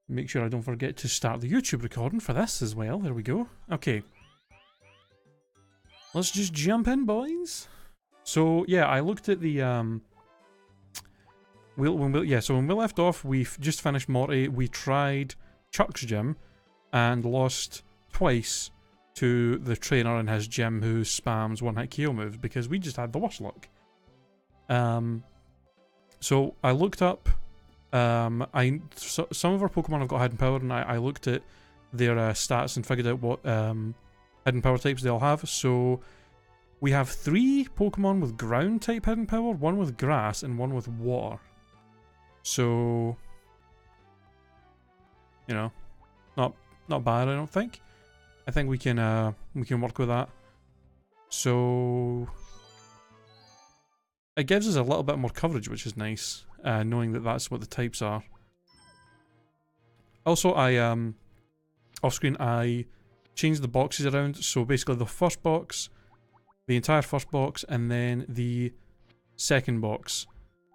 Make sure I don't forget to start the YouTube recording for this as well. There we go. Okay. Let's just jump in, boys. So, yeah, I looked at the, when we left off, we just finished Morty. We tried Chuck's gym and lost twice to the trainer in his gym who spams one-hit KO moves because we just had the worst luck. So I looked up, some of our Pokemon have got hidden power, and I looked at their stats and figured out what hidden power types they all have. So we have 3 Pokemon with ground type hidden power, 1 with grass, and 1 with water. So, you know, not bad, I don't think. I think we can work with that. So it gives us a little bit more coverage, which is nice, knowing that that's what the types are. Also, off screen, I changed the boxes around. So basically, the first box, the entire first box, and then the second box.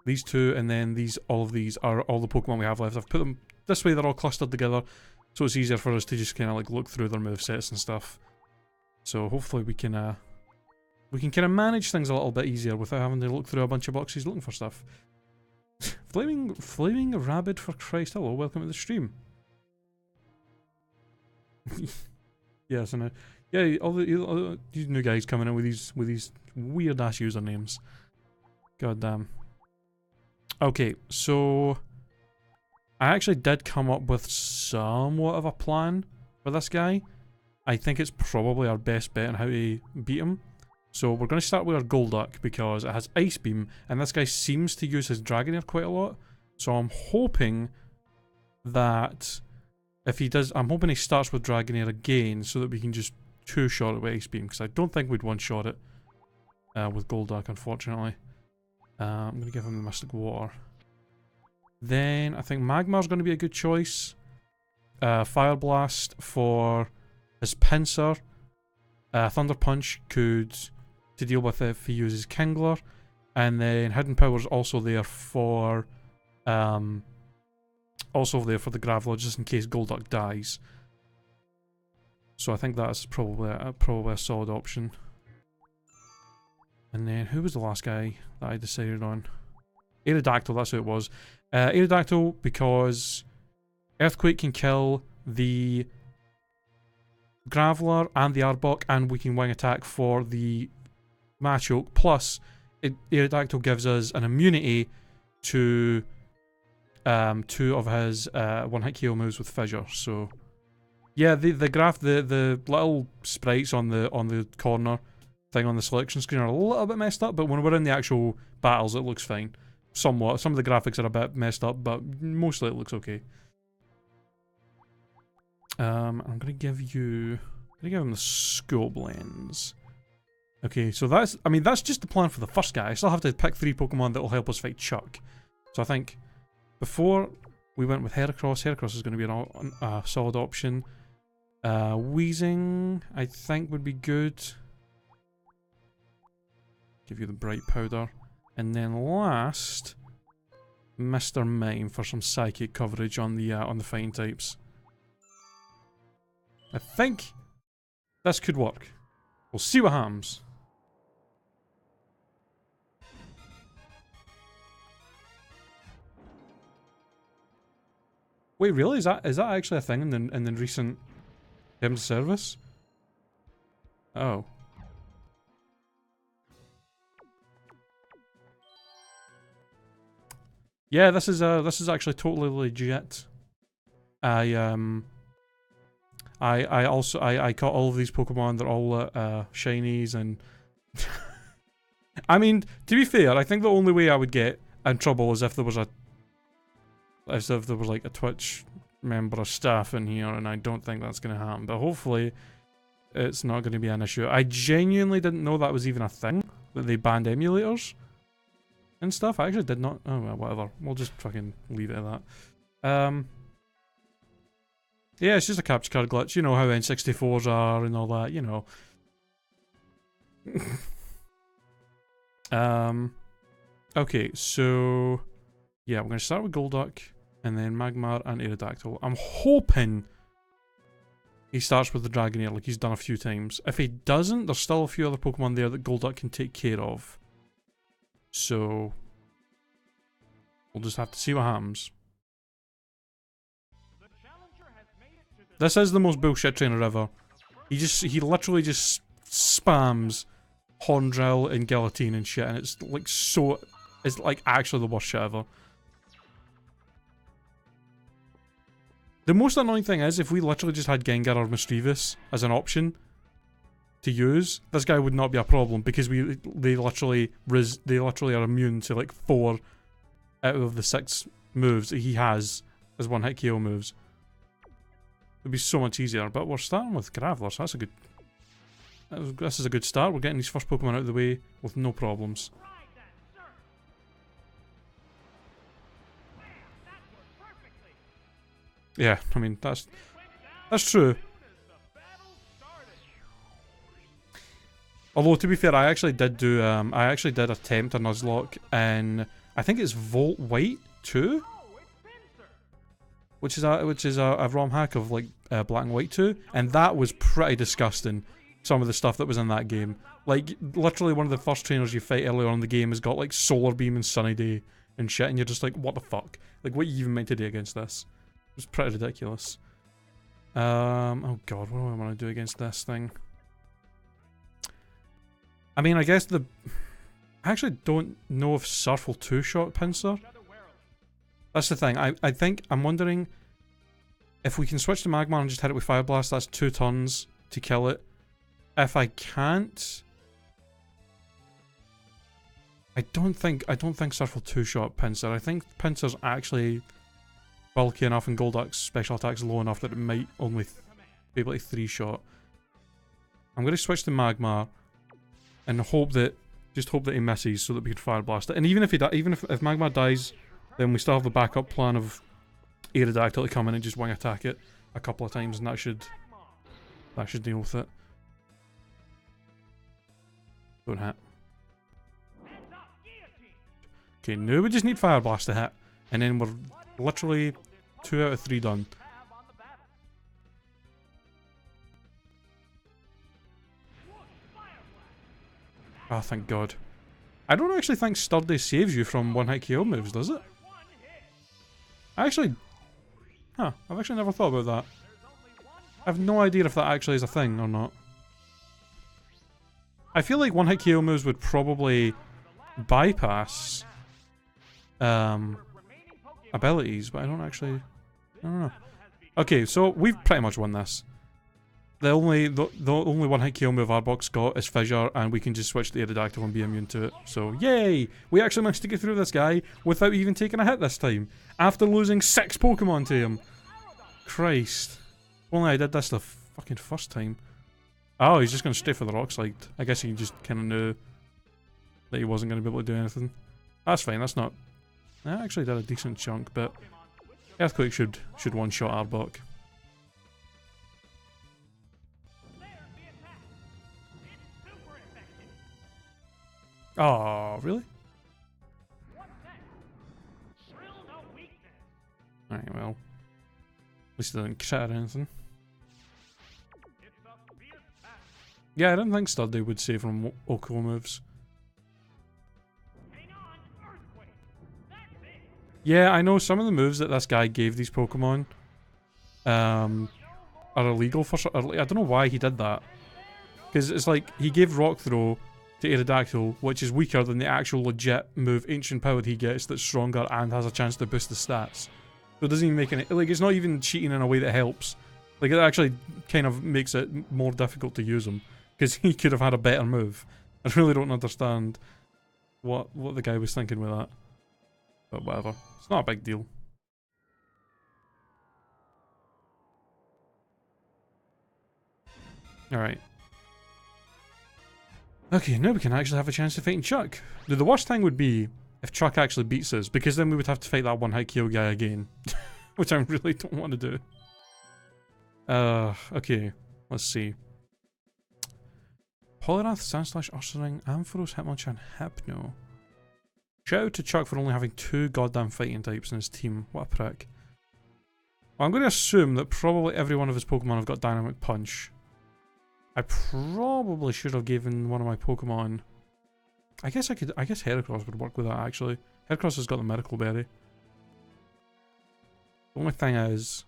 These 2, and then all of these are all the Pokemon we have left. I've put them this way; they're all clustered together, so it's easier for us to just kind of like look through their movesets and stuff. So hopefully we can kind of manage things a little bit easier without having to look through a bunch of boxes looking for stuff. Flaming Rabbit, for Christ! Hello, welcome to the stream. Yes, and yeah, all these new guys coming in with these weird ass usernames. God damn. Okay, so I actually did come up with somewhat of a plan for this guy. I think it's probably our best bet on how to beat him. So we're going to start with our Golduck because it has Ice Beam, and this guy seems to use his Dragonair quite a lot. So I'm hoping that if he does, I'm hoping he starts with Dragonair again so that we can just 2-shot it with Ice Beam, because I don't think we'd 1-shot it with Golduck, unfortunately. I'm going to give him the Mystic Water. Then I think Magmar's going to be a good choice. Fire Blast for his Pinsir. Thunder Punch to deal with if he uses Kingler. And then Hidden Power's also there for the Graveler, just in case Golduck dies. So I think that's probably a solid option. And then, who was the last guy that I decided on? Aerodactyl, that's who it was. Aerodactyl, because Earthquake can kill the Graveler and the Arbok, and we can wing attack for the Machoke. Plus, Aerodactyl gives us an immunity to 2 of his one-hit KO moves with Fissure. So, yeah, the little sprites on the corner thing on the selection screen are a little bit messed up, but when we're in the actual battles, it looks fine. Somewhat. Some of the graphics are a bit messed up, but mostly it looks okay. I'm gonna give him the Scope Lens. Okay, so that's just the plan for the first guy. I still have to pick 3 Pokemon that will help us fight Chuck. So I think before we went with Heracross is going to be a solid option. Weezing, I think, would be good. Give you the Bright Powder. And then last, Mr. Mime for some psychic coverage on the fighting types. I think this could work. We'll see what happens. Wait, really? Is that actually a thing in the recent terms of service? Oh. Yeah, this is actually totally legit. I caught all of these Pokemon. They're all shinies, and I mean, to be fair, I think the only way I would get in trouble is if there was like a Twitch member of staff in here, and I don't think that's gonna happen. But hopefully, it's not gonna be an issue. I genuinely didn't know that was even a thing, that they banned emulators and stuff. I actually did not. Oh well, whatever. We'll just fucking leave it at that. Yeah, it's just a capture card glitch. You know how N64s are and all that, you know. Okay, so yeah, we're gonna start with Golduck. And then Magmar and Aerodactyl. I'm hoping he starts with the Dragonair like he's done a few times. If he doesn't, there's still a few other Pokemon there that Golduck can take care of. So we'll just have to see what happens. This is the most bullshit trainer ever. He literally just spams Horndrill and Guillotine and shit, and it's like actually the worst shit ever. The most annoying thing is, if we literally just had Gengar or Mischievous as an option to use, this guy would not be a problem, because they literally are immune to like 4 out of the 6 moves that he has as one-hit KO moves. It'd be so much easier, but we're starting with Graveler, so that's a good... This is a good start. We're getting these first Pokemon out of the way with no problems. Yeah, I mean, that's true. Although, to be fair, I actually did attempt a Nuzlocke in, I think it's Volt White 2? Which is a ROM hack of like Black and White 2, and that was pretty disgusting. Some of the stuff that was in that game, like literally one of the first trainers you fight earlier on in the game has got like Solar Beam and Sunny Day and shit, and you're just like, what the fuck? Like, what are you even meant to do against this? It was pretty ridiculous. Oh god, what do I want to do against this thing? I mean, I guess I actually don't know if Surf will two-shot Pinsir. That's the thing. I'm wondering if we can switch to Magmar and just hit it with Fire Blast. That's 2 turns to kill it. If I can't, I don't think Surf will two-shot Pinsir. I think Pinsir's actually bulky enough and Golduck's special attack's low enough that it might only be able to 3-shot. I'm going to switch to Magmar and just hope that he misses so that we can Fire Blast it. And even if if Magmar dies, then we still have the backup plan of Aerodactyl to come in and just wing attack it a couple of times, and that should deal with it. Don't hit. Okay, now we just need Fire Blast to hit, and then we're literally 2 out of 3 done. Oh, thank God. I don't actually think Sturdy saves you from one-hit KO moves, does it? I've actually never thought about that. I have no idea if that actually is a thing or not. I feel like one-hit KO moves would probably bypass abilities, but I don't know. Okay, so we've pretty much won this. The only one-hit KO move Arbok's got is Fissure, and we can just switch the Aerodactyl and be immune to it. So, yay! We actually managed to get through this guy without even taking a hit this time, after losing 6 Pokemon to him. Christ. If only I did this the fucking first time. Oh, he's just going to stay for the Rock Slide. I guess he just kind of knew that he wasn't going to be able to do anything. That's fine, that's not... I actually did a decent chunk, but Earthquake should one-shot Arbok. Oh, really? Alright, well. At least it didn't crit or anything. Yeah, I didn't think Sturdy would save from Oko moves. Yeah, I know some of the moves that this guy gave these Pokemon are illegal for... I don't know why he did that. Because it's like, he gave Rock Throw to Aerodactyl, which is weaker than the actual legit move Ancient Power he gets that's stronger and has a chance to boost the stats. So it doesn't even make any... Like, it's not even cheating in a way that helps. Like, it actually kind of makes it more difficult to use him. Because he could have had a better move. I really don't understand what the guy was thinking with that. But whatever. It's not a big deal. Alright. Okay, now we can actually have a chance to fight Chuck. Now, the worst thing would be if Chuck actually beats us, because then we would have to fight that one-hit KO guy again. Which I really don't want to do. Okay. Let's see. Poliwrath, Sandslash, Ursaring, Ampharos, Hitmonchan, Hypno. Shout out to Chuck for only having 2 goddamn fighting types in his team. What a prick. Well, I'm going to assume that probably every one of his Pokemon have got Dynamic Punch. I probably should have given one of my Pokemon... I guess Heracross would work with that, actually. Heracross has got the Miracle Berry. The only thing is...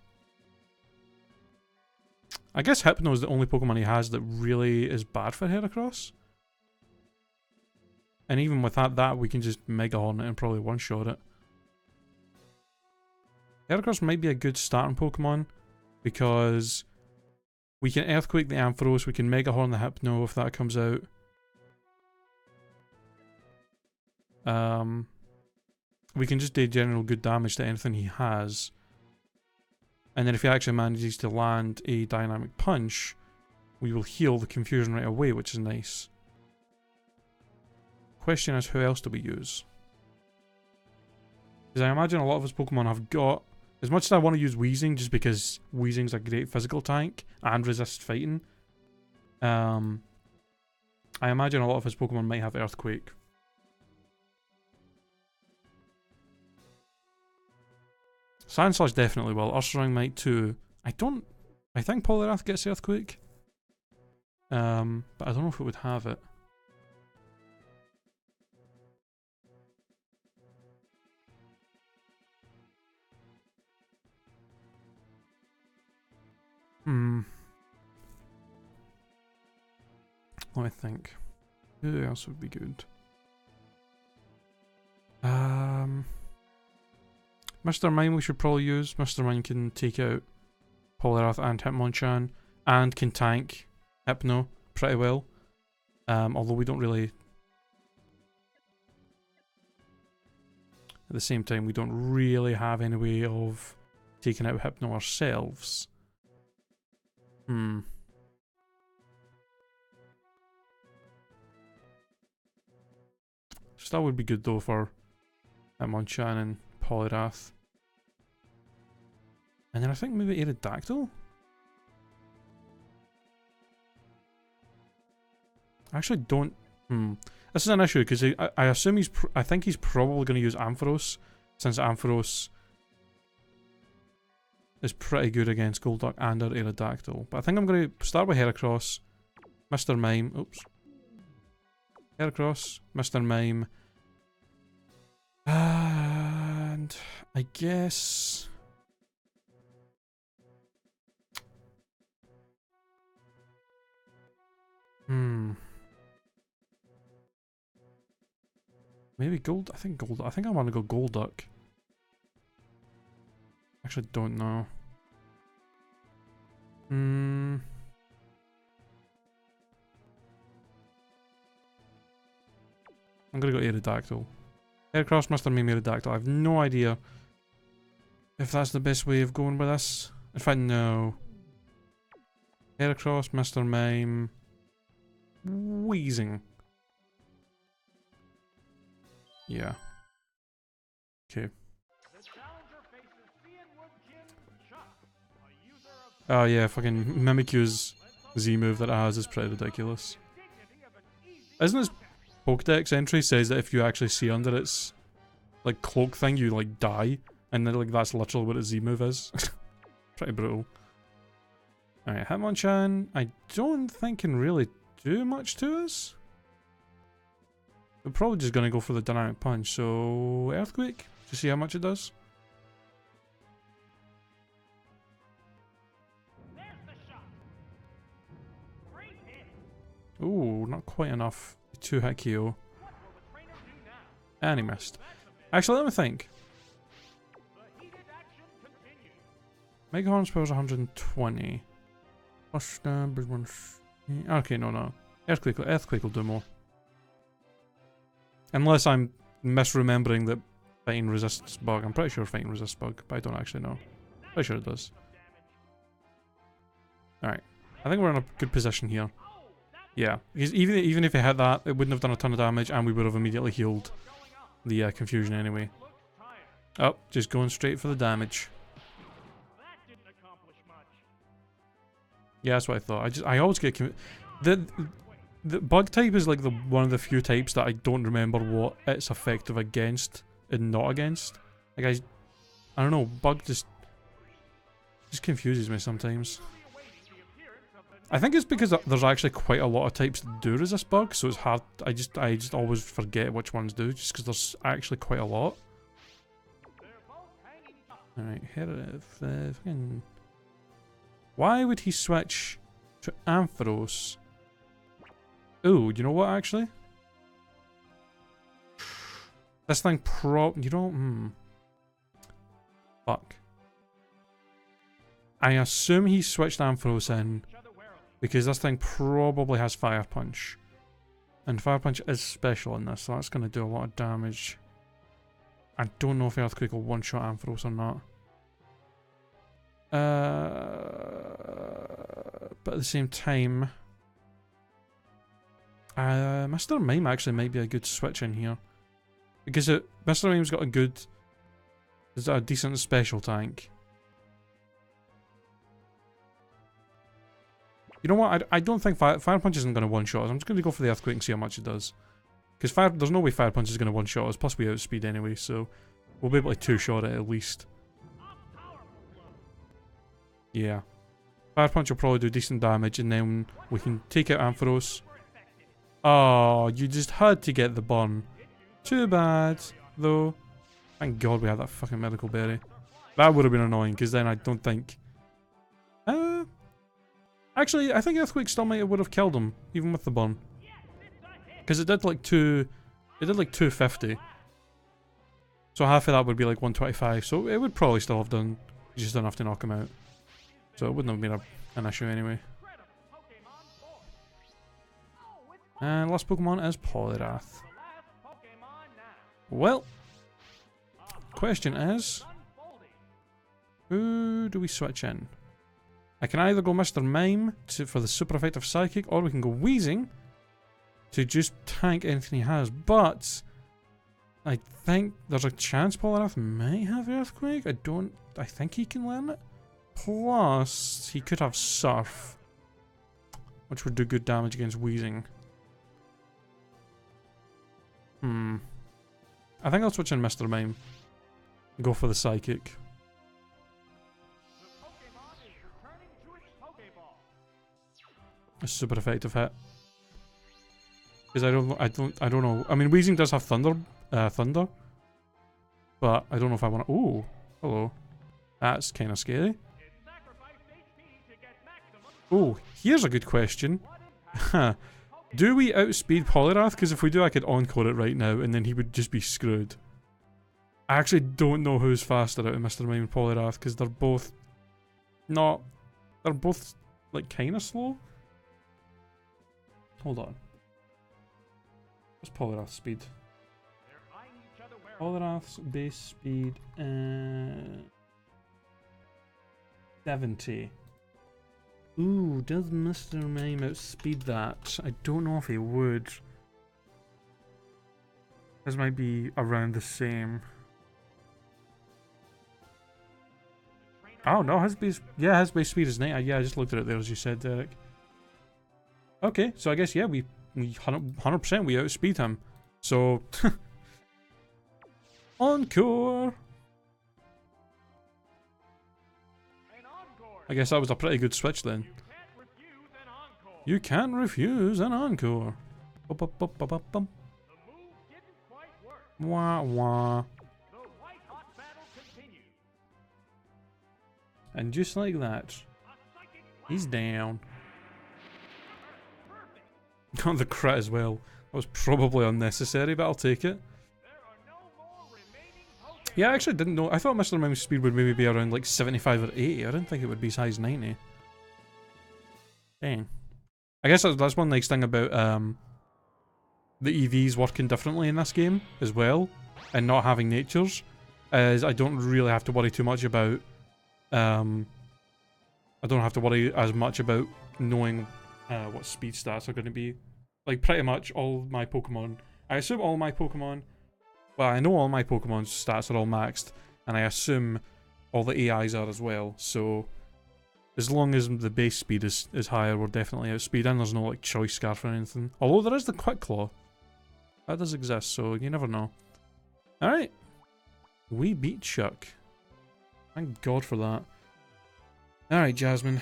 I guess Hypno is the only Pokemon he has that really is bad for Heracross. And even with that we can just Mega Horn it and probably one-shot it. Heracross might be a good starting Pokemon because we can Earthquake the Ampharos, we can Mega Horn the Hypno if that comes out. We can just do general good damage to anything he has. And then if he actually manages to land a Dynamic Punch, we will heal the confusion right away, which is nice. Question is, who else do we use? Because I imagine a lot of his Pokemon have got... As much as I want to use Weezing, just because Weezing's a great physical tank and resists fighting, I imagine a lot of his Pokemon might have Earthquake. Sandslash definitely will. Ursaring might too. I think Poliwrath gets Earthquake. But I don't know if it would have it. Let me think. Who else would be good? Mr. Mime we should probably use. Mr. Mime can take out Poliwrath and Hitmonchan and can tank Hypno pretty well. Although we don't really... At the same time, we don't really have any way of taking out Hypno ourselves. So that would be good though for Hitmonchan and Poliwrath. And then I think maybe Aerodactyl? I actually don't... This is an issue because I assume I think he's probably going to use Ampharos, since Ampharos is pretty good against Golduck and our Aerodactyl. But I think I'm going to start with Heracross, Mr. Mime, oops. Heracross, Mr. Mime, and I guess... Maybe I think I want to go Golduck. Actually don't know. I'm gonna go Aerodactyl. Heracross, Mr. Mime, Aerodactyl. I have no idea if that's the best way of going with this. In fact, no. Heracross, Mr. Mime, Weezing. Yeah. Okay. Oh yeah, fucking Mimikyu's Z move that it has is pretty ridiculous. Isn't his Pokedex entry says that if you actually see under its like cloak thing, you like die, and then like that's literally what its Z move is. Pretty brutal. Alright, Hitmonchan, I don't think can really do much to us. We're probably just gonna go for the Dynamic Punch, so Earthquake to see how much it does. Ooh, not quite enough. 2-hit KO. And he missed. Actually, let me think. Mega Horn spells 120. Okay, no. Earthquake will do more. Unless I'm misremembering that Fighting resists Bug. I'm pretty sure Fighting resists Bug, but I don't actually know. Pretty sure it does. Alright. I think we're in a good position here. Yeah, because even if it had that, it wouldn't have done a ton of damage, and we would have immediately healed the confusion anyway. Oh, just going straight for the damage. Yeah, that's what I thought. I always get the bug type is like the one of the few types that I don't remember what it's effective against and not against. Like I don't know, bug just confuses me sometimes. I think it's because there's actually quite a lot of types that do resist bug, so it's hard. I just always forget which ones do, just because there's actually quite a lot. Alright, here fucking... Why would he switch to Ampharos? Oh, you know what, actually? This thing you don't... Fuck. I assume he switched Ampharos in because this thing probably has Fire Punch. And Fire Punch is special in this, so that's going to do a lot of damage. I don't know if Earthquake will one-shot Ampharos or not. But at the same time... Mr. Mime actually might be a good switch in here. Because Mr. Mime's got a good... Is that a decent special tank? You know what? I don't think Fire Punch isn't going to one-shot us. I'm just going to go for the Earthquake and see how much it does. Because there's no way Fire Punch is going to one-shot us. Plus we outspeed anyway, so we'll be able to two-shot it at least. Yeah. Fire Punch will probably do decent damage, and then we can take out Ampharos. Oh, you just had to get the burn. Too bad, though. Thank God we had that fucking medical berry. That would have been annoying, because then I don't think... Actually, I think Earthquake still would have killed him, even with the burn. Because it did like 250. So half of that would be like 125, so it would probably still have done. You just don't have to knock him out. So it wouldn't have been an issue anyway. And last Pokemon is Poliwrath. Well, question is, who do we switch in? I can either go Mr. Mime for the super effective Psychic, or we can go Weezing to just tank anything he has. But I think there's a chance Poliwrath might have Earthquake. I think he can learn it. Plus, he could have Surf, which would do good damage against Weezing. I think I'll switch in Mr. Mime. Go for the Psychic. A super effective hit. Because I don't know. I mean, Weezing does have thunder, but I don't know if I want to. Ooh, hello. That's kind of scary. Oh, here's a good question. Do we outspeed Poliwrath? Because if we do, I could encore it right now, and then he would just be screwed. I actually don't know who's faster out of Mr. Mime and Poliwrath, because they're both not. They're both like kind of slow. Hold on. What's Poliwrath's speed? Poliwrath's base speed 70. Ooh, does Mr. Mime outspeed that? I don't know if he would. This might be around the same. Oh no, his base speed is 90. Yeah, I just looked at it there as you said, Derek. Okay, so I guess yeah, we 100% we outspeed him. So encore. I guess that was a pretty good switch then. You can't refuse an encore. Wah wah. And just like that, he's down. Got the crit as well. That was probably unnecessary, but I'll take it. Yeah, I actually didn't know. I thought Mr. Mime's speed would maybe be around like 75 or 80. I didn't think it would be as high as 90. Dang. I guess that's one nice thing about the EVs working differently in this game as well, and not having natures, is I don't really have to worry too much about I don't have to worry as much about knowing what speed stats are going to be. Like pretty much all my Pokemon, I assume all my Pokemon, well I know all my Pokemon's stats are all maxed, and I assume all the AIs are as well, so As long as the base speed is higher, we're definitely outspeed, and there's no like choice scarf or anything. Although there is the quick claw. That does exist, so you never know. Alright. We beat Chuck. Thank God for that. Alright, Jasmine.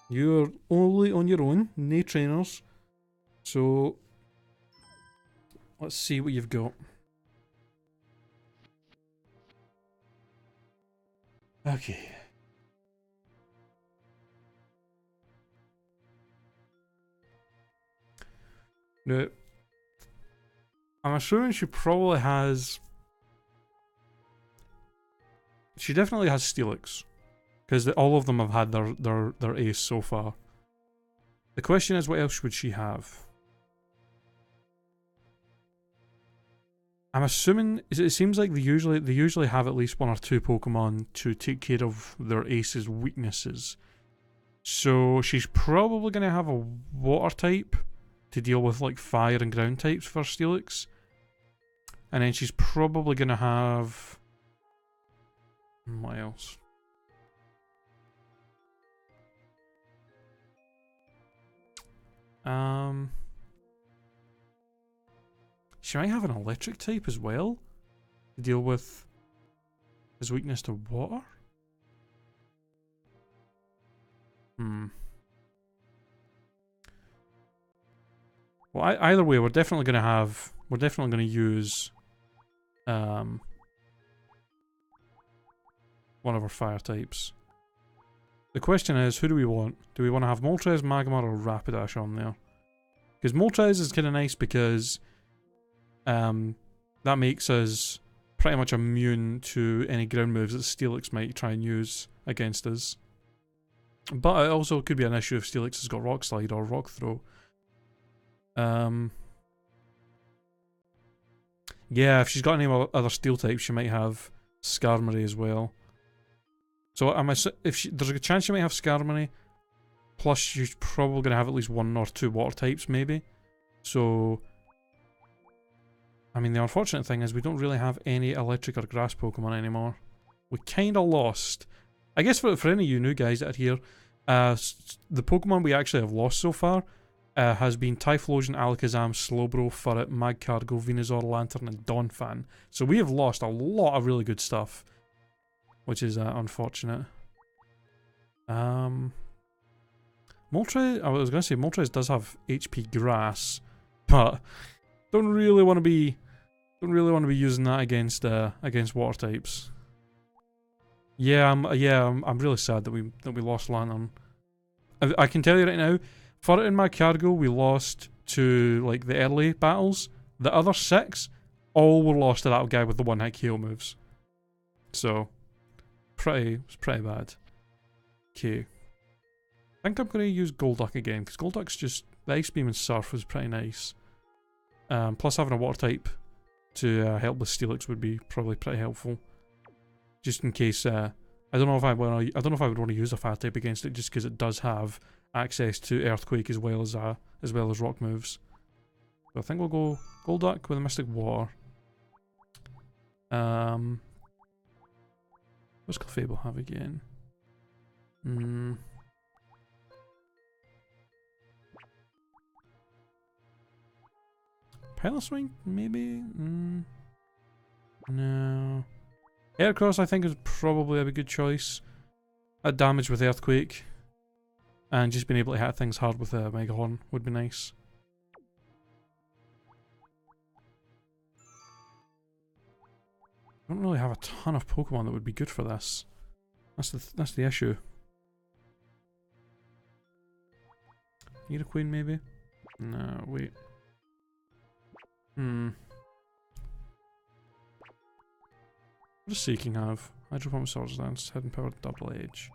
You're only on your own, no trainers. So let's see what you've got. Okay. Now, I'm assuming she probably has... She definitely has Steelix. Because all of them have had their ace so far. The question is, what else would she have? I'm assuming... It seems like they usually have at least one or two Pokemon to take care of their ace's weaknesses. So she's probably going to have a water type to deal with like fire and ground types for Steelix. And then she's probably going to have... What else? She might have an electric type as well to deal with his weakness to water. Well, either way, we're definitely going to use one of our fire types. The question is, who do we want? Do we want to have Moltres, Magmar, or Rapidash on there? Because Moltres is kind of nice because that makes us pretty much immune to any ground moves that Steelix might try and use against us. But it also could be an issue if Steelix has got Rock Slide or Rock Throw. Yeah, if she's got any other steel types, she might have Skarmory as well. So there's a good chance she might have Skarmory. Plus, she's probably going to have at least one or two water types, maybe. So, I mean, the unfortunate thing is we don't really have any electric or grass Pokemon anymore. We kind of lost. I guess for any of you new guys that are here, the Pokemon we actually have lost so far has been Typhlosion, Alakazam, Slowbro, Furret, Magcargo, Venusaur, Lantern, and Donphan. So we have lost a lot of really good stuff, which is unfortunate. Moltres, I was going to say Moltres does have HP Grass, but don't really want to be using that against water types. Yeah, I'm really sad that we lost Lantern. I can tell you right now, Furret and Magcargo we lost to like the early battles. The other 6 all were lost to that guy with the one-hit KO moves. So it's pretty bad. Okay. I think I'm going to use Golduck again, because Golduck's just... The Ice Beam and Surf was pretty nice. Plus having a water type to help with Steelix would be probably pretty helpful. Just in case... I don't know if I would want to use a fire type against it, just because it does have access to Earthquake as well as rock moves. So I think we'll go Golduck with a Mystic Water. What's Clefable have again? Piloswing, maybe? No. Aircross, I think, is probably a good choice. At damage with Earthquake. And just being able to hit things hard with a Mega Horn would be nice. I don't really have a ton of Pokemon that would be good for this. That's the issue. Nidoqueen, maybe? No, wait. What does Seeking have? Hydro Pump, Swords Dance, Hidden Power, Double Edge.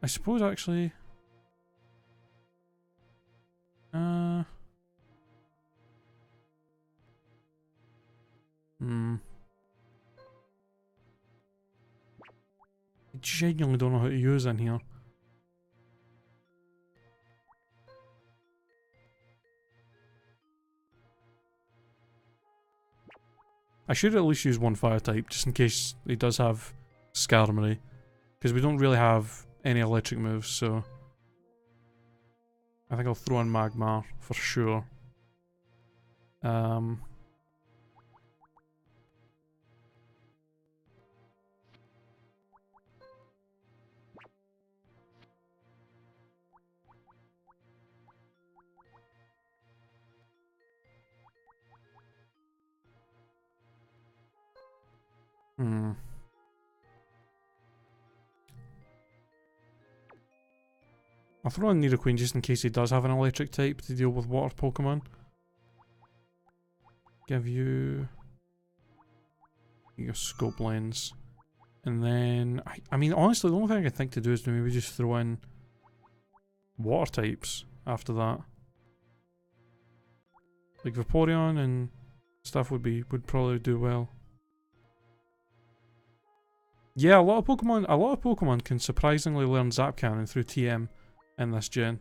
I suppose actually... I genuinely don't know how to use in here. I should at least use one fire type, just in case he does have Skarmory. Because we don't really have any electric moves, so... I think I'll throw in Magmar, for sure. I'll throw in Nidoqueen just in case he does have an electric type to deal with water Pokemon. Give you... your scope lens. And then... I mean, honestly, the only thing I can think to do is to maybe just throw in water types after that. Like Vaporeon and stuff would probably do well. Yeah, a lot of Pokemon can surprisingly learn Zap Cannon through TM in this gen.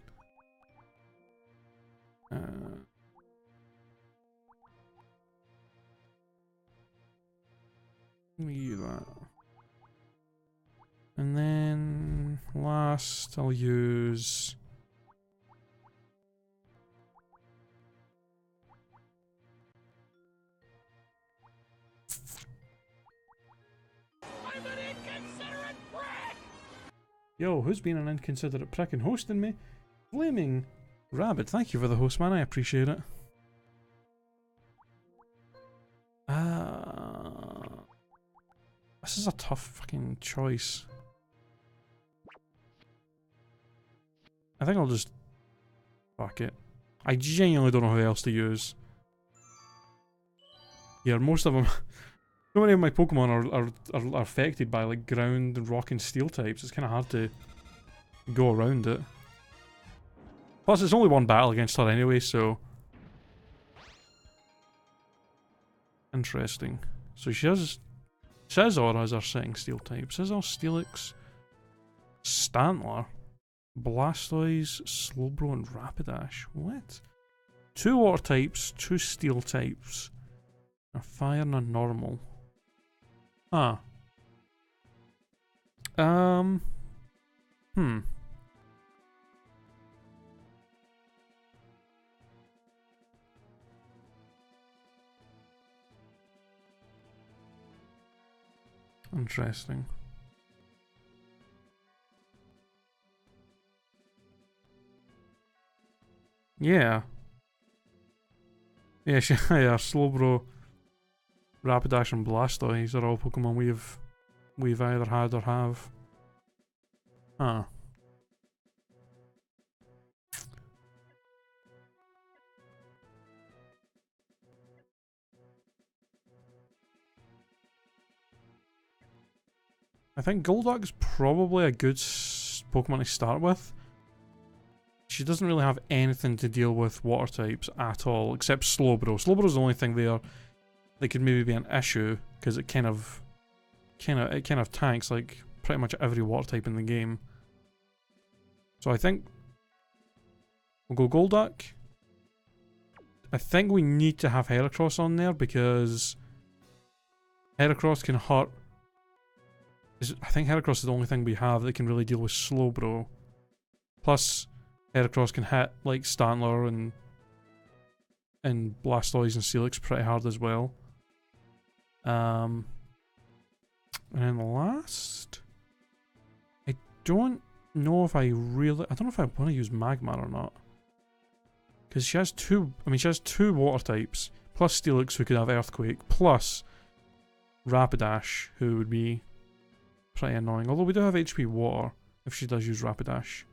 That. And then last I'll use I'm an inconsiderate prick! Yo, who's been an inconsiderate prick and hosting me? Flaming Rabbit, thank you for the host, man, I appreciate it. This is a tough fucking choice. I think I'll just... fuck it. I genuinely don't know who else to use. Yeah, most of them... so many of my Pokemon are affected by like ground, rock and steel types. It's kind of hard to go around it. Plus it's only one battle against her anyway, so... Interesting. So she has... Scizor as our setting steel type. Scizor, Steelix, Stantler, Blastoise, Slowbro and Rapidash. What? 2 water types, 2 steel types. A fire and a normal. Ah. Interesting. Yeah. Yeah, yeah, Slowbro, Rapidash and Blastoise are all Pokemon we've either had or have. Huh. I think Golduck's probably a good Pokemon to start with. She doesn't really have anything to deal with water types at all, except Slowbro. Slowbro's the only thing there that could maybe be an issue, because it kind of tanks like pretty much every water type in the game. So I think we'll go Golduck. I think we need to have Heracross on there because Heracross can hurt. I think Heracross is the only thing we have that can really deal with Slowbro. Plus, Heracross can hit like Stantler and Blastoise and Steelix pretty hard as well. And then last, I don't know if I don't know if I want to use Magmar or not. Because she has two water types, plus Steelix who could have Earthquake, plus Rapidash who would be pretty annoying. Although we do have HP Water if she does use Rapidash.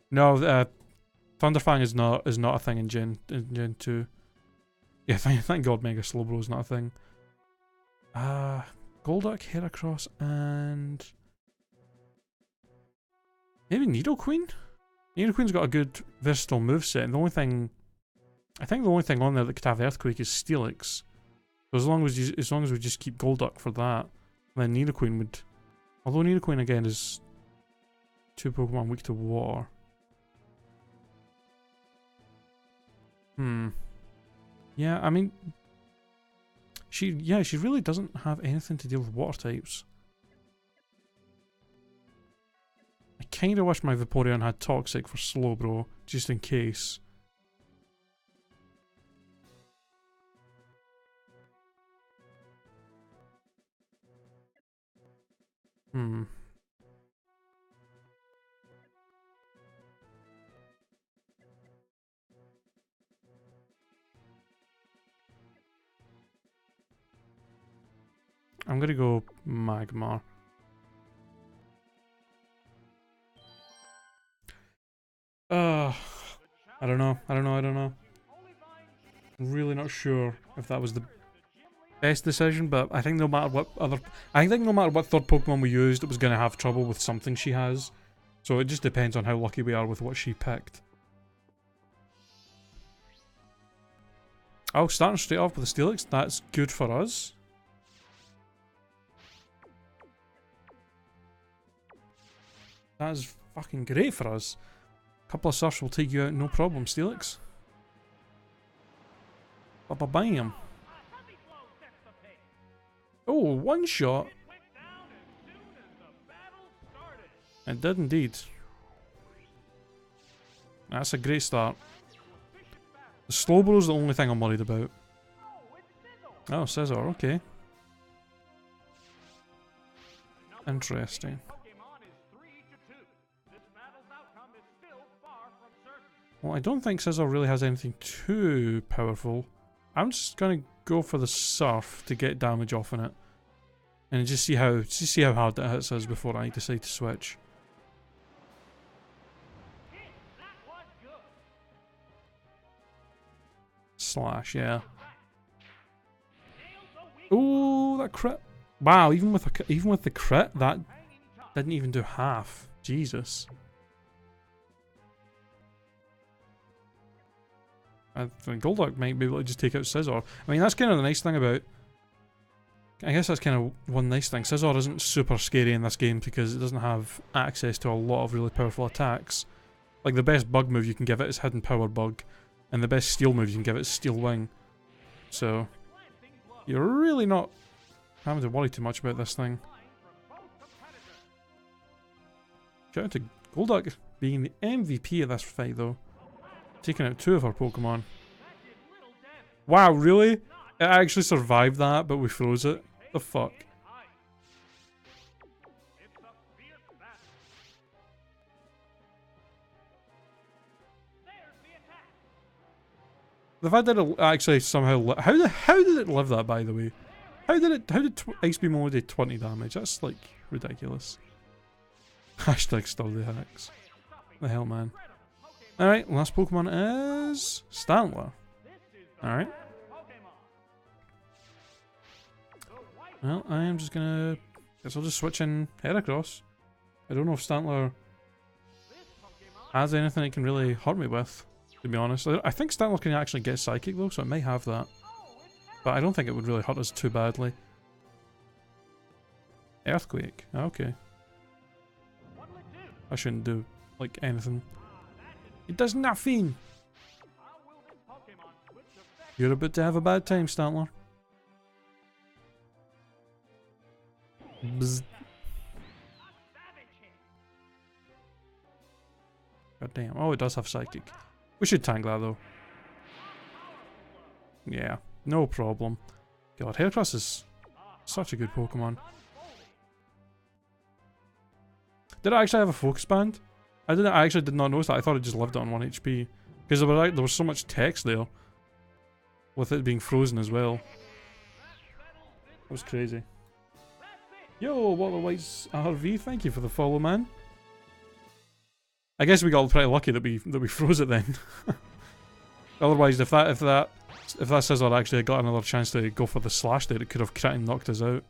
No, Thunderfang is not a thing in Gen 2. Yeah, thank God Mega Slowbro is not a thing. Golduck, Heracross, and maybe Nidoqueen? Nidoqueen's got a good versatile moveset, and I think the only thing on there that could have Earthquake is Steelix. So as long as we just keep Golduck for that, then Nidoqueen would... Although Nidoqueen again is 2 Pokemon weak to water. Yeah, I mean... She really doesn't have anything to deal with water types. I kind of wish my Vaporeon had Toxic for Slowbro, just in case. Hmm. I'm gonna go Magmar. I don't know. I don't know. I'm really not sure if that was the best decision, but I think no matter what third Pokemon we used, it was gonna have trouble with something she has. So it just depends on how lucky we are with what she picked. Oh, starting straight off with a Steelix, that's good for us. That is fucking great for us. A couple of surfs will take you out, no problem, Steelix. Ba-ba-bam. Oh, one shot. It did indeed. That's a great start. The Slowbro's the only thing I'm worried about. Oh, Scizor, okay. Interesting. Well, I don't think Scizor really has anything too powerful. I'm just gonna go for the Surf to get damage off on it. And just see how hard it hits us before I decide to switch. Slash, yeah. Ooh, that crit. Wow, even with the crit, that didn't even do half. Jesus. I think Golduck might be able to just take out Scizor. I mean, that's kind of the nice thing about... I guess that's kind of one nice thing. Scizor isn't super scary in this game because it doesn't have access to a lot of really powerful attacks. Like, the best bug move you can give it is Hidden Power Bug. And the best steel move you can give it is Steel Wing. So, you're really not having to worry too much about this thing. Shout out to Golduck being the MVP of this fight though. Taking out 2 of our Pokemon. Wow, really? It actually survived that, but we froze it? The fuck? The fact that it actually somehow how did it live that, by the way? How did Ice Beam only do 20 damage? That's like ridiculous. Hashtag sturdy hacks. The hell, man. Alright, last Pokemon is Stantler. Alright. Well, I am just gonna... guess I'll just switch in Heracross. I don't know if Stantler has anything it can really hurt me with, to be honest. I think Stantler can actually get Psychic though, so it may have that. But I don't think it would really hurt us too badly. Earthquake, okay. I shouldn't do, like, anything. It does nothing! You're about to have a bad time, Stantler. Bzz. God damn. Oh, it does have Psychic. We should tank that though. Yeah, no problem. God, Heracross is such a good Pokemon. Did it actually have a Focus Band? I actually did not notice that. I thought it just lived it on 1 HP. Because there was so much text there. With it being frozen as well. That was crazy. Yo, Water White's RV, thank you for the follow, man. I guess we got pretty lucky that we froze it then. Otherwise, if that Scizor actually got another chance to go for the slash there, it could have crit and knocked us out.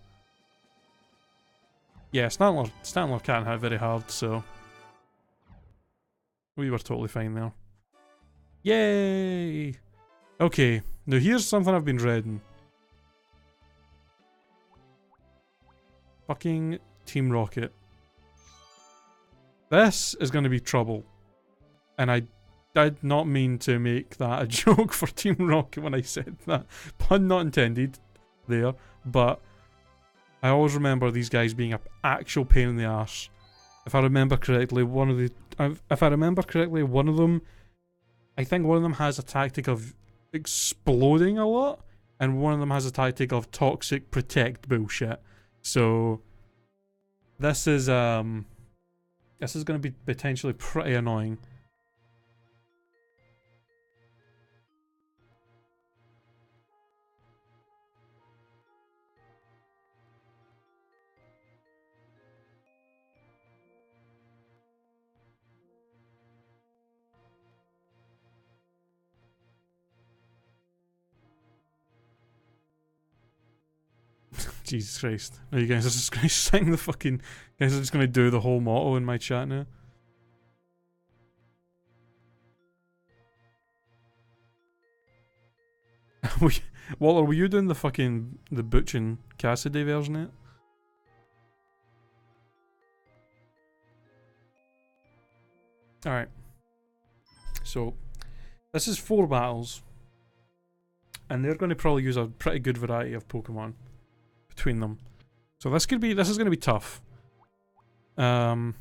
Yeah, Stantler can't hit very hard, so we were totally fine there. Yay! Okay, now here's something I've been reading. Fucking Team Rocket. This is going to be trouble. And I did not mean to make that a joke for Team Rocket when I said that. Pun not intended there, but I always remember these guys being an actual pain in the arse. If I remember correctly, one of the... If I remember correctly, one of them... I think one of them has a tactic of exploding a lot, and one of them has a tactic of toxic protect bullshit. So... This is going to be potentially pretty annoying. Jesus Christ. Are you guys just going to sing the fucking... You guys are just going to do the whole motto in my chat now? Walter, were you doing the fucking... The Butch and Cassidy version of it? Alright. So, this is 4 battles. And they're going to probably use a pretty good variety of Pokemon between them. So this is going to be tough. God,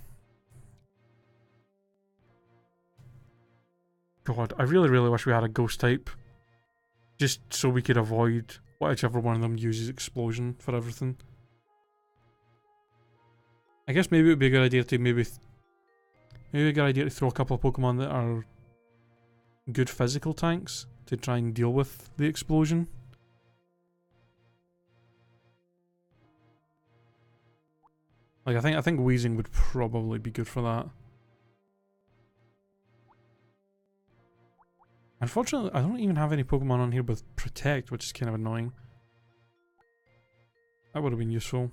I really, really wish we had a ghost type. Just so we could avoid whichever one of them uses explosion for everything. I guess maybe it would be a good idea to maybe a good idea to throw a couple of Pokemon that are good physical tanks to try and deal with the explosion. Like I think Weezing would probably be good for that. Unfortunately, I don't even have any Pokemon on here with Protect, which is kind of annoying. That would have been useful.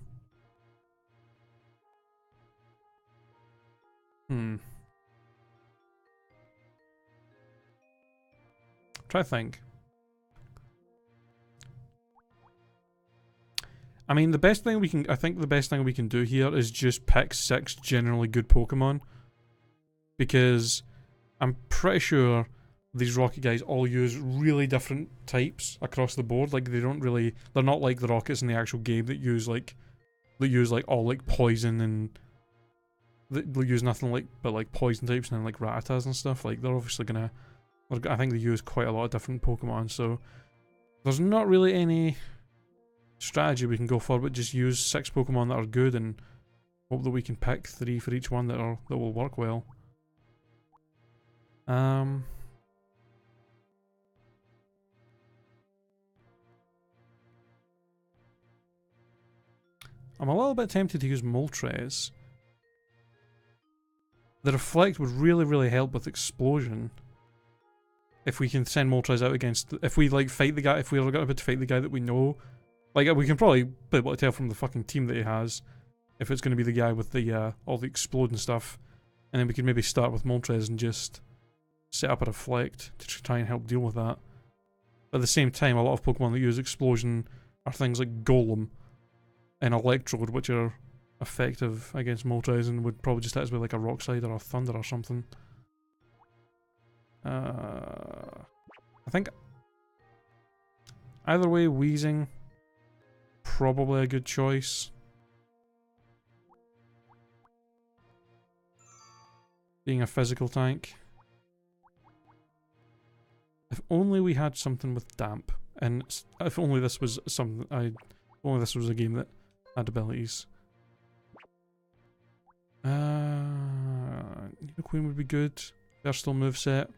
Try to think. I mean, the best thing we can... I think the best thing we can do here is just pick 6 generally good Pokemon. Because I'm pretty sure these Rocket guys all use really different types across the board. Like, they don't really... They're not like the Rockets in the actual game that use, like... That use, like, all, like, poison and... They'll use nothing like but like poison types and then like Rattatas and stuff. Like they're obviously gonna, I think they use quite a lot of different Pokemon, so there's not really any strategy we can go for, but just use 6 Pokemon that are good and hope that we can pick 3 for each one that will work well. I'm a little bit tempted to use Moltres. The Reflect would really, really help with Explosion. If we can send Moltres out against... If we, like, fight the guy... If we're about to fight the guy that we know... Like, we can probably be able to tell from the fucking team that he has if it's going to be the guy with the, all the exploding stuff. And then we could maybe start with Moltres and just set up a Reflect to try and help deal with that. But at the same time, a lot of Pokemon that use Explosion are things like Golem and Electrode, which are effective against Moltres and would probably just hit us with like a Rock Slide or a Thunder or something. I think either way, Weezing probably a good choice. Being a physical tank. If only we had something with Damp, and if only this was something only this was a game that had abilities. Nidoqueen would be good. Versatile moveset.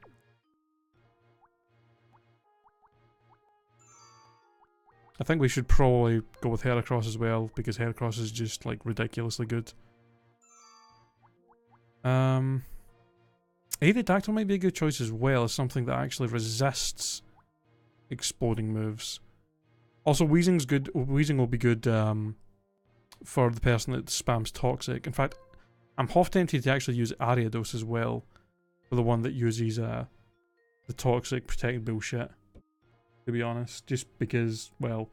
I think we should probably go with Heracross as well, because Heracross is just like ridiculously good. Aerodactyl might be a good choice as well, as something that actually resists exploding moves. Also, Weezing's good. Weezing will be good for the person that spams Toxic. In fact, I'm half tempted to actually use Ariados as well, for the one that uses the Toxic protected bullshit. To be honest, just because, well,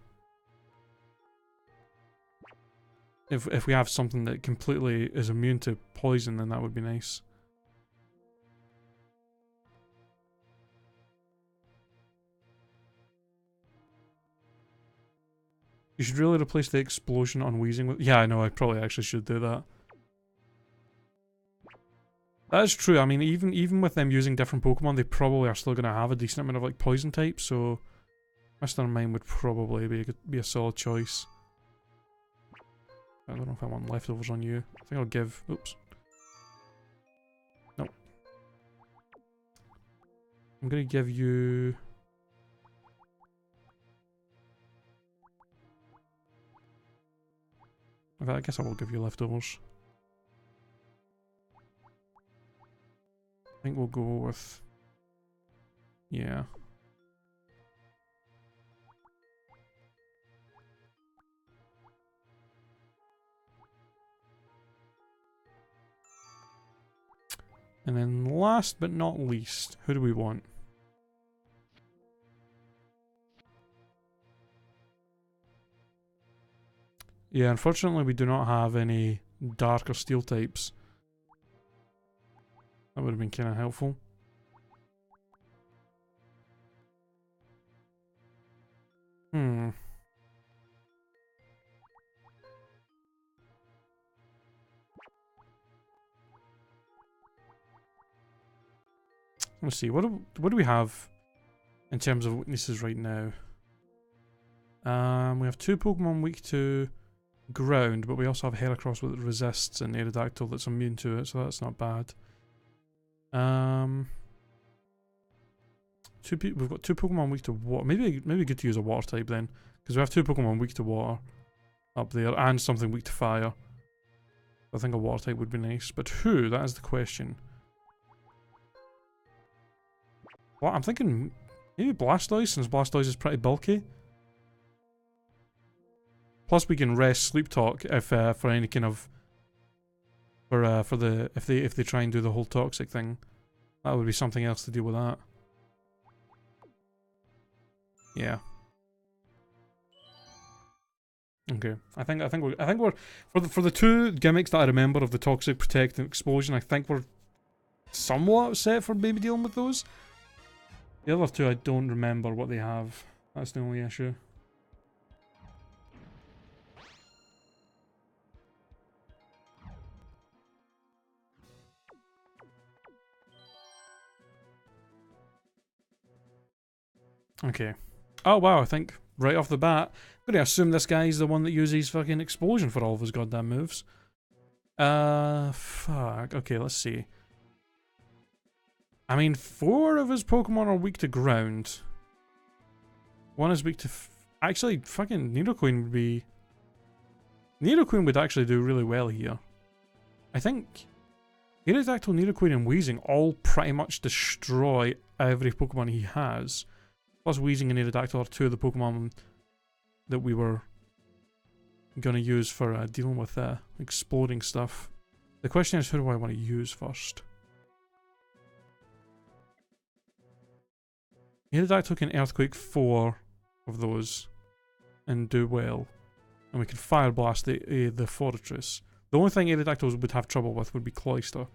if we have something that completely is immune to poison, then that would be nice. You should really replace the explosion on Weezing with... Yeah, I know, I probably actually should do that. That is true. I mean, even with them using different Pokemon, they probably are still going to have a decent amount of like poison types. So, Mr. Mime would probably be a solid choice. I don't know if I want leftovers on you. I think I'll give. Oops. No. I'm gonna give you. Okay, I guess I will give you leftovers. I think we'll go with. Yeah. And then last but not least, who do we want? Yeah, unfortunately we do not have any dark or steel types. That would have been kind of helpful. Let's see, what do we have in terms of weaknesses right now? We have 2 Pokemon weak to ground, but we also have Heracross with resists and Aerodactyl that's immune to it, so that's not bad. We've got 2 Pokemon weak to water. Maybe good to use a water type then, because we have 2 Pokemon weak to water up there and something weak to fire. I think a water type would be nice, but who? That is the question. Well, I'm thinking maybe Blastoise, since Blastoise is pretty bulky. Plus, we can rest Sleep Talk if for any kind of if they try and do the whole toxic thing. That would be something else to deal with that. Yeah. Okay. I think we're for the 2 gimmicks that I remember of the toxic, protect, and explosion. I think we're somewhat set for maybe dealing with those. The other 2 I don't remember what they have. That's the only issue. Okay. Oh wow, I think right off the bat, I'm gonna assume this guy's the one that uses fucking explosion for all of his goddamn moves. Fuck. Okay, let's see. I mean, 4 of his Pokemon are weak to ground. 1 is weak to actually, fucking Nidoqueen would be... Nidoqueen would actually do really well here. I think Aerodactyl, Nidoqueen, and Weezing all pretty much destroy every Pokemon he has. Plus Weezing and Aerodactyl are 2 of the Pokemon that we were gonna use for dealing with exploding stuff. The question is, who do I want to use first? Aerodactyl can Earthquake 4 of those and do well. And we can Fire Blast the Fortress. The only thing Aerodactyl would have trouble with would be Cloyster.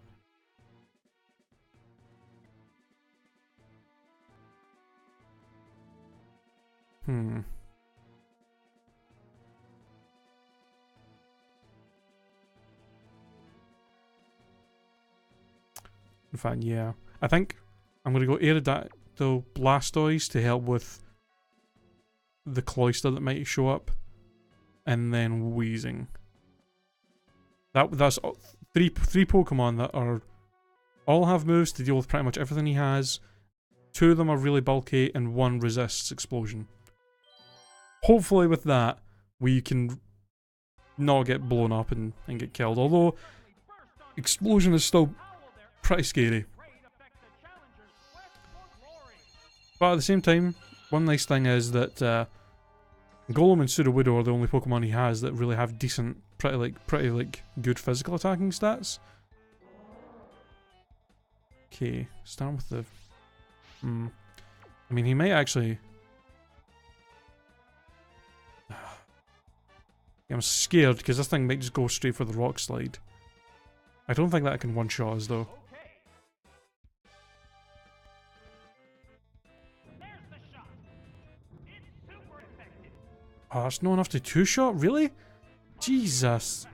In fact, yeah. I think I'm going to go Aerodactyl Blastoise to help with the Cloyster that might show up. And then Weezing. That's 3 Pokemon that are all have moves to deal with pretty much everything he has. 2 of them are really bulky and 1 resists explosion. Hopefully with that, we can not get blown up and get killed. Although, explosion is still pretty scary. But at the same time, one nice thing is that Golem and Sudowoodo are the only Pokemon he has that really have decent, pretty good physical attacking stats. Okay, start with the... I mean, he might actually... I'm scared because this thing might just go straight for the Rock Slide. I don't think that can one-shot us though. Oh, that's not enough to 2-shot? Really? Jesus.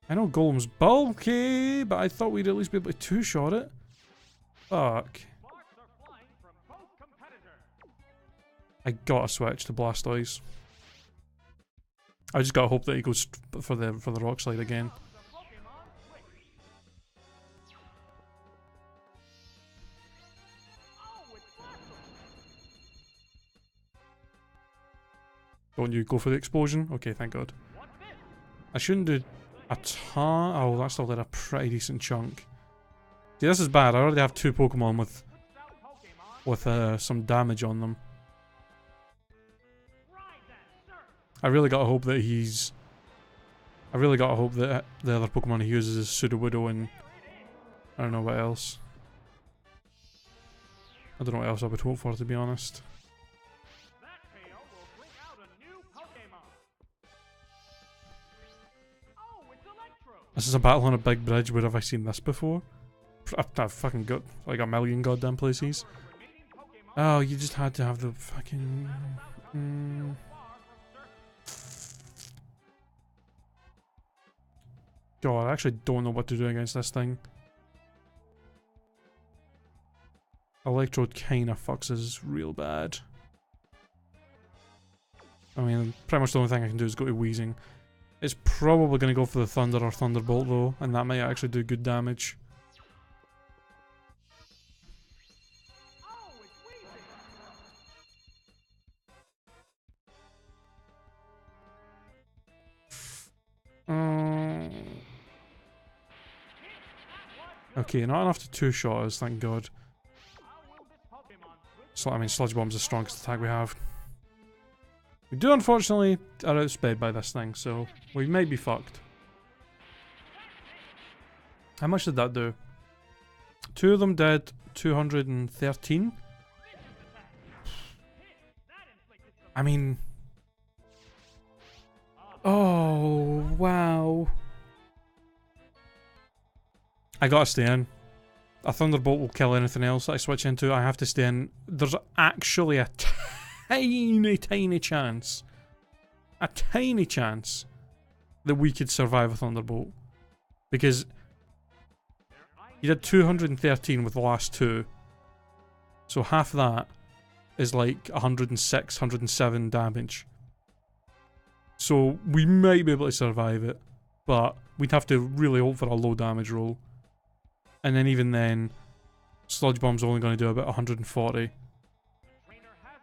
I know Golem's bulky, but I thought we'd at least be able to two-shot it. Fuck. I gotta switch to Blastoise. I just gotta hope that he goes for the rock slide again. Don't you go for the explosion? Okay, thank God. I shouldn't do a ton. Oh, that still did a pretty decent chunk. See, this is bad. I already have 2 Pokemon with some damage on them. I really gotta hope that he's... I really gotta hope that the other Pokemon he uses is Sudowoodo and... I don't know what else. I don't know what else I would hope for, to be honest. This is a battle on a big bridge. Where have I seen this before? I've fucking got like a million goddamn places. Oh, you just had to have the fucking... God, I actually don't know what to do against this thing. Electrode kinda fucks us real bad. I mean, pretty much the only thing I can do is go to Wheezing. It's probably going to go for the Thunder or Thunderbolt though, and that might actually do good damage. Okay, not enough to two-shot us, thank God. So, I mean, Sludge Bomb's the strongest attack we have. We do, unfortunately, are outsped by this thing, so we may be fucked. How much did that do? 2 of them did 213. I mean... Oh, wow. I gotta stay in. A Thunderbolt will kill anything else that I switch into. I have to stay in. There's actually a tiny chance. A tiny chance that we could survive a Thunderbolt. Because you did 213 with the last 2. So half that is like 106, 107 damage. So we might be able to survive it. But we'd have to really hope for a low damage roll. And then even then, Sludge Bomb's only going to do about 140.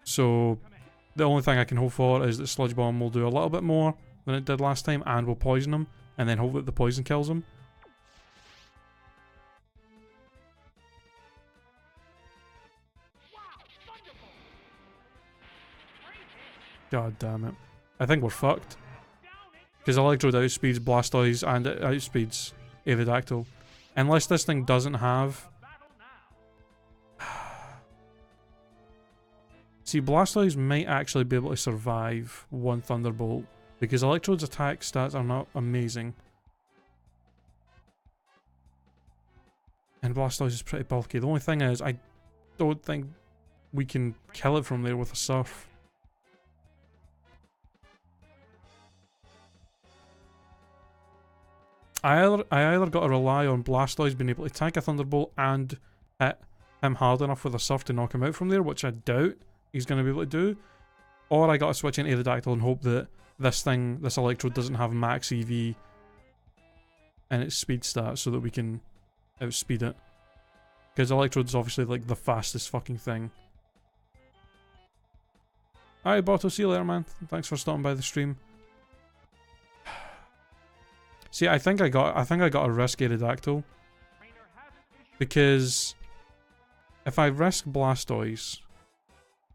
So the only thing I can hope for is that Sludge Bomb will do a little bit more than it did last time and will poison him. And then hope that the poison kills him. God damn it. I think we're fucked. Because Electrode outspeeds Blastoise and it outspeeds Aerodactyl. Unless this thing doesn't have... See, Blastoise might actually be able to survive one Thunderbolt. Because Electrode's attack stats are not amazing. And Blastoise is pretty bulky. The only thing is, I don't think we can kill it from there with a Surf. I either got to rely on Blastoise being able to tank a Thunderbolt and hit him hard enough with a Surf to knock him out from there, which I doubt he's going to be able to do. Or I got to switch into Aerodactyl and hope that this Electrode doesn't have max EV in its speed stats so that we can outspeed it. Because Electrode's obviously like the fastest fucking thing. Alright, Botto, see you later, man. Thanks for stopping by the stream. See, I think I got a risk Aerodactyl. Because if I risk Blastoise,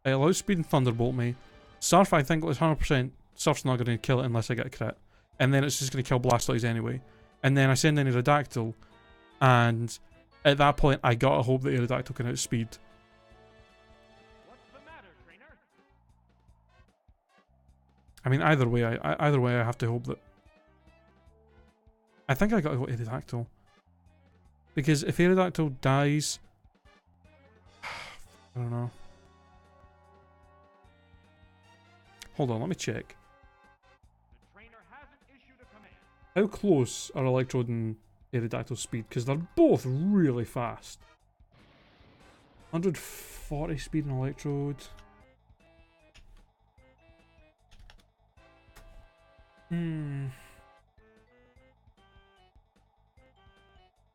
it'll outspeed and Thunderbolt me. Surf, I think, was 100%. Surf's not going to kill it unless I get a crit. And then it's just going to kill Blastoise anyway. And then I send in Aerodactyl, and at that point, I gotta hope that Aerodactyl can outspeed. I mean, either way, I have to hope that. I think I gotta go Aerodactyl. Because if Aerodactyl dies... I don't know. Hold on, let me check. How close are Electrode and Aerodactyl speed? Because they're both really fast. 140 speed in Electrode. I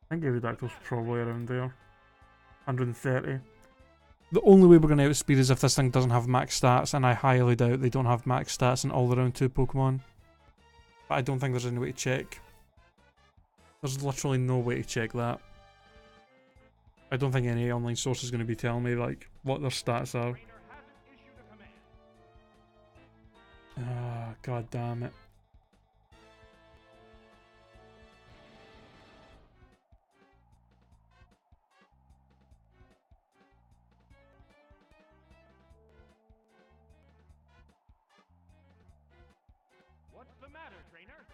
think Aerodactyl's probably around there. 130. The only way we're going to outspeed is if this thing doesn't have max stats, and I highly doubt they don't have max stats in all around 2 Pokemon. But I don't think there's any way to check. There's literally no way to check that. I don't think any online source is going to be telling me, like, what their stats are. Ah, god damn it. What's the matter, trainer?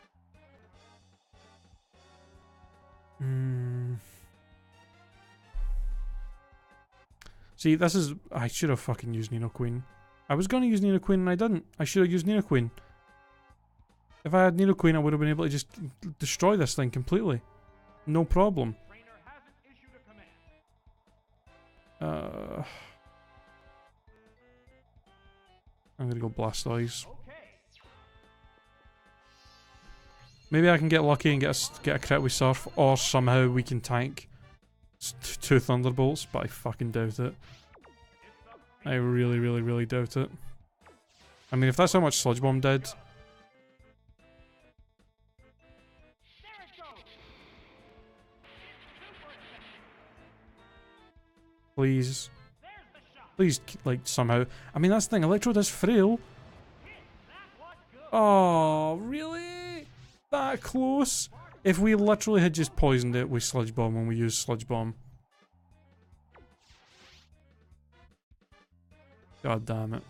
See, this is... I should have fucking used Nidoqueen. I was going to use Nidoqueen and I didn't. I should have used Nidoqueen. If I had Nidoqueen, I would have been able to just destroy this thing completely. No problem. Trainer hasn't issued a command. I'm gonna go Blastoise. Okay. Maybe I can get lucky and get a crit with Surf, or somehow we can tank 2 Thunderbolts, but I fucking doubt it. I really, really, really doubt it. I mean, if that's how much Sludge Bomb did... There it goes. Please. There's the shot. Please, like, somehow. I mean, that's the thing, Electrode is frail. That was good. Oh, really? That close? If we literally had just poisoned it with Sludge Bomb when we used Sludge Bomb. God damn it.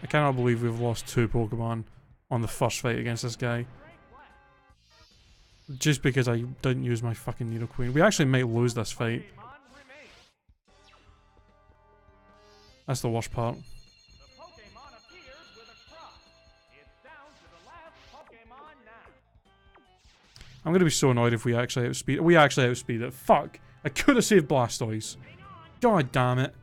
I cannot believe we've lost 2 Pokemon on the first fight against this guy. Just because I didn't use my fucking Nidoqueen. We actually might lose this fight. That's the worst part. I'm gonna be so annoyed if we actually outspeed it. We actually outspeed it. Fuck! I could have saved Blastoise. God damn it.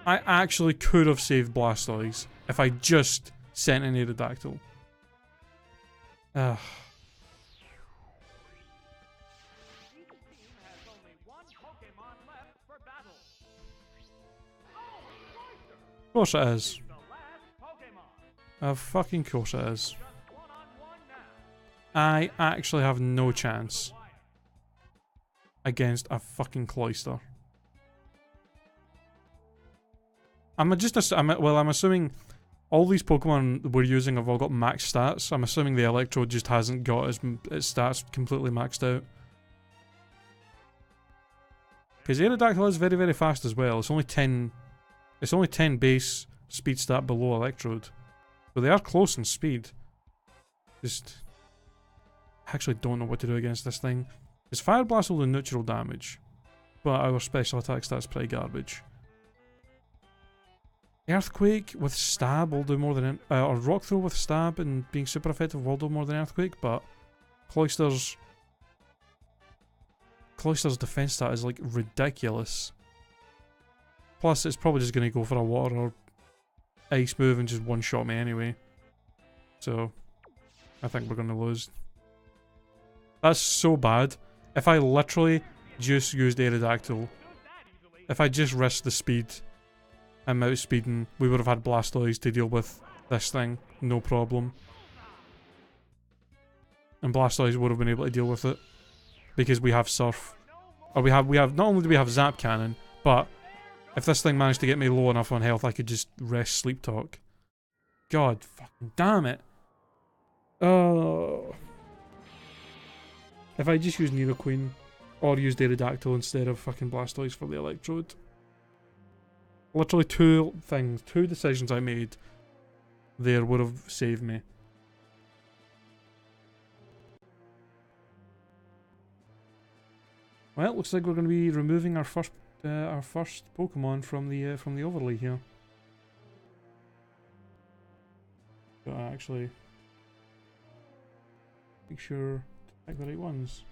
I actually could have saved Blastoise if I just sent an Aerodactyl. Ugh. Of course it is. Of fucking course it is. I actually have no chance against a fucking Cloyster. I'm assuming all these Pokemon we're using have all got max stats. I'm assuming the Electrode just hasn't got its stats completely maxed out. Because Aerodactyl is very, very fast as well. It's only 10 base speed stat below Electrode. So they are close in speed. Just... I actually don't know what to do against this thing. It's Fire Blast will do neutral damage, but our special attack stat's pretty garbage. Earthquake with Stab will do more than... or Rock Throw with Stab and being super effective will do more than Earthquake, but Cloyster's defense stat is like ridiculous. Plus it's probably just going to go for a Water or Ice move and just one-shot me anyway. So, I think we're going to lose. That's so bad. If I literally just used Aerodactyl, if I just risked the speed and outspeeding, we would have had Blastoise to deal with this thing, no problem. And Blastoise would have been able to deal with it because we have Surf. Or we have not only do we have Zap Cannon, but if this thing managed to get me low enough on health, I could just rest Sleep Talk. God fucking damn it. Oh. If I just used Nidoqueen, or used Aerodactyl instead of fucking Blastoise for the Electrode. Literally 2 decisions I made there would have saved me. Well, looks like we're going to be removing our first Pokemon from the overlay here. Gotta actually make sure to pick the right ones.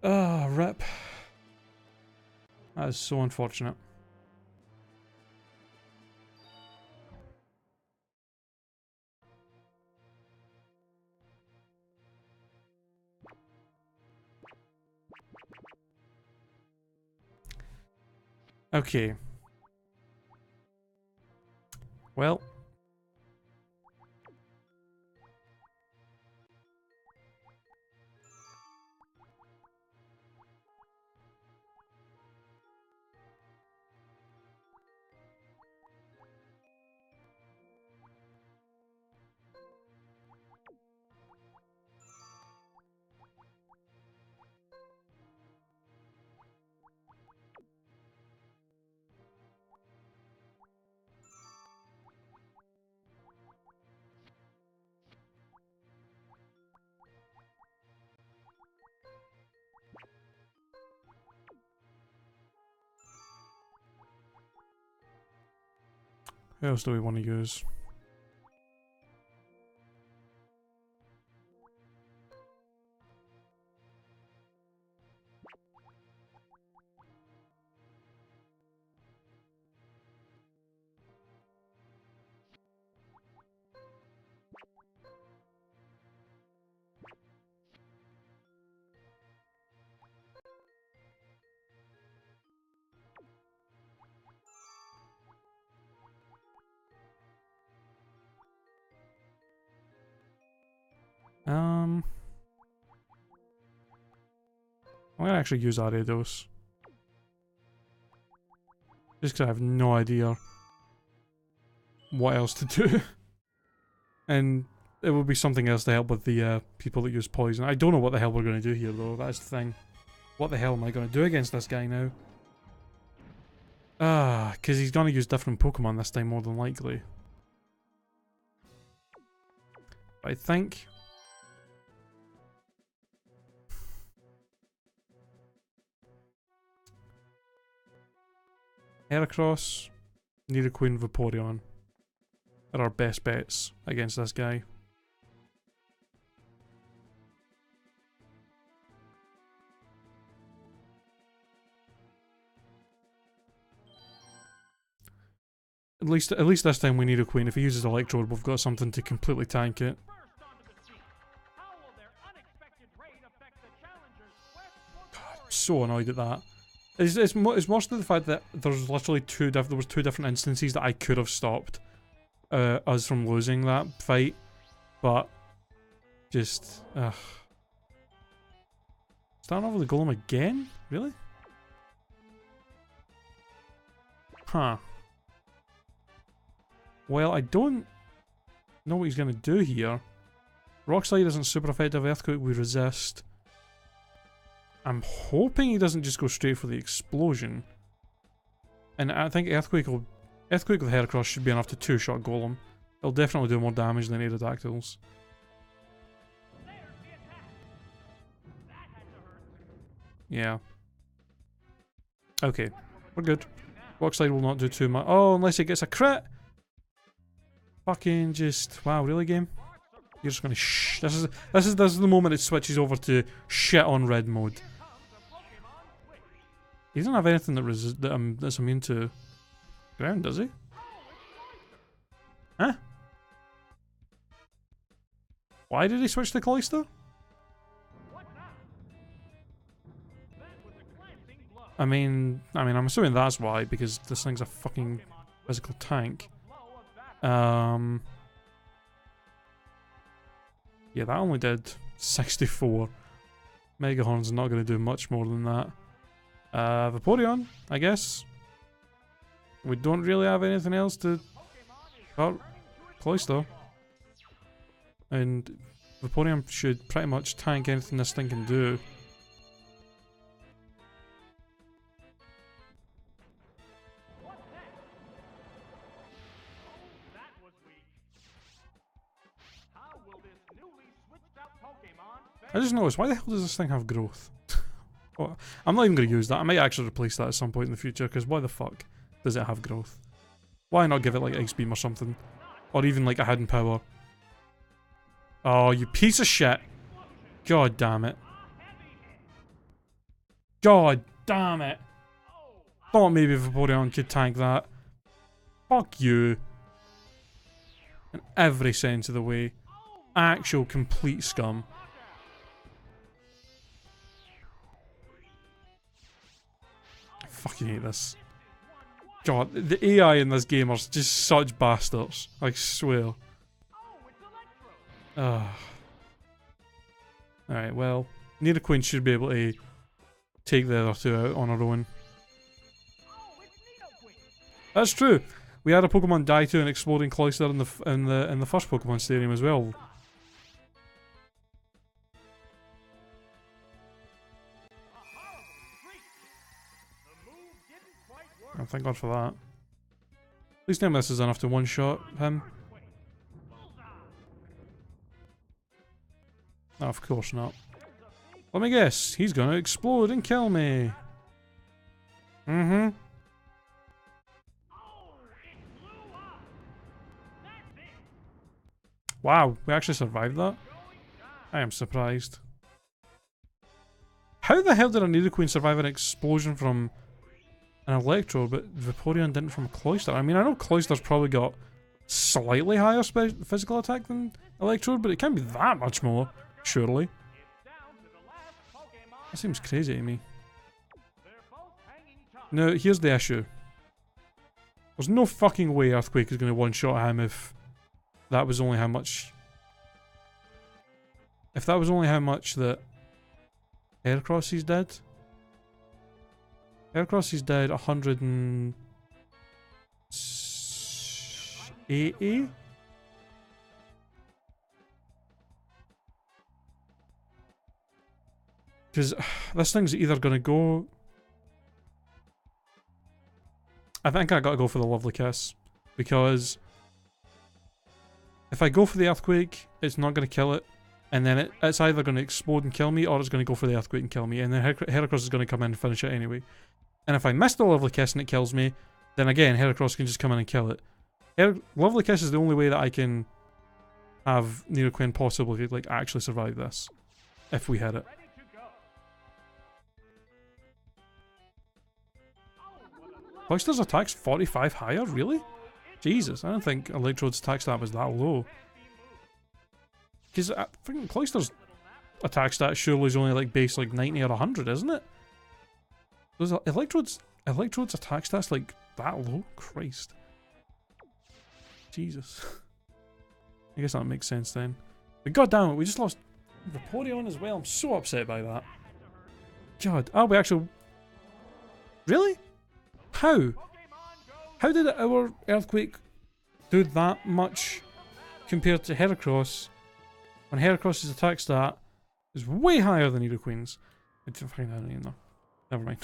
Ah, rip. That is so unfortunate. Okay. Well. Who else do we want to use? I'm gonna actually use Ariados. Just because I have no idea what else to do. And it will be something else to help with the people that use poison. I don't know what the hell we're going to do here though, that's the thing. What the hell am I going to do against this guy now? Ah, because he's going to use different Pokemon this time more than likely. I think... Heracross, Nidoqueen, Vaporeon are our best bets against this guy. At least this time we need a Queen. If he uses Electrode, we've got something to completely tank it. God, I'm so annoyed at that. It's mostly the fact that there's literally there was two different instances that I could have stopped us from losing that fight, but just starting off with the Golem again? Really? Huh. Well, I don't know what he's going to do here. Rock Slide isn't super effective. Earthquake we resist. I'm hoping he doesn't just go straight for the explosion. And I think Earthquake with Heracross should be enough to two-shot Golem. It'll definitely do more damage than Aerodactyls. Yeah. Okay, we're good. Rock Slide will not do too much. Oh, unless it gets a crit. Fucking just wow, really, game? You're just gonna shh. This is the moment it switches over to shit on red mode. He doesn't have anything that's immune to ground, does he? Huh? Why did he switch to Cloyster? I mean, I'm assuming that's why, because this thing's a fucking physical tank. Yeah, that only did 64. Megahorn's not going to do much more than that. Vaporeon, I guess. We don't really have anything else to hurt Cloyster. And Vaporeon should pretty much tank anything this thing can do. I just noticed, why the hell does this thing have growth? Oh, I'm not even going to use that. I might actually replace that at some point in the future, because why the fuck does it have growth? Why not give it like Ice Beam or something? Or even like a hidden power? Oh, you piece of shit. God damn it. God damn it. Thought maybe Vaporeon could tank that. Fuck you. In every sense of the way. Actual complete scum. I fucking hate this. God, the AI in this game are just such bastards. I swear. Alright, well, Nidoqueen should be able to take the other two out on her own. That's true. We had a Pokemon die to an exploding Cloyster in the first Pokemon Stadium as well. Oh, thank God for that. Please tell me this is enough to one-shot him. No, of course not. Let me guess, he's gonna explode and kill me. Mm-hmm. Wow, we actually survived that? I am surprised. How the hell did a Nidoqueen survive an explosion from an Electrode, but Vaporeon didn't from a Cloyster? I mean, I know Cloyster's probably got slightly higher physical attack than Electrode, but it can't be that much more, surely. That seems crazy to me. Now, here's the issue. There's no fucking way Earthquake is going to one-shot him if that was only how much... If that was only how much that Heracross did. Heracross did 180? Because this thing's either going to go... I think I gotta go for the Lovely Kiss. Because if I go for the Earthquake, it's not going to kill it. And then it's either going to explode and kill me, or it's going to go for the Earthquake and kill me. And then Heracross is going to come in and finish it anyway. And if I miss the Lovely Kiss and it kills me, then again, Heracross can just come in and kill it. Lovely Kiss is the only way that I can have Nidoqueen possibly like actually survive this. If we hit it. Cloyster's attack's 45 higher? Really? Jesus, I don't think Electrode's attack stat was that low. Because freaking Cloyster's attack stat surely is only like base like 90 or 100, isn't it? Does Electrode's attack stat's like that low? Christ. Jesus. I guess that makes sense then. But goddamn it, we just lost Vaporeon as well. I'm so upset by that. God. Oh, we actually... Really? How? How did our Earthquake do that much compared to Heracross when Heracross's attack stat is way higher than Nidoqueen's? I don't even know. Never mind.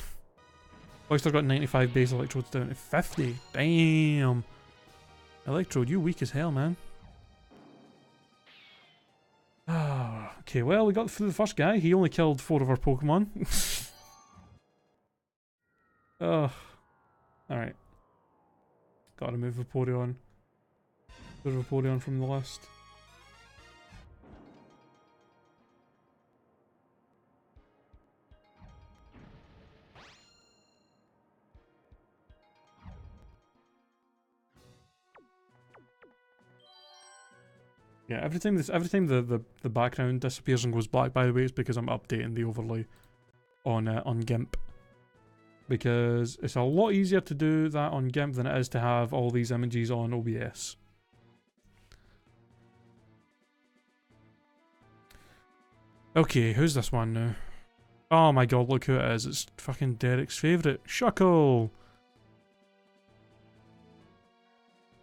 Cloyster got 95 base, Electrode's down to 50. Damn. Electrode, you weak as hell, man. Ah, okay, well, we got through the first guy. He only killed 4 of our Pokemon. Ugh. Alright. Gotta remove Vaporeon. Put Vaporeon from the list. Yeah, every time the background disappears and goes black, by the way, it's because I'm updating the overlay on GIMP. Because it's a lot easier to do that on GIMP than it is to have all these images on OBS. Okay, who's this one now? Oh my god, look who it is. It's fucking Derek's favourite, Shuckle!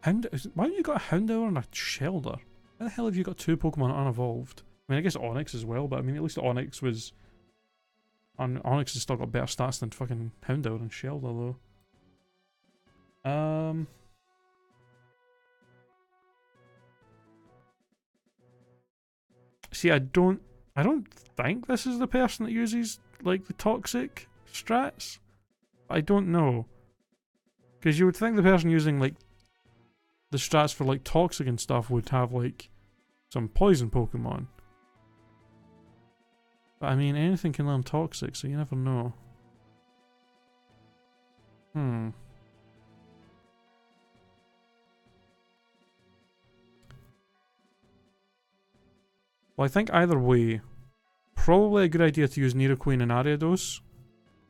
Why have you got a Houndour and a Shelder? Why the hell have you got two Pokemon unevolved? I mean, I guess Onyx as well, but I mean, at least Onyx was... Onyx has still got better stats than fucking Houndour and Shelder, though. See, I don't think this is the person that uses, like, the toxic strats. I don't know. Because you would think the person using, like, the strats for, like, toxic and stuff would have, like, some poison Pokemon. But I mean, anything can learn toxic, so you never know. Well, I think either way, probably a good idea to use Nidoqueen and Ariados,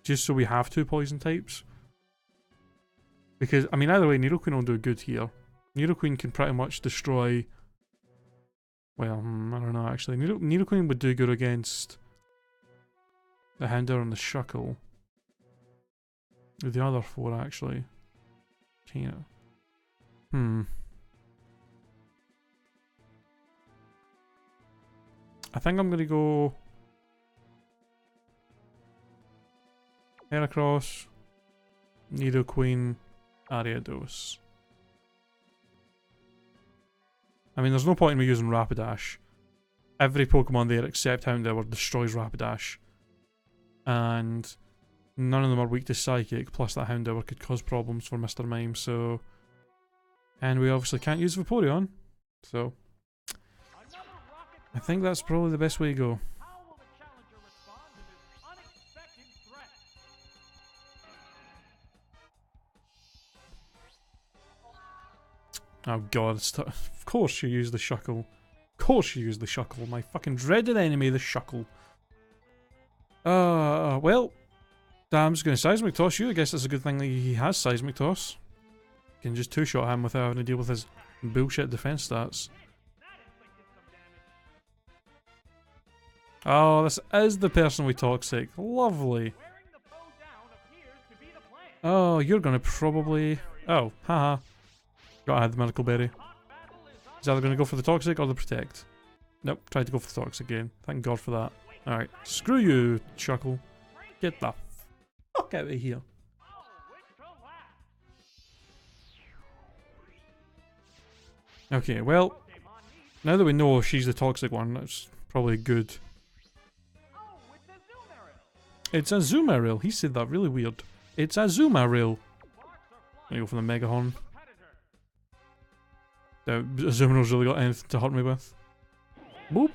just so we have two poison types. Because, I mean, either way, Nidoqueen will do good here. Nidoqueen can pretty much destroy... Well, I don't know, actually. Nidoqueen would do good against the Houndour and the Shuckle. The other four, actually. Kind of. I think I'm gonna go... Heracross, Nidoqueen, Ariados. I mean, there's no point in me using Rapidash. Every Pokemon there except Houndour destroys Rapidash. And none of them are weak to Psychic, plus that Houndour could cause problems for Mr. Mime, so... And we obviously can't use Vaporeon, so... I think that's probably the best way to go. How will the challenger respond to this unexpected threat? Oh god, of course you use the Shuckle. Of course you use the Shuckle. My fucking dreaded enemy, the Shuckle. Well, I'm just going to Seismic Toss you. I guess it's a good thing that he has Seismic Toss. You can just two-shot him without having to deal with his bullshit defense stats. Oh, this is the person we Toxic. Lovely. Oh, you're going to probably... Oh, haha. Gotta have the Medical Berry. He's either going to go for the Toxic or the Protect. Nope, tried to go for the Toxic again. Thank God for that. Alright, screw you, Shuckle. Get the fuck out of here. Okay, well, now that we know she's the Toxic one, that's probably good. It's a Azumarill. He said that really weird. It's a Azumarill. I'm gonna go for the Mega Horn. Azumarill's really got anything to hurt me with. Boop.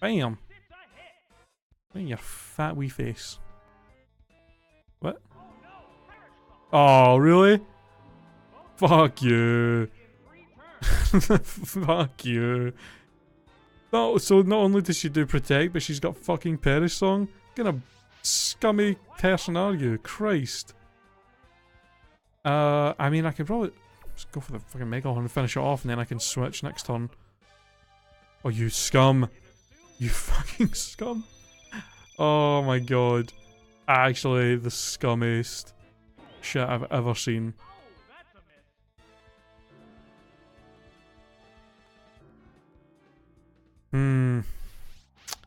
Bam. In your fat wee face. What? Oh, really? Fuck you. Fuck you. No, so not only does she do Protect, but she's got fucking Perish Song. What kind of scummy person are you? Christ. I mean, I could probably just go for the fucking Mega Horn and finish it off, and then I can switch next turn. Oh, you scum. You fucking scum. Oh my god. Actually, the scummiest shit I've ever seen.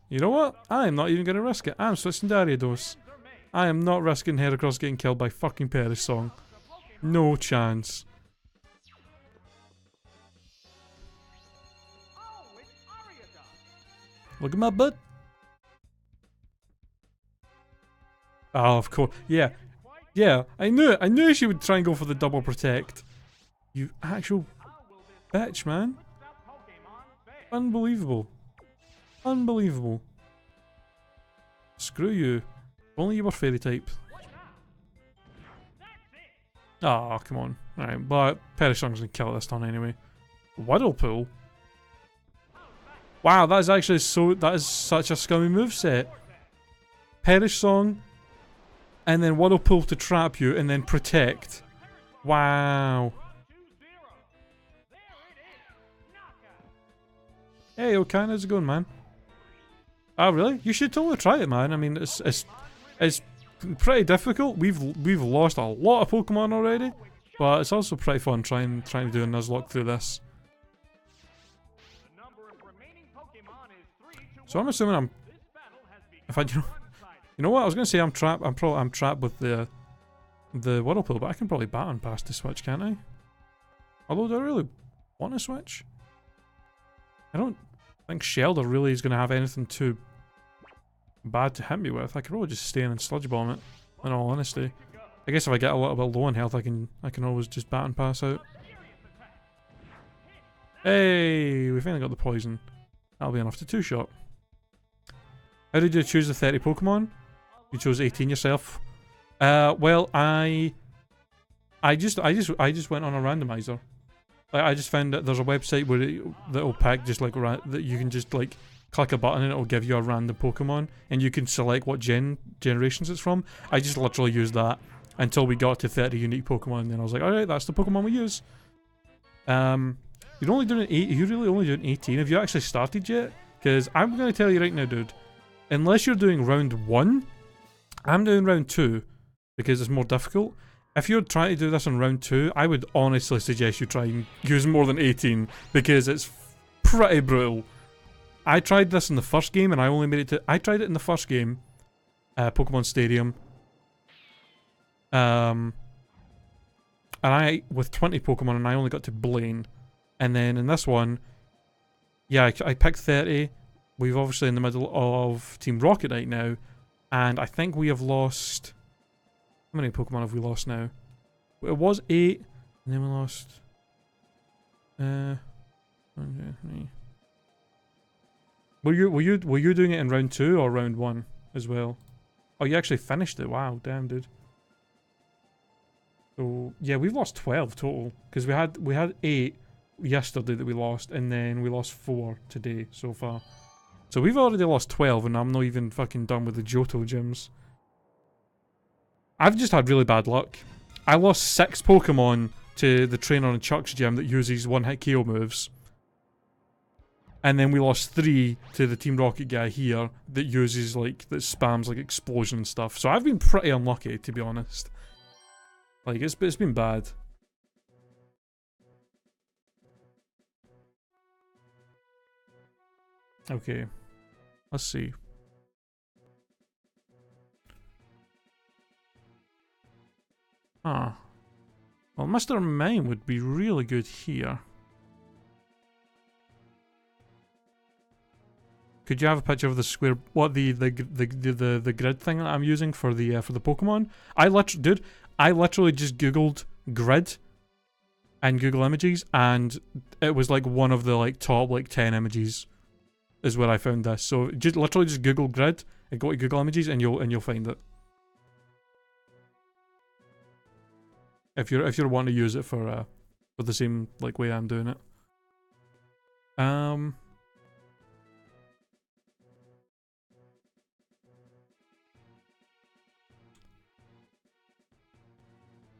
You know what? I'm not even going to risk it. I'm switching to Ariados. I am not risking Heracross getting killed by fucking Perish Song. No chance. Look at my butt. Oh, of course. Yeah. Yeah, I knew it. I knew she would try and go for the double protect. You actual bitch, man. Unbelievable. Unbelievable. Screw you. If only you were fairy type. Ah, come on. Alright, but Perish Song's gonna kill it this turn anyway. Whirlpool? Wow, that is actually that is such a scummy moveset. Perish Song, and then Whirlpool to trap you, and then protect. Wow. Hey, Okan, how's it going, man? Oh, really? You should totally try it, man. I mean, it's pretty difficult. We've lost a lot of Pokemon already, but it's also pretty fun trying to do a Nuzlocke through this. So I'm assuming if I you know what I was gonna say, I'm trapped with the Whirlpool, but I can probably baton past the switch, can't I? Although, do I really want to switch? I don't think Shelter really is gonna have anything too bad to hit me with. I could probably just stay in and Sludge Bomb it, in all honesty. I guess if I get a little bit low on health, I can always just baton pass out. Hey, we finally got the poison. That'll be enough to two-shot. How did you choose the 30 Pokemon? You chose 18 yourself. Well, I just went on a randomizer. Like, I just found that there's a website where that'll pick just like that you can just like click a button and it'll give you a random Pokemon and you can select what generations it's from. I just literally used that until we got to 30 unique Pokemon, and then I was like, alright, that's the Pokemon we use. You're only doing you're really only doing 18. Have you actually started yet? Because I'm gonna tell you right now, dude. Unless you're doing round 1, I'm doing round 2 because it's more difficult. If you're trying to do this on round 2, I would honestly suggest you try and use more than 18 because it's pretty brutal. I tried this in the first game and I only made it to... I tried it in the first game, Pokemon Stadium. And with 20 Pokemon and I only got to Blaine. And then in this one, yeah, I picked 30. We've obviously in the middle of Team Rocket right now. And I think we have lost... How many Pokemon have we lost now? It was 8, and then we lost... 1, 2, 3... Were you doing it in round 2 or round 1 as well? Oh, you actually finished it. Wow, damn, dude. So yeah, we've lost 12 total because we had 8 yesterday that we lost, and then we lost 4 today so far. So we've already lost 12, and I'm not even fucking done with the Johto gyms. I've just had really bad luck. I lost 6 Pokemon to the trainer in Chuck's gym that uses one-hit KO moves. And then we lost 3 to the Team Rocket guy here that uses like, that spams like explosion and stuff. So I've been pretty unlucky, to be honest. Like, it's been bad. Okay. Let's see. Ah. Well, Mr. Mime would be really good here. Could you have a picture of the square? What the grid thing that I'm using for the Pokemon? I literally just googled grid and Google Images, and it was like one of the like top like 10 images is where I found this. So just literally just Google grid and go to Google Images, and you'll find it. If you're wanting to use it for the same like way I'm doing it.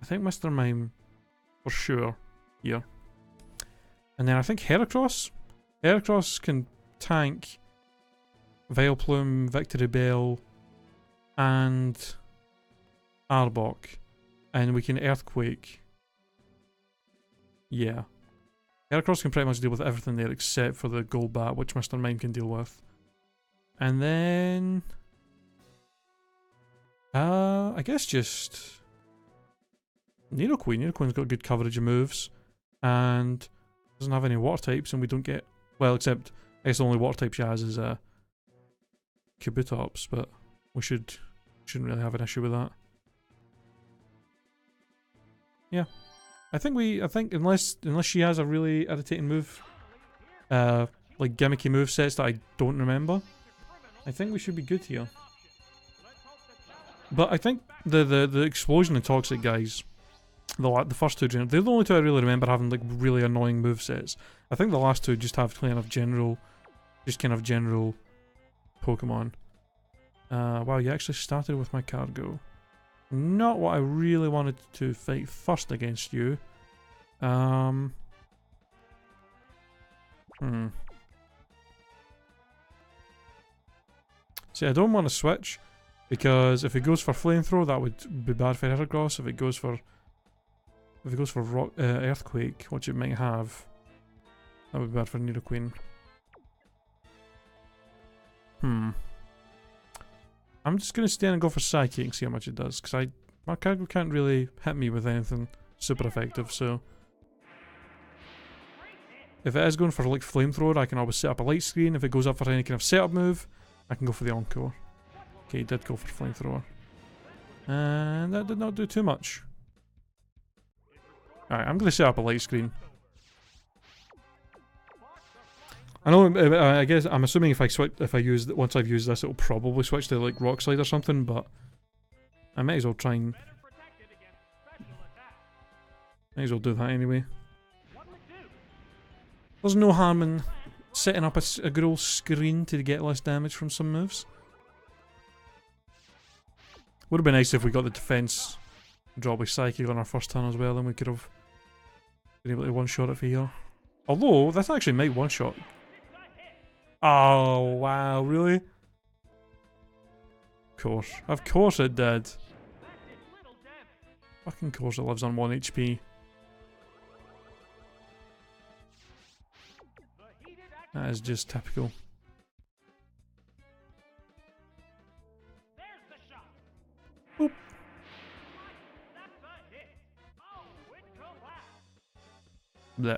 I think Mr. Mime for sure here. And then I think Heracross. Heracross can tank Vileplume, Victory Bell, and Arbok. And we can Earthquake. Yeah. Heracross can pretty much deal with everything there except for the Golbat, which Mr. Mime can deal with. And then... I guess just... Nidoqueen. Nidoqueen's got good coverage of moves. And doesn't have any water types, and we don't get... Well, except... I guess the only water type she has is Kabutops, but we shouldn't really have an issue with that. I think unless she has a really irritating move, like gimmicky move sets that I don't remember, I think we should be good here. But I think the explosion and toxic guys, the first two, they're the only two I really remember having like really annoying move sets. I think the last two just have kind of general Pokemon. Wow, you actually started with my cargo. Not what I really wanted to fight first against you. See, I don't want to switch because if it goes for flamethrower, that would be bad for Heracross. If it goes for rock, earthquake, which it might have, that would be bad for Nidoqueen. I'm just gonna stay and go for Psychic and see how much it does, because my cargo can't really hit me with anything super effective, so if it is going for like flamethrower, I can always set up a light screen. If it goes up for any kind of setup move, I can go for the Encore. Okay, it did go for flamethrower. And that did not do too much. Alright, I'm gonna set up a light screen. I know, I guess, I'm assuming once I've used this, it'll probably switch to like Rock Slide or something, but I might as well try and... Might as well do that anyway. There's no harm in setting up a good old screen to get less damage from some moves. Would have been nice if we got the defense drop with Psychic on our first turn as well, then we could have been able to one-shot it for here. Although, this actually might one-shot. Oh, wow, really? Of course it did. Fucking course it lives on 1 HP. That is just typical. Boop. Blech.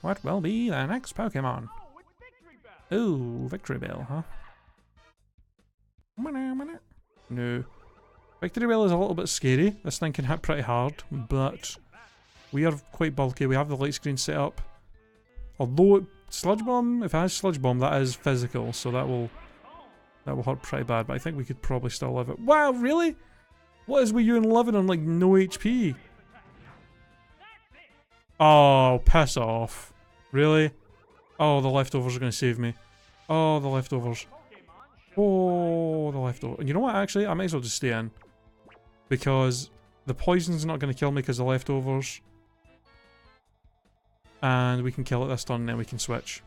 What will be the next Pokemon? Ooh, Victory Bell, huh? No. Victory Bell is a little bit scary. This thing can hit pretty hard, but we are quite bulky. We have the light screen set up. Although Sludge Bomb, if it has Sludge Bomb, that is physical, so that will hurt pretty bad. But I think we could probably still live it. Wow, really? What is with you and living on like no HP? Oh, piss off. Really? Oh, the leftovers are going to save me. Oh, the leftovers. Oh, the leftovers. And you know what, actually? I might as well just stay in. Because the poison's not going to kill me because of the leftovers. And we can kill it this turn and then we can switch.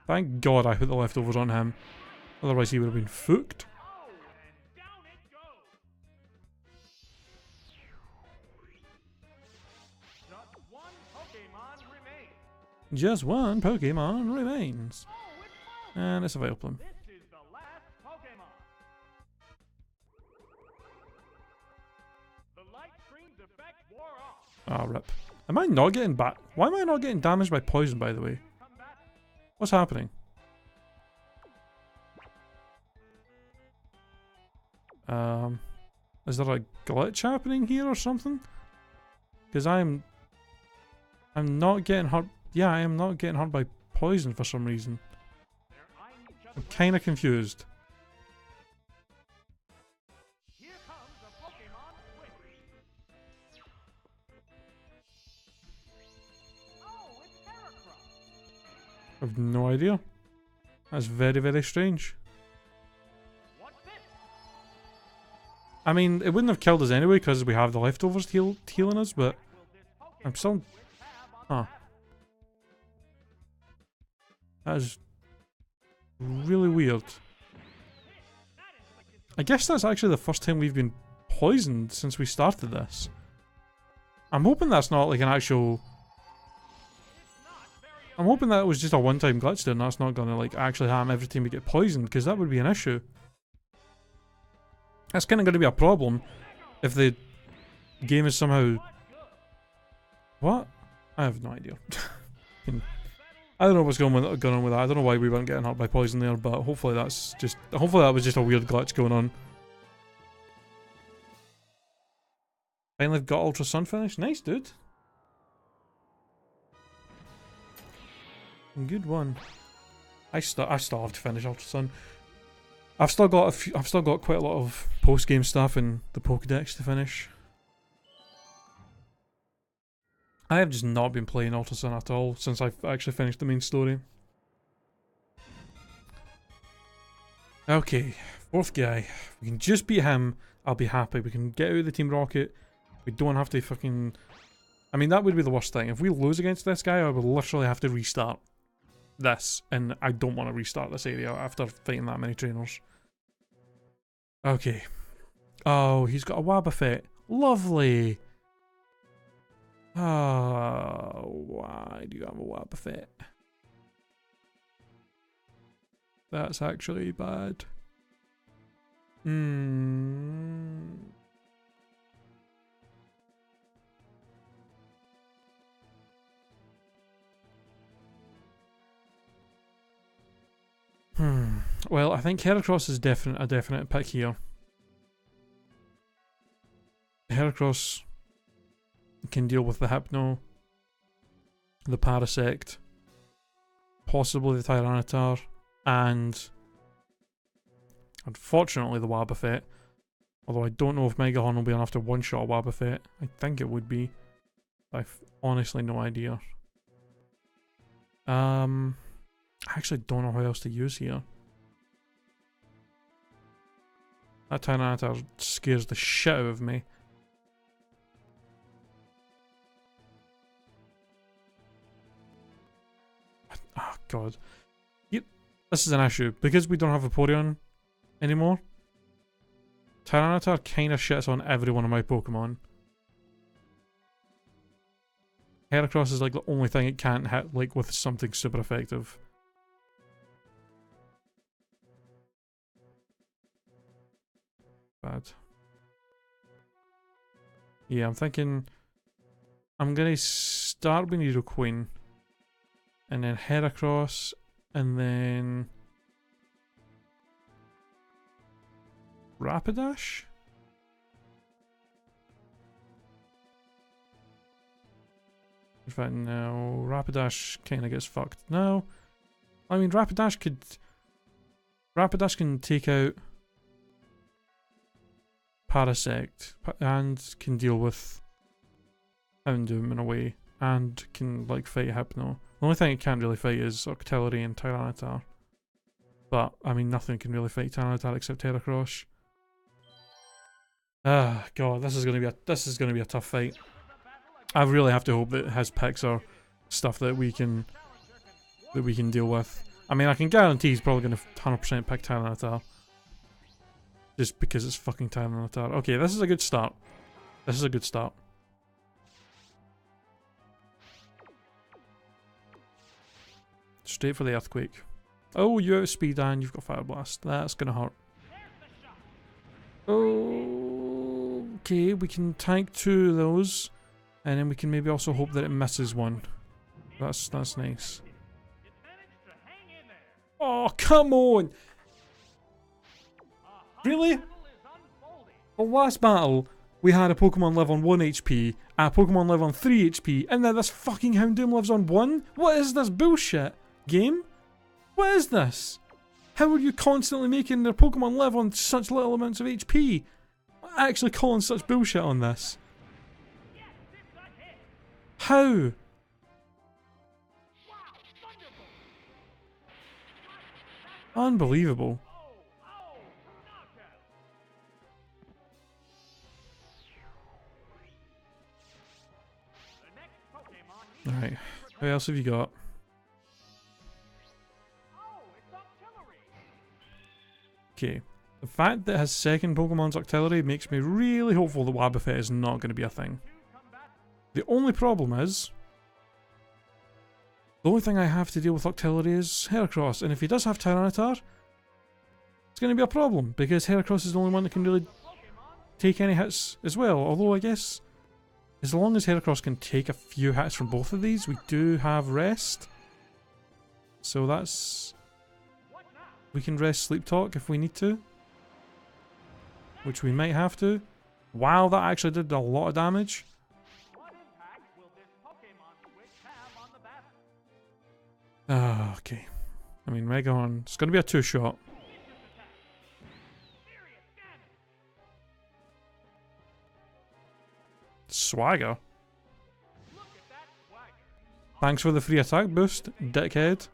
Thank God I put the leftovers on him. Otherwise he would have been fucked. Just one Pokemon remains. And it's a Vileplume. Ah, rip. Am I not getting back? Why am I not getting damaged by poison, by the way? What's happening? Is there a glitch happening here or something? Because I'm not getting hurt. Yeah, I am not getting hurt by poison for some reason. I'm kind of confused. I've no idea. That's very, very strange. I mean, it wouldn't have killed us anyway because we have the leftovers healing us, but I'm still... Huh. That is really weird. I guess that's actually the first time we've been poisoned since we started this. I'm hoping that's not like an actual... I'm hoping that it was just a one-time glitch there and that's not gonna like actually happen every time we get poisoned, because that would be an issue. That's kinda gonna be a problem if the game is somehow... What? I have no idea. I don't know what's going on with that. I don't know why we weren't getting hurt by poison there, but hopefully that was just a weird glitch going on. Finally got Ultra Sun finished. Nice, dude. Good one. I still have to finish Ultra Sun. I've still got quite a lot of post game stuff in the Pokédex to finish. I have just not been playing Ultra Sun at all since I've actually finished the main story. Okay, fourth guy. If we can just beat him, I'll be happy. We can get out of the Team Rocket. We don't have to fucking... I mean, that would be the worst thing. If we lose against this guy, I would literally have to restart this. And I don't want to restart this area after fighting that many trainers. Okay. Oh, he's got a Wabafet. Lovely. Oh, why do you have a Wabafet? That's actually bad. Well, I think Heracross is a definite pick here. Heracross can deal with the Hypno, the Parasect, possibly the Tyranitar, and unfortunately the Wabafet. Although I don't know if Megahorn will be enough to one-shot Wabafet. I think it would be. I've honestly no idea. I actually don't know what else to use here. That Tyranitar scares the shit out of me. Oh god. This is an issue. Because we don't have Vaporeon anymore, Tyranitar kinda shits on every one of my Pokemon. Heracross is like the only thing it can't hit like with something super effective. Bad. Yeah, I'm thinking I'm gonna start with Nidoqueen, and then Heracross, and then Rapidash? In fact, no. Rapidash kinda gets fucked. No. I mean, Rapidash can take out Parasect and can deal with Houndoom in a way, and can like fight Hypno. The only thing it can't really fight is Octillery and Tyranitar. But I mean, nothing can really fight Tyranitar except Heracross. Ah, god, this is gonna be a tough fight. I really have to hope that his picks are stuff that we can deal with. I mean, I can guarantee he's probably gonna 100% pick Tyranitar. Just because it's fucking Tyranitar. Okay, this is a good start. This is a good start. Straight for the Earthquake. Oh, you outspeed and you've got Fire Blast. That's gonna hurt. Oh, okay, we can tank 2 of those. And then we can maybe also hope that it misses one. That's nice. Oh, come on! Really? The last battle, we had a Pokemon live on 1 HP, a Pokemon live on 3 HP, and then this fucking Houndoom lives on 1? What is this bullshit, game? What is this? How are you constantly making their Pokemon live on such little amounts of HP? I'm actually calling such bullshit on this. How? Unbelievable. Alright, what else have you got? Okay, the fact that his second Pokemon's Octillery makes me really hopeful that Wabafet is not going to be a thing. The only problem is, the only thing I have to deal with Octillery is Heracross, and if he does have Tyranitar, it's going to be a problem, because Heracross is the only one that can really take any hits as well, although I guess as long as Heracross can take a few hits from both of these, we do have rest. So that's... What now? We can rest sleep talk if we need to. Which we might have to. Wow, that actually did a lot of damage. What impact will this Pokemon switch have on the battle? Ah, okay. I mean, Mega Horn. It's going to be a 2-shot. Vicious attack. Serious damage. Swagger. Look at that swagger. Thanks for the free attack boost, dickhead.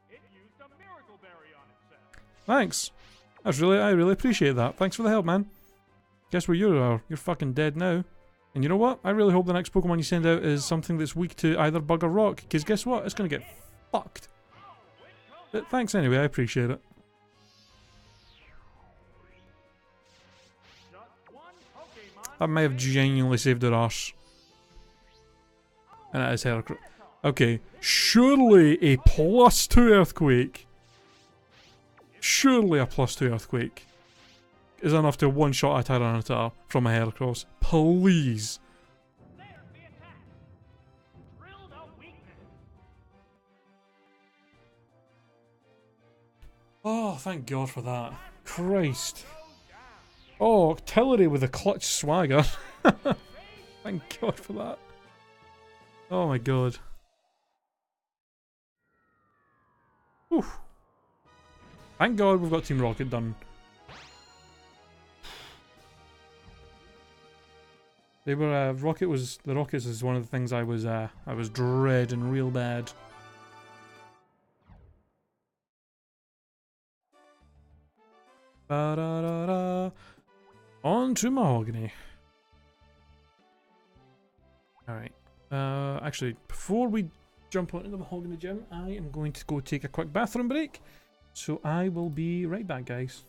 It used a miracle berry on itself. Thanks. I really appreciate that. Thanks for the help, man. Guess where you are? You're fucking dead now. And you know what? I really hope the next Pokemon you send out is something that's weak to either bug or rock. Because guess what? It's going to get fucked. But thanks anyway, I appreciate it. Just one Pokemon. That may have genuinely saved her arse. And it is Heracross. Okay, surely a +2 Earthquake. Surely a +2 Earthquake is enough to one-shot a Tyranitar from a Heracross. Please. There's the attack. Drilled a weakness. Oh, thank God for that. Christ. Go down. Oh, Tillery with a clutch swagger. Thank God for that. Oh my God. Whew. Thank God we've got Team Rocket done. They were the Rockets is one of the things I was dreading real bad. Ba-da-da-da. On to Mahogany. Alright. Actually, before we jump onto the Mahogany Gym, I am going to go take a quick bathroom break. So I will be right back, guys.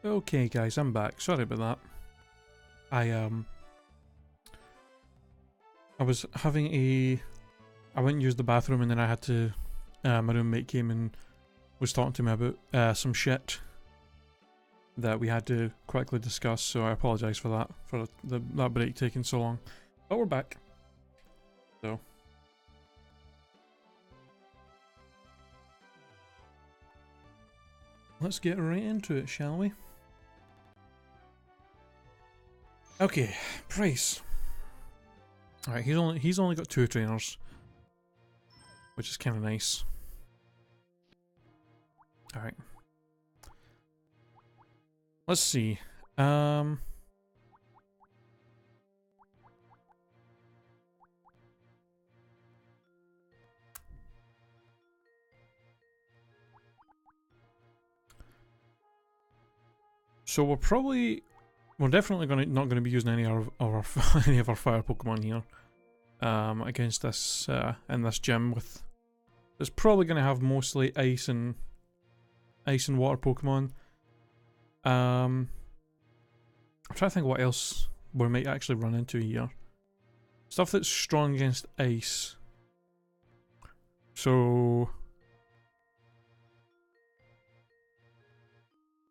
Okay, guys, I'm back. Sorry about that. I was having I went and used the bathroom, and then I had to. My roommate came and was talking to me about some shit that we had to quickly discuss. So I apologise for that, for that break taking so long. But we're back. So. Let's get right into it, shall we? Okay, price. Alright, he's only got 2 trainers, which is kind of nice. Alright. Let's see. So we're definitely not gonna be using any of our any of our fire Pokemon here. Against this in this gym with. It's probably gonna have mostly ice and water Pokemon. I'm trying to think what else we might actually run into here. Stuff that's strong against ice. So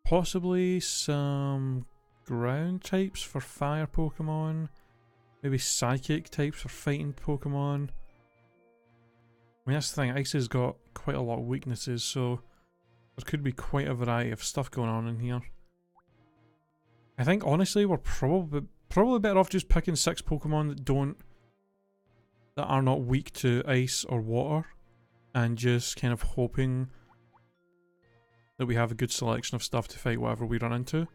possibly some ground types for fire Pokemon. Maybe psychic types for fighting Pokemon. I mean, that's the thing, ice has got quite a lot of weaknesses, so there could be quite a variety of stuff going on in here. I think honestly we're probably better off just picking 6 Pokemon that are not weak to ice or water, and just kind of hoping that we have a good selection of stuff to fight whatever we run into.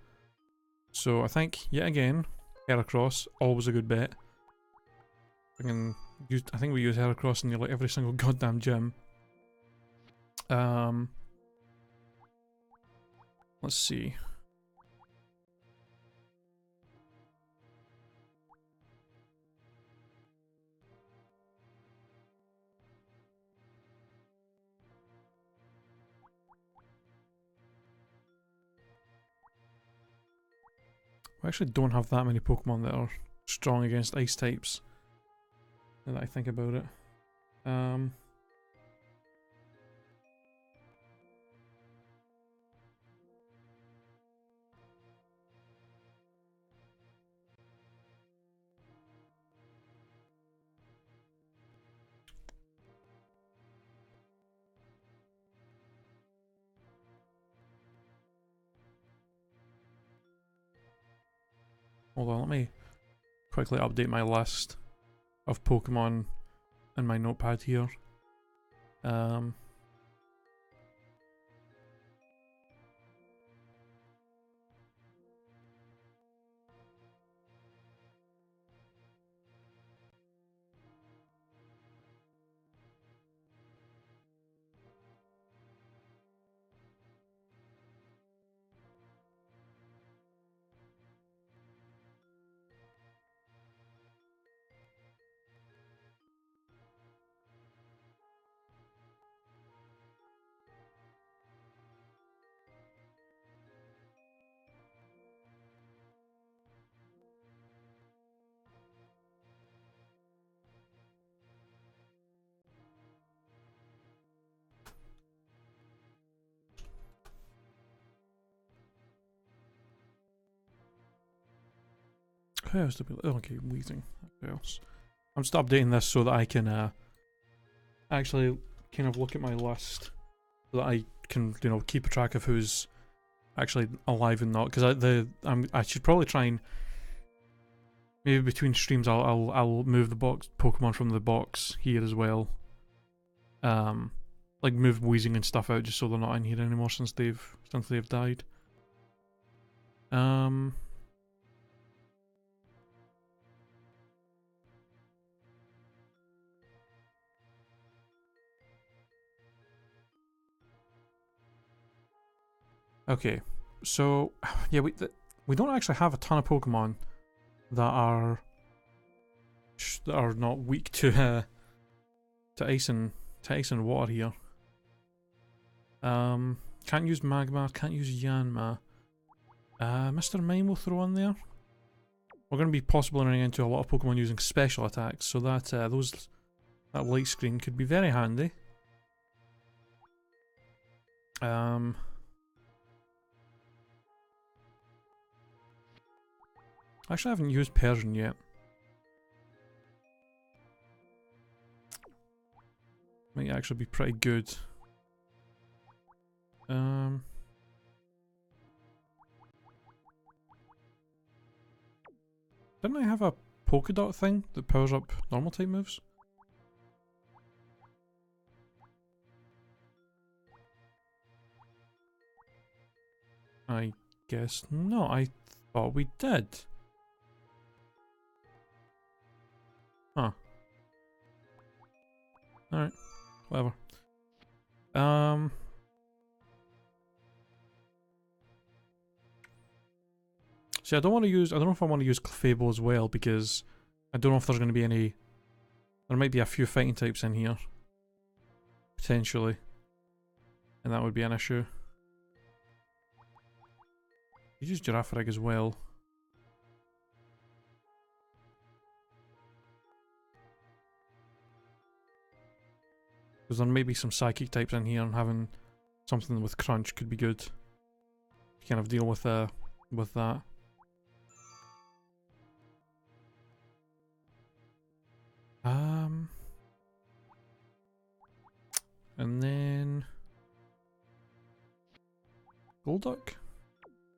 So I think, yet again, Heracross, always a good bet. I think we use Heracross in nearly every single goddamn gym. Let's see. We actually don't have that many Pokemon that are strong against ice types, now that I think about it. Hold on, let me quickly update my list of Pokemon in my notepad here. Who else did we? Oh, okay, Weezing. Who else? I'm just updating this so that I can actually kind of look at my list, so that I can, you know, keep a track of who's actually alive and not. Because I should probably try and maybe between streams I'll move the box Pokemon from the box here as well. Like move Weezing and stuff out just so they're not in here anymore since they've died. Okay, so yeah, we don't actually have a ton of Pokemon that are not weak to ice and water here. Can't use Magmar, can't use Yanma. Mr. Mime will throw in there. We're going to be possibly running into a lot of Pokemon using special attacks, so that that light screen could be very handy. Actually, I haven't used Persian yet. Might actually be pretty good. Didn't I have a polka dot thing that powers up normal type moves? I guess no, I thought we did. Huh. Alright. Whatever. See, I don't know if I want to use Clefable as well, because I don't know if there's going to be any... There might be a few fighting types in here. Potentially. And that would be an issue. You use Girafarig as well. Because there may be some psychic types in here, and having something with crunch could be good. To kind of deal with that. And then Golduck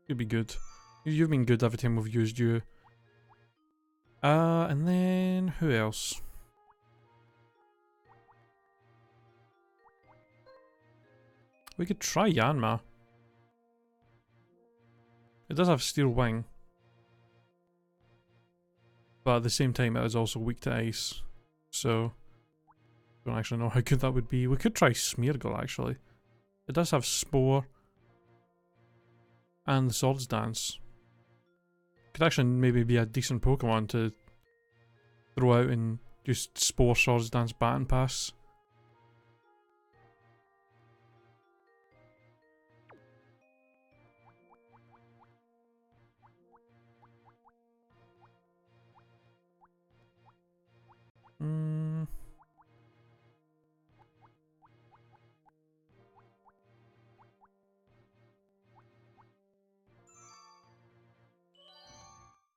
could be good. You've been good every time we've used you. And then who else? We could try Yanma. It does have Steel Wing. But at the same time it is also weak to ice. So I don't actually know how good that would be. We could try Smeargle actually. It does have Spore. And the Swords Dance. Could actually maybe be a decent Pokemon to throw out and just Spore, Swords Dance, Baton Pass.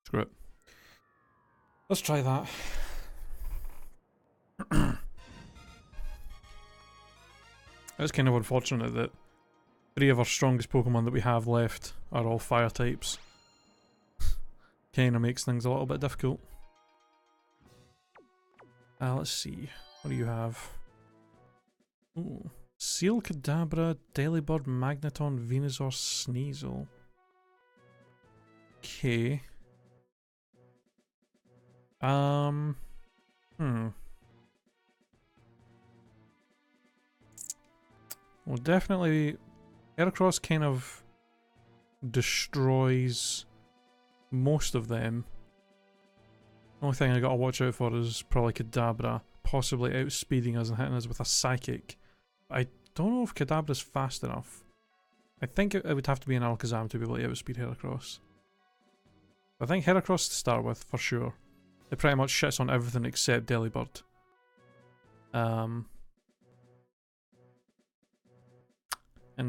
Screw it. Let's try that. It's kind of unfortunate that 3 of our strongest Pokemon that we have left are all fire types. Kinda makes things a little bit difficult. Let's see. What do you have? Ooh. Seal, Kadabra, Delibird, Magneton, Venusaur, Sneasel. Okay. Well, definitely Heracross kind of destroys most of them. The only thing I gotta watch out for is probably Kadabra, possibly outspeeding us and hitting us with a Psychic. I don't know if Kadabra's fast enough. I think it would have to be an Alakazam to be able to outspeed Heracross. I think Heracross to start with, for sure. It pretty much shits on everything except Delibird. And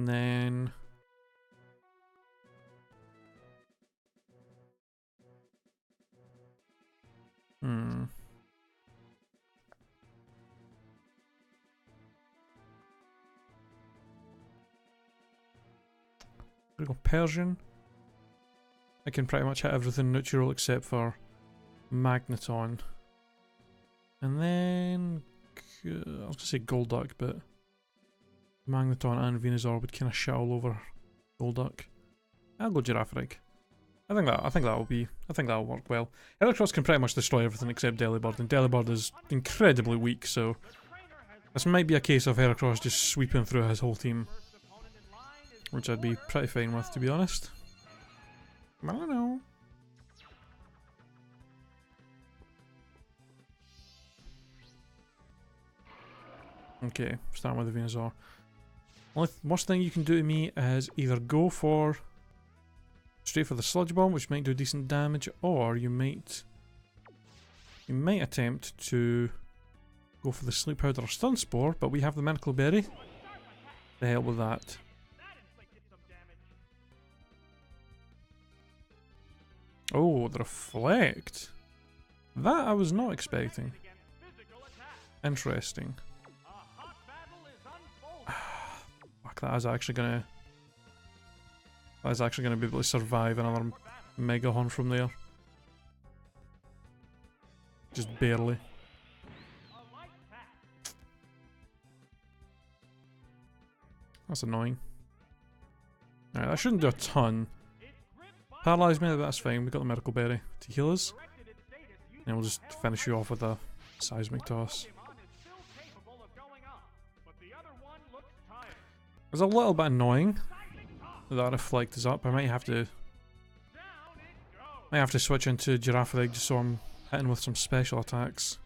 then... We go Persian. I can pretty much hit everything neutral except for Magneton. And then... I was going to say Golduck, but... Magneton and Venusaur would kind of shit all over Golduck. I'll go Girafarig. I think that'll work well. Heracross can pretty much destroy everything except Delibird, and Delibird is incredibly weak, so this might be a case of Heracross just sweeping through his whole team, which I'd be pretty fine with, to be honest. I don't know. Okay, starting with the Venusaur. Only worst thing you can do to me is either go for straight for the sludge bomb, which might do decent damage, or you might attempt to go for the sleep powder or stun spore, but we have the medical berry to help with that. That inflicted some damage. Oh, the reflect. That I was not expecting. Against physical attack. Interesting. A hot battle is unfolding. Fuck, that is actually gonna be able to survive another mega hunt from there. Just barely. A light pack. That's annoying. Alright, that shouldn't do a ton. Its grip Paralyze me, but that's fine. We got the medical berry to heal us. corrected its status using And we'll just finish you off with a seismic toss. Pokemon is still capable of going on, but the other one looks tired. It's a little bit annoying Seismic toss. that reflect is up. I might have to Down it goes. switch into Giraffe Egg just so I'm hitting with some special attacks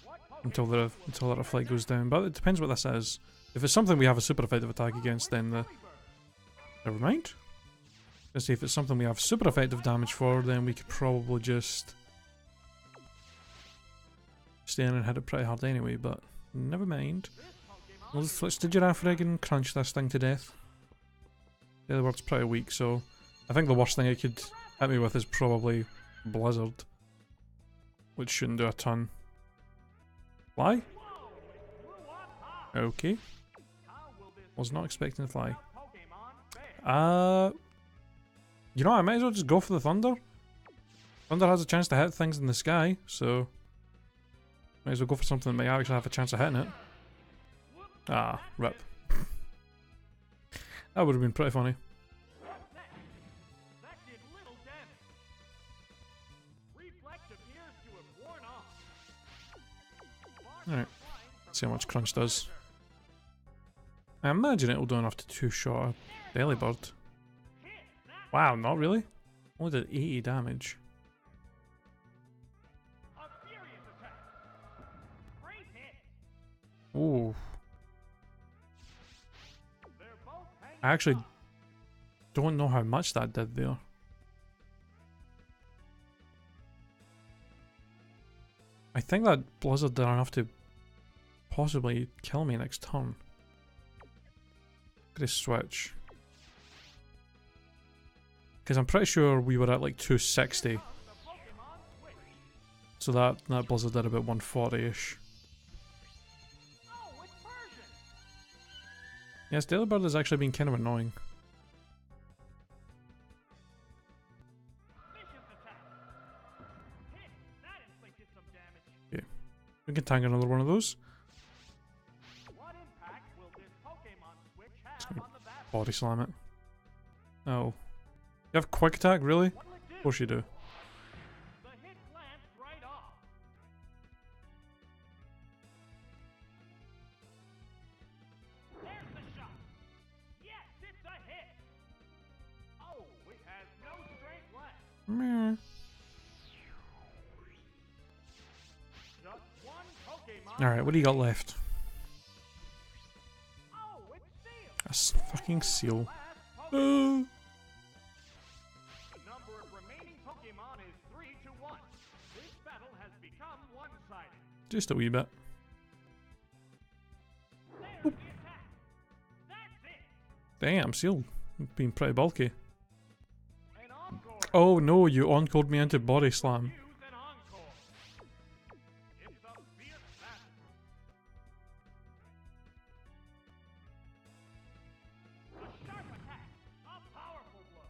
What until the reflect goes down. But it depends what this is. If it's something we have a super effective attack against, then the never mind. Let's see, if it's something we have super effective damage for, then we could probably just stay in and hit it pretty hard anyway, but never mind. We'll just switch to Giraffe Egg and crunch this thing to death. The other word's pretty weak, so I think the worst thing it could hit me with is probably Blizzard, which shouldn't do a ton. Fly? Okay. Was not expecting to fly. You know, I might as well just go for the thunder. Thunder has a chance to hit things in the sky, so might as well go for something that may actually have a chance of hitting it. Ah, rip. That would have been pretty funny. That did little damage. Reflect appears to have worn off. Alright, see how much crunch does. I imagine it'll do enough to two-shot a belly bird. Wow, not really? Only did 80 damage. A furious attack. Great hit. Ooh. They're both hanging I actually on. don't know how much that did there. I think that Blizzard did enough to possibly kill me next turn. Gonna switch. Because I'm pretty sure we were at like 260. The Pokemon switch. So that Blizzard did about 140-ish. Oh, it's Persian. Yes, Delibird has actually been kind of annoying. Vicious attack. Hit. That inflicted some damage. We can tank another one of those. What impact will this Pokemon switch have gonna on the battle? Body slam it. Oh. You have quick attack, really? What'll it do? Of course you do. The hit glanced right off. There's the shot. Yes, it's a hit. Oh, it has no strength left. Meh. Just one Pokemon. Alright, what do you got left? Oh, it's Seal. A fucking seal. Last Pokemon. Uh, The number of remaining Pokemon is 3 to 1. This battle has become one-sided. just a wee bit. There's the attack. That's it. Damn, seal. Being pretty bulky. An encore. Oh no, you encored me into body slam. Use an encore. It's a fierce battle. A sharp attack. A powerful blow.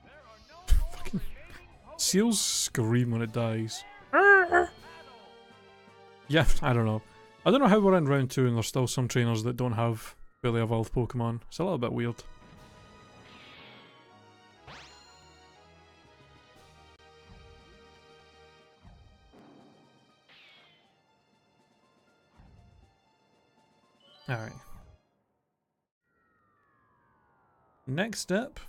There are no more remaining Pokemon. Seals scream when it dies. Battle. Yeah, I don't know. I don't know how we're in round 2 and there's still some trainers that don't have fully evolved Pokemon. It's a little bit weird. Alright. Next step.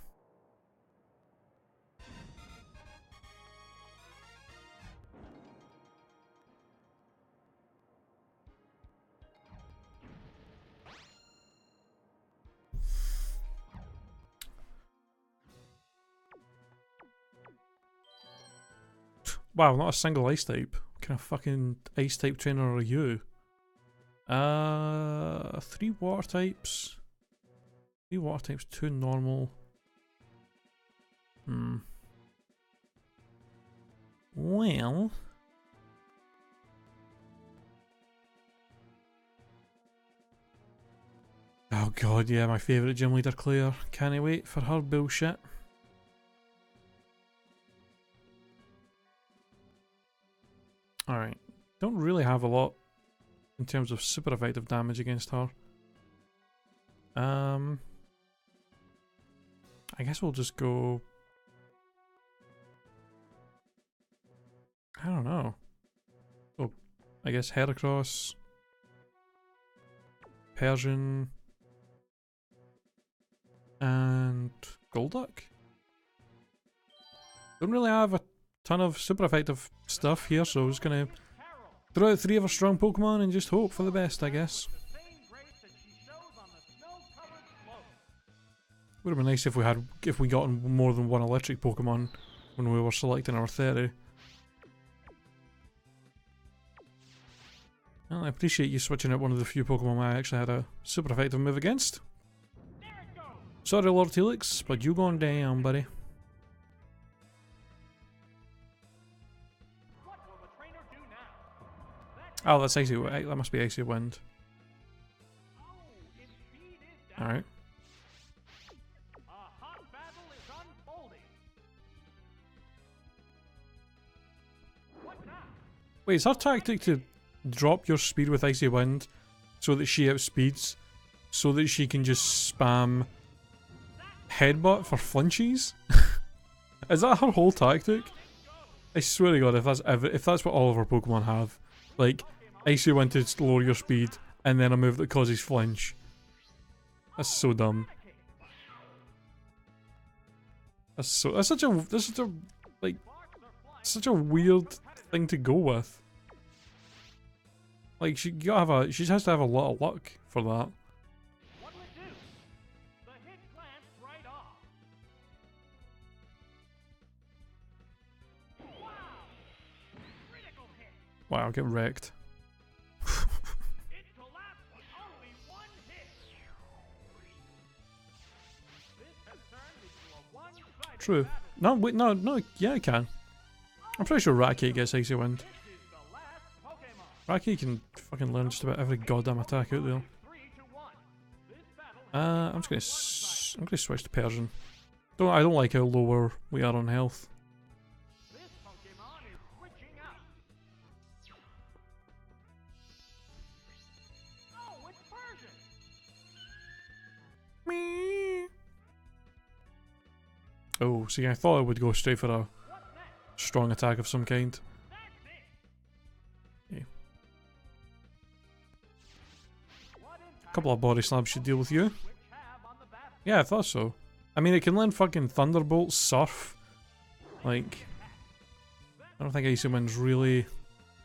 Wow, not a single ice type. What kind of fucking ice type trainer are you? 3 water types. 3 water types, 2 normal. Well. Oh god, yeah, my favourite gym leader, Claire. Can't wait for her bullshit. Alright. Don't really have a lot in terms of super effective damage against her. I guess we'll just go... I don't know. Oh, I guess Heracross. Persian. And Golduck. Don't really have a ton of super effective stuff here, so I'm just gonna throw out 3 of our strong Pokemon and just hope for the best, I guess. Would have been nice if we got more than 1 electric Pokemon when we were selecting our 30. Well, I appreciate you switching out one of the few Pokemon I actually had a super effective move against. Sorry, Lord Helix, but you going down, buddy. Oh, that's icy. That must be icy wind. All right. Wait, is her tactic to drop your speed with icy wind so that she outspeeds, so that she can just spam headbutt for flinchies? Is that her whole tactic? I swear to God, if that's what all of our Pokemon have, like icy wind to lower your speed and then a move that causes flinch. That's so dumb. That's such a like such a weird thing to go with. Like she has to have a lot of luck for that. Wow, get wrecked. True. No, wait, no, yeah, I can. I'm pretty sure Raticate gets Icy Wind. Raticate can fucking learn just about every goddamn attack out there. I'm gonna switch to Persian. I don't like how lower we are on health. Oh, see, I thought I would go straight for a strong attack of some kind. Okay. A couple of body slams should deal with you. Yeah, I thought so. I mean, it can learn fucking Thunderbolt, Surf. Like, I don't think Icy Wind's really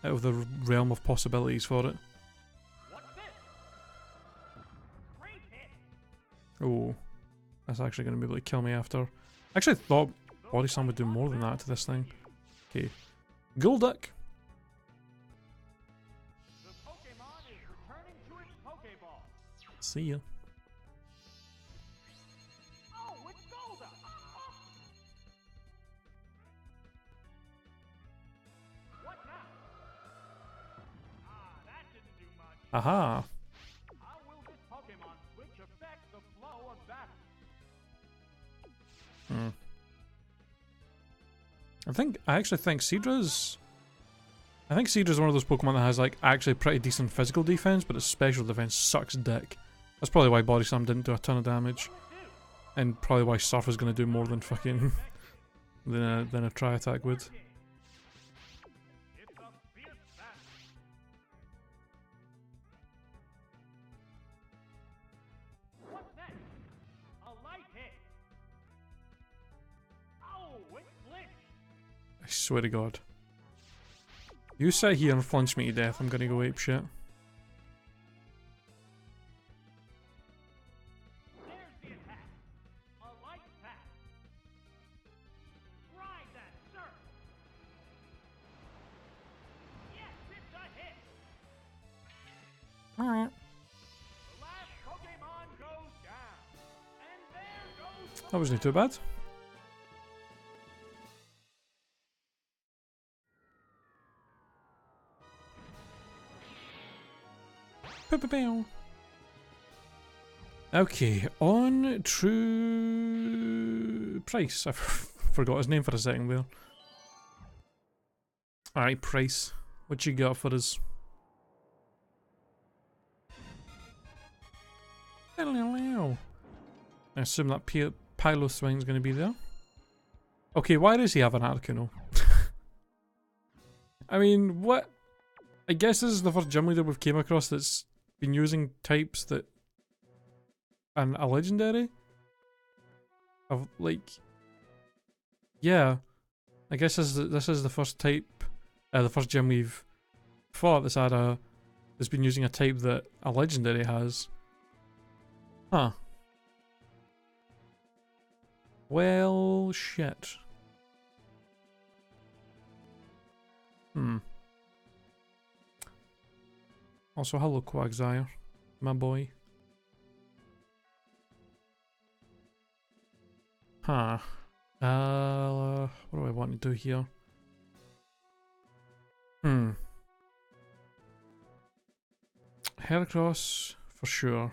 out of the realm of possibilities for it. Oh, that's actually going to be able to kill me after. I actually thought Body Slam would do more than that to this thing. Okay. Golduck. See ya. Aha. I actually think Seedra's one of those Pokemon that has like actually pretty decent physical defense, but its special defense sucks dick. That's probably why Body Slam didn't do a ton of damage, and probably why Surf is going to do more than fucking than a Tri Attack would. I swear to God. You sit here and flinch me to death, I'm gonna go apeshit. That wasn't too bad. Okay, on True Price. I forgot his name for a second there. Alright, Price. What you got for us? I assume that Pylo Swine's going to be there. Okay, why does he have an Articuno? I mean, what? I guess this is the first gym leader we've came across that's been using types that and a legendary of like, yeah. I guess this is the first type, the first gym we've fought that's been using a type that a legendary has. Huh. Well, shit. Also, hello Quagsire, my boy. Huh. What do I want to do here? Heracross, for sure.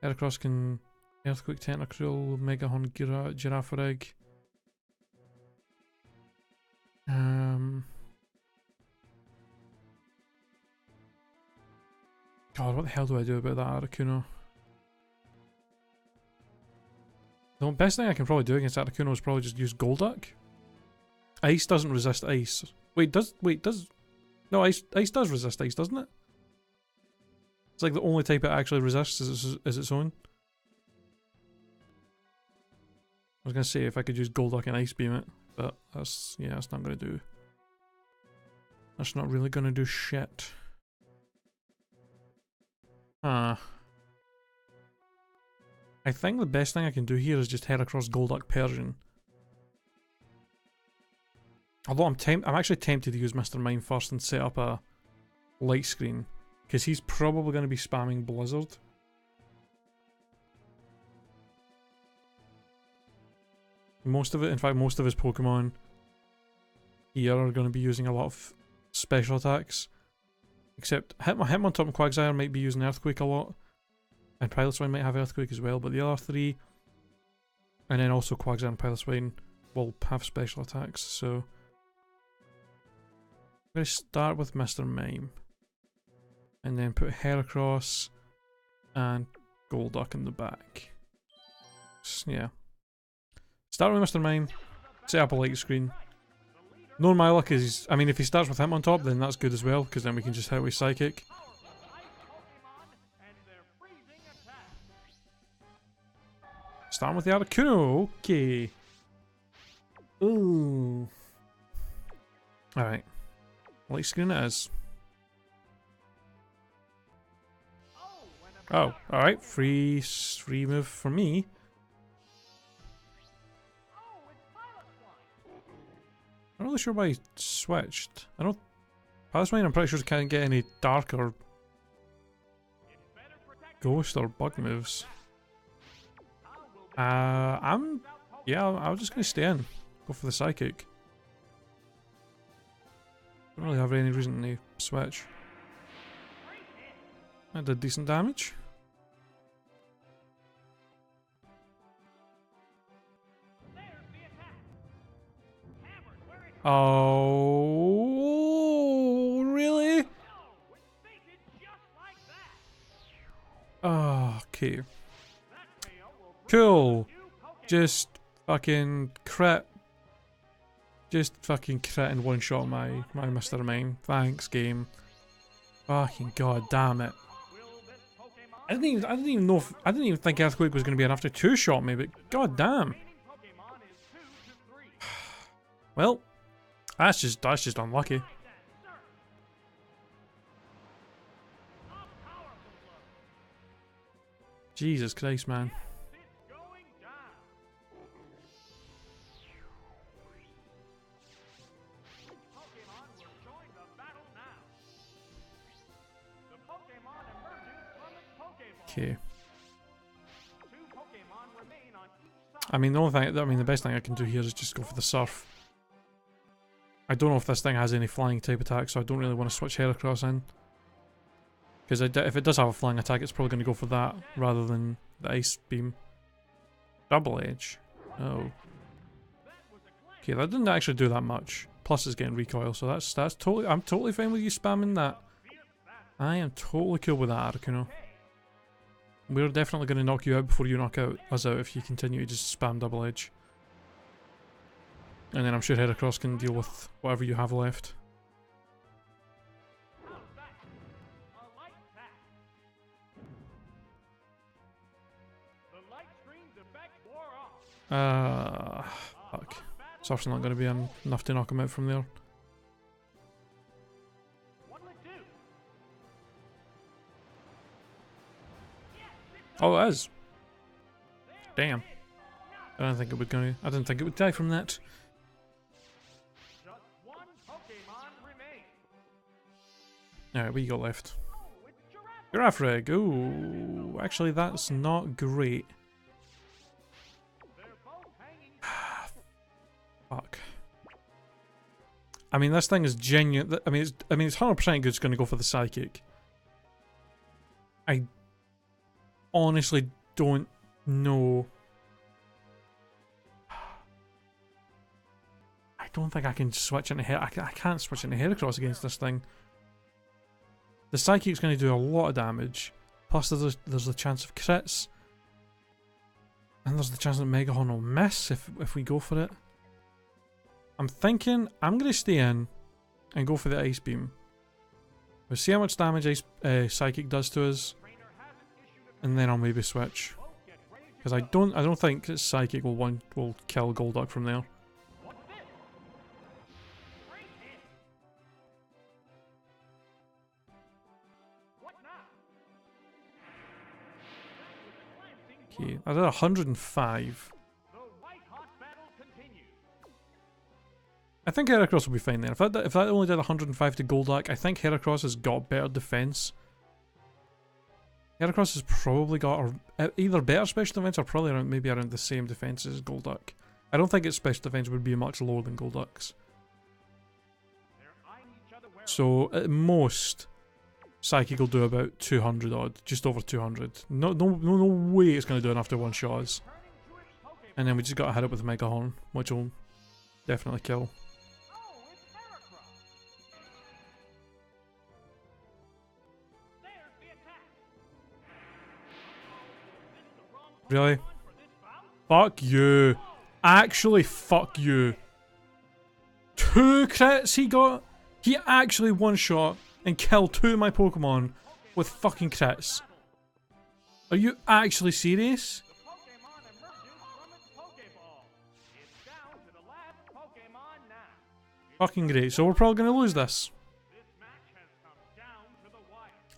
Heracross can Earthquake, Tentacruel, Megahorn, Girafarig. God, what the hell do I do about that Articuno? The best thing I can probably do against Articuno is probably just use Golduck. Ice doesn't resist ice. Does no, ice does resist ice, doesn't it? It's like the only type it actually resists is its own. I was gonna say if I could use Golduck and Ice Beam it, but that's not gonna do. That's not really gonna do shit. I think the best thing I can do here is just head across Golduck Persian. Although I'm actually tempted to use Mr. Mime first and set up a light screen, because he's probably going to be spamming Blizzard. Most of it, in fact most of his Pokemon here are going to be using a lot of special attacks. Except Hitmontop and Quagsire might be using Earthquake a lot. And Piloswine might have Earthquake as well, but the other three, and then also Quagsire and Piloswine, will have special attacks, so I'm going to start with Mr. Mime. And then put Heracross and Golduck in the back. Yeah. Start with Mr. Mime, set up a light screen. Knowing my luck is, I mean, if he starts with Hitmontop, then that's good as well, because then we can just hit with Psychic. Starting with the Articuno, okay. Ooh. Alright. Light screen it is. Oh, alright. Free move for me. I'm not really sure why he switched. I don't. Piloswine, I'm pretty sure can't get any dark or ghost or bug moves. I'm just gonna stay in. Go for the Psychic. Don't really have any reason to switch. That did decent damage. Oh, really? Oh, okay. Cool. Just fucking crit. Just fucking crit and one shot my Mr. Mime. Thanks, game. Fucking god damn it. I didn't even think Earthquake was gonna be enough to two-shot me, but god damn. Well, that's just unlucky. Jesus Christ, man. Okay. I mean, the only thing, I mean, the best thing I can do here is just go for the surf. I don't know if this thing has any flying type attack, so I don't really want to switch Heracross in. Because if it does have a flying attack, it's probably going to go for that rather than the Ice Beam. Double Edge. Oh. Okay, that didn't actually do that much. Plus it's getting recoil, so that's totally, I'm totally fine with you spamming that. I am totally cool with that, Articuno. We're definitely going to knock you out before you knock us out if you continue to just spam Double Edge. And then I'm sure Heracross can deal with whatever you have left. Fuck. Surf's not going to be enough to knock him out from there. Oh, it is. Damn. I didn't think it would die from that. Alright, what you got left? Giraffe Rig. Ooh, actually that's not great. Fuck. I mean, this thing is genuine. I mean, it's 100% good. It's going to go for the psychic. I honestly don't know. I don't think I can switch into I can't switch into Heracross against this thing. The psychic's going to do a lot of damage. Plus, there's the chance of crits, and there's the chance that Megahorn will miss if we go for it. I'm thinking I'm going to stay in and go for the Ice Beam. We'll see how much damage Psychic does to us, and then I'll maybe switch. Because I don't think that Psychic will kill Golduck from there. Okay, I did 105. I think Heracross will be fine there. If that only did 105 to Golduck, I think Heracross has got better defense. Heracross has probably got either better special defense or probably maybe around the same defense as Golduck. I don't think its special defense would be much lower than Golduck's. So at most, Psychic will do about 200 odd, just over 200. No way it's going to do enough to one-shot us. And then we just got to hit it with Megahorn, which will definitely kill. Really? Fuck you. Actually, fuck you. 2 crits he got? He actually one-shot and killed 2 of my Pokemon with fucking crits. Are you actually serious? Fucking great. So we're probably going to lose this.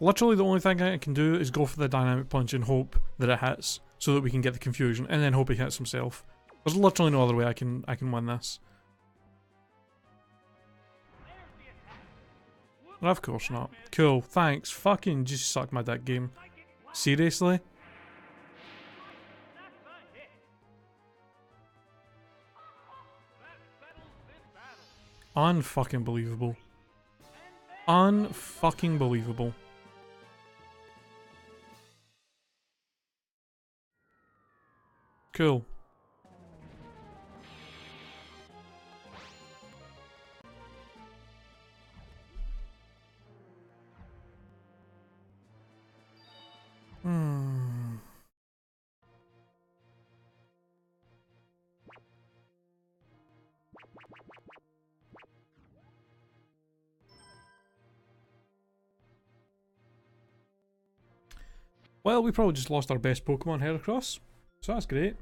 Literally the only thing I can do is go for the Dynamic Punch and hope that it hits, so that we can get the confusion, and then hope he hits himself. There's literally no other way I can win this. Of course not. Cool, thanks. Fucking just suck my dick, game. Seriously? Unfucking believable. Unfucking believable. Cool. Well, we probably just lost our best Pokemon, Heracross. So that's great.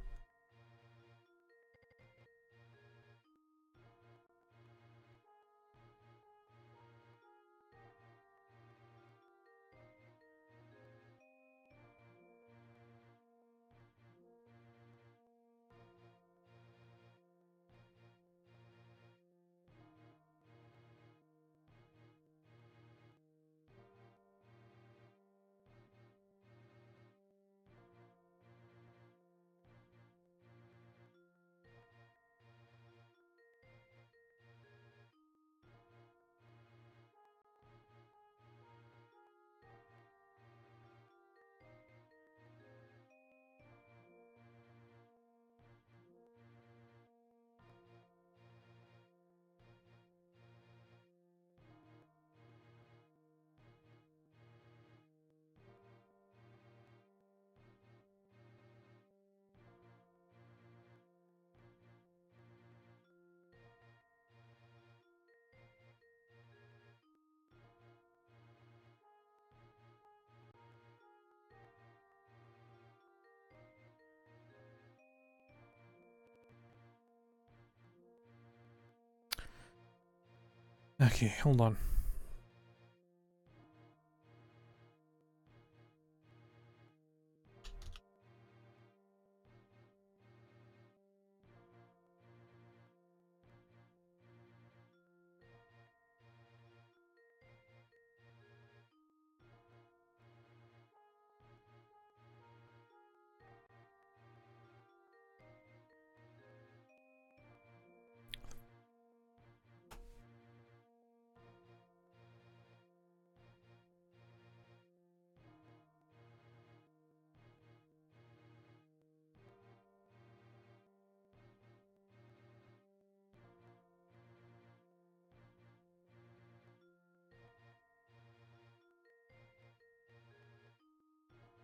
Okay, hold on.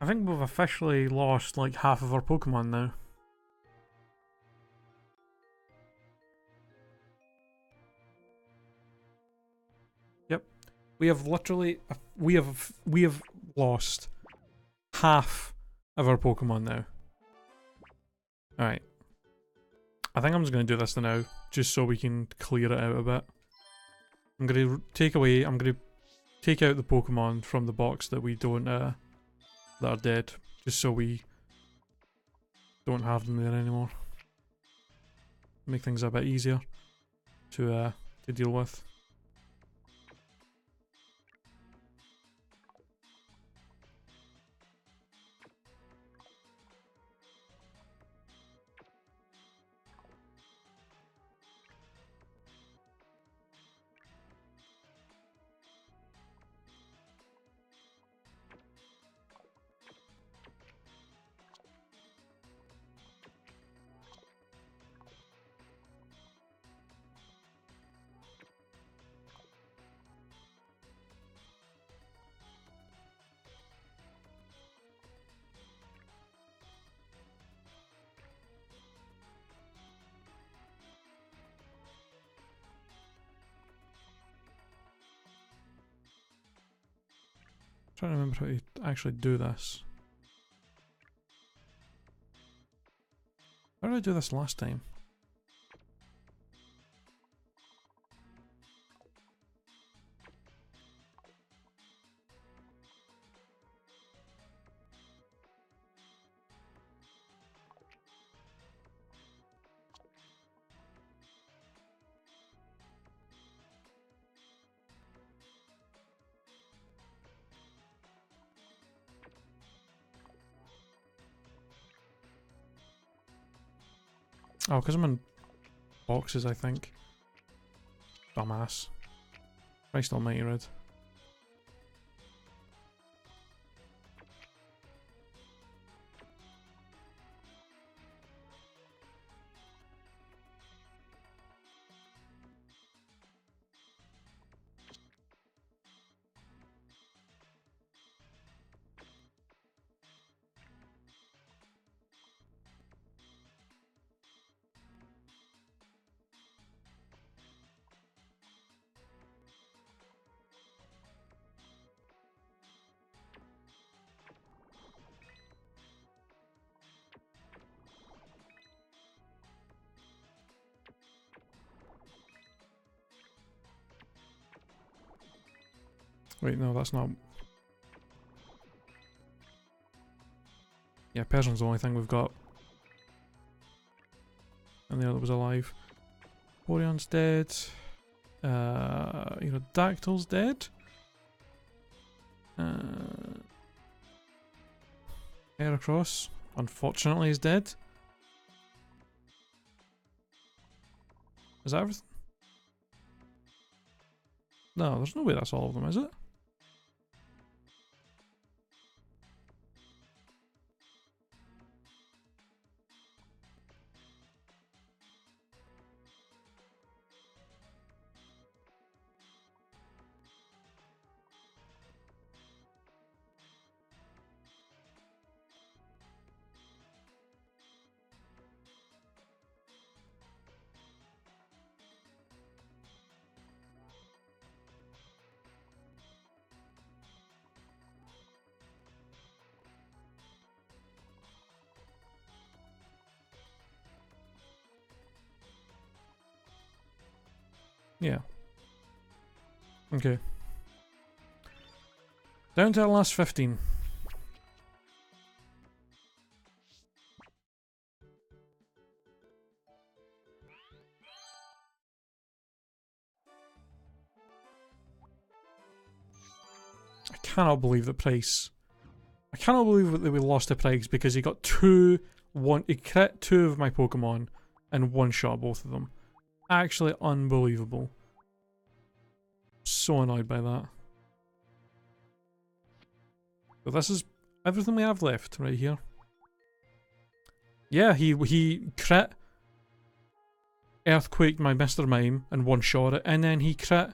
I think we've officially lost like half of our Pokemon now. Yep. We have literally we have lost half of our Pokemon now. Alright. I think I'm just gonna do this now, just so we can clear it out a bit. I'm gonna take out the Pokemon from the box that we don't that are dead, just so we don't have them there anymore. Make things a bit easier to deal with. Trying to remember how to actually do this. How did I do this last time? Oh, because I'm in boxes, I think. Dumbass. Christ almighty, Red. Wait, no, that's not... Yeah, Persian's the only thing we've got. And the other was alive. Porygon's dead. Dactyl's dead. Heracross, unfortunately, is dead. Is that everything? No, there's no way that's all of them, is it? Yeah. Okay. Down to our last 15. I cannot believe that Price. I cannot believe that we lost to Price because he got he crit 2 of my Pokemon and one shot both of them. Actually unbelievable. So annoyed by that. But this is everything we have left right here. Yeah, he crit Earthquaked my Mr. Mime and one shot it, and then he crit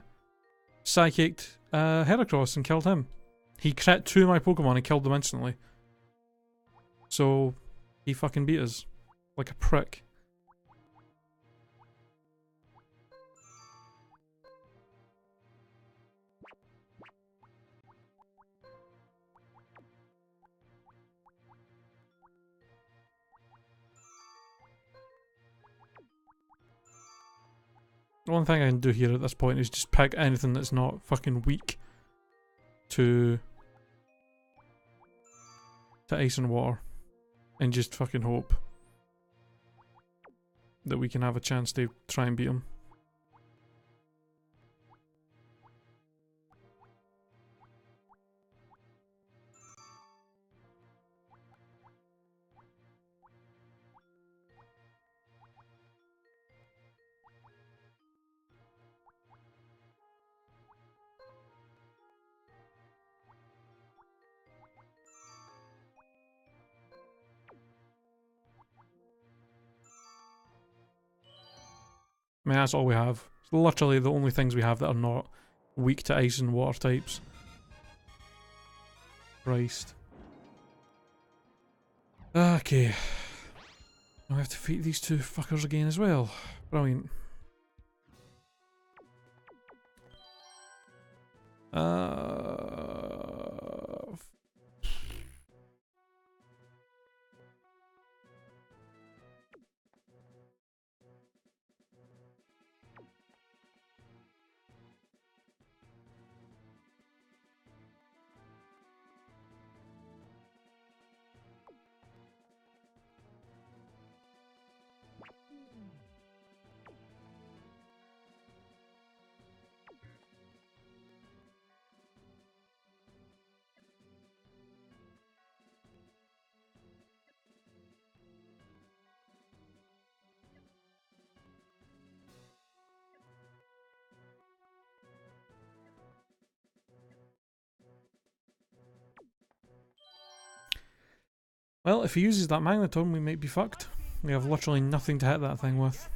Psychicked Heracross and killed him. He crit 2 of my Pokemon and killed them instantly. So he fucking beat us like a prick. The one thing I can do here at this point is just pick anything that's not fucking weak to ice and water and just fucking hope that we can have a chance to try and beat him. I mean, that's all we have. It's literally the only things we have that are not weak to ice and water types. Christ. Okay. I have to fight these 2 fuckers again as well. Brilliant. Well, if he uses that Magneton, we might be fucked. We have literally nothing to hit that thing with.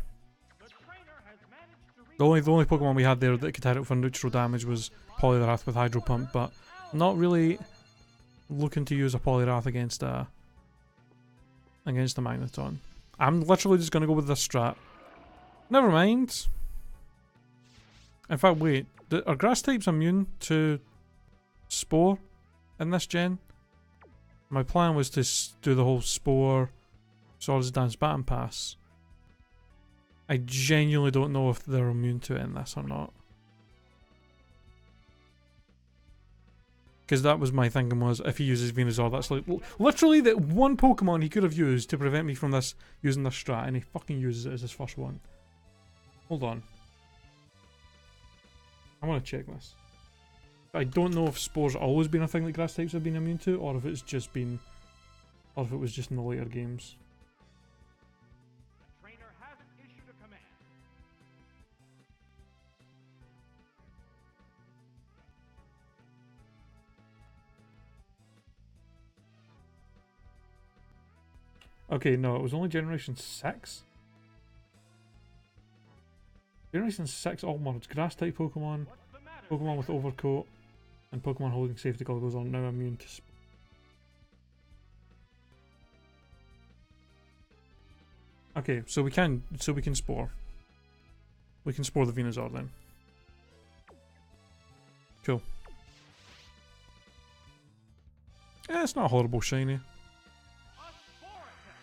The only Pokemon we had there that could hit it for neutral damage was Poliwrath with Hydro Pump, but not really looking to use a Poliwrath against a Magneton. I'm literally just gonna go with this strat. Never mind. In fact, wait. Are grass types immune to Spore in this gen? My plan was to do the whole Spore, Swords Dance, Baton Pass. I genuinely don't know if they're immune to it in this or not. Because that was my thinking, was if he uses Venusaur, that's like literally the one Pokemon he could have used to prevent me from this using this strat, and he fucking uses it as his first one. Hold on. I want to check this. I don't know if Spore's always been a thing that grass types have been immune to, or if it's just been, or if it was just in the later games. The trainer hasn't issued a command. Okay, no, it was only Generation 6? Generation 6 all mods. Grass type Pokemon, Pokemon with Overcoat, and Pokemon holding safety goggles are now immune to Okay, so we can Spore. We can Spore the Venusaur then. Cool. Yeah, it's not a horrible shiny. A spore attack.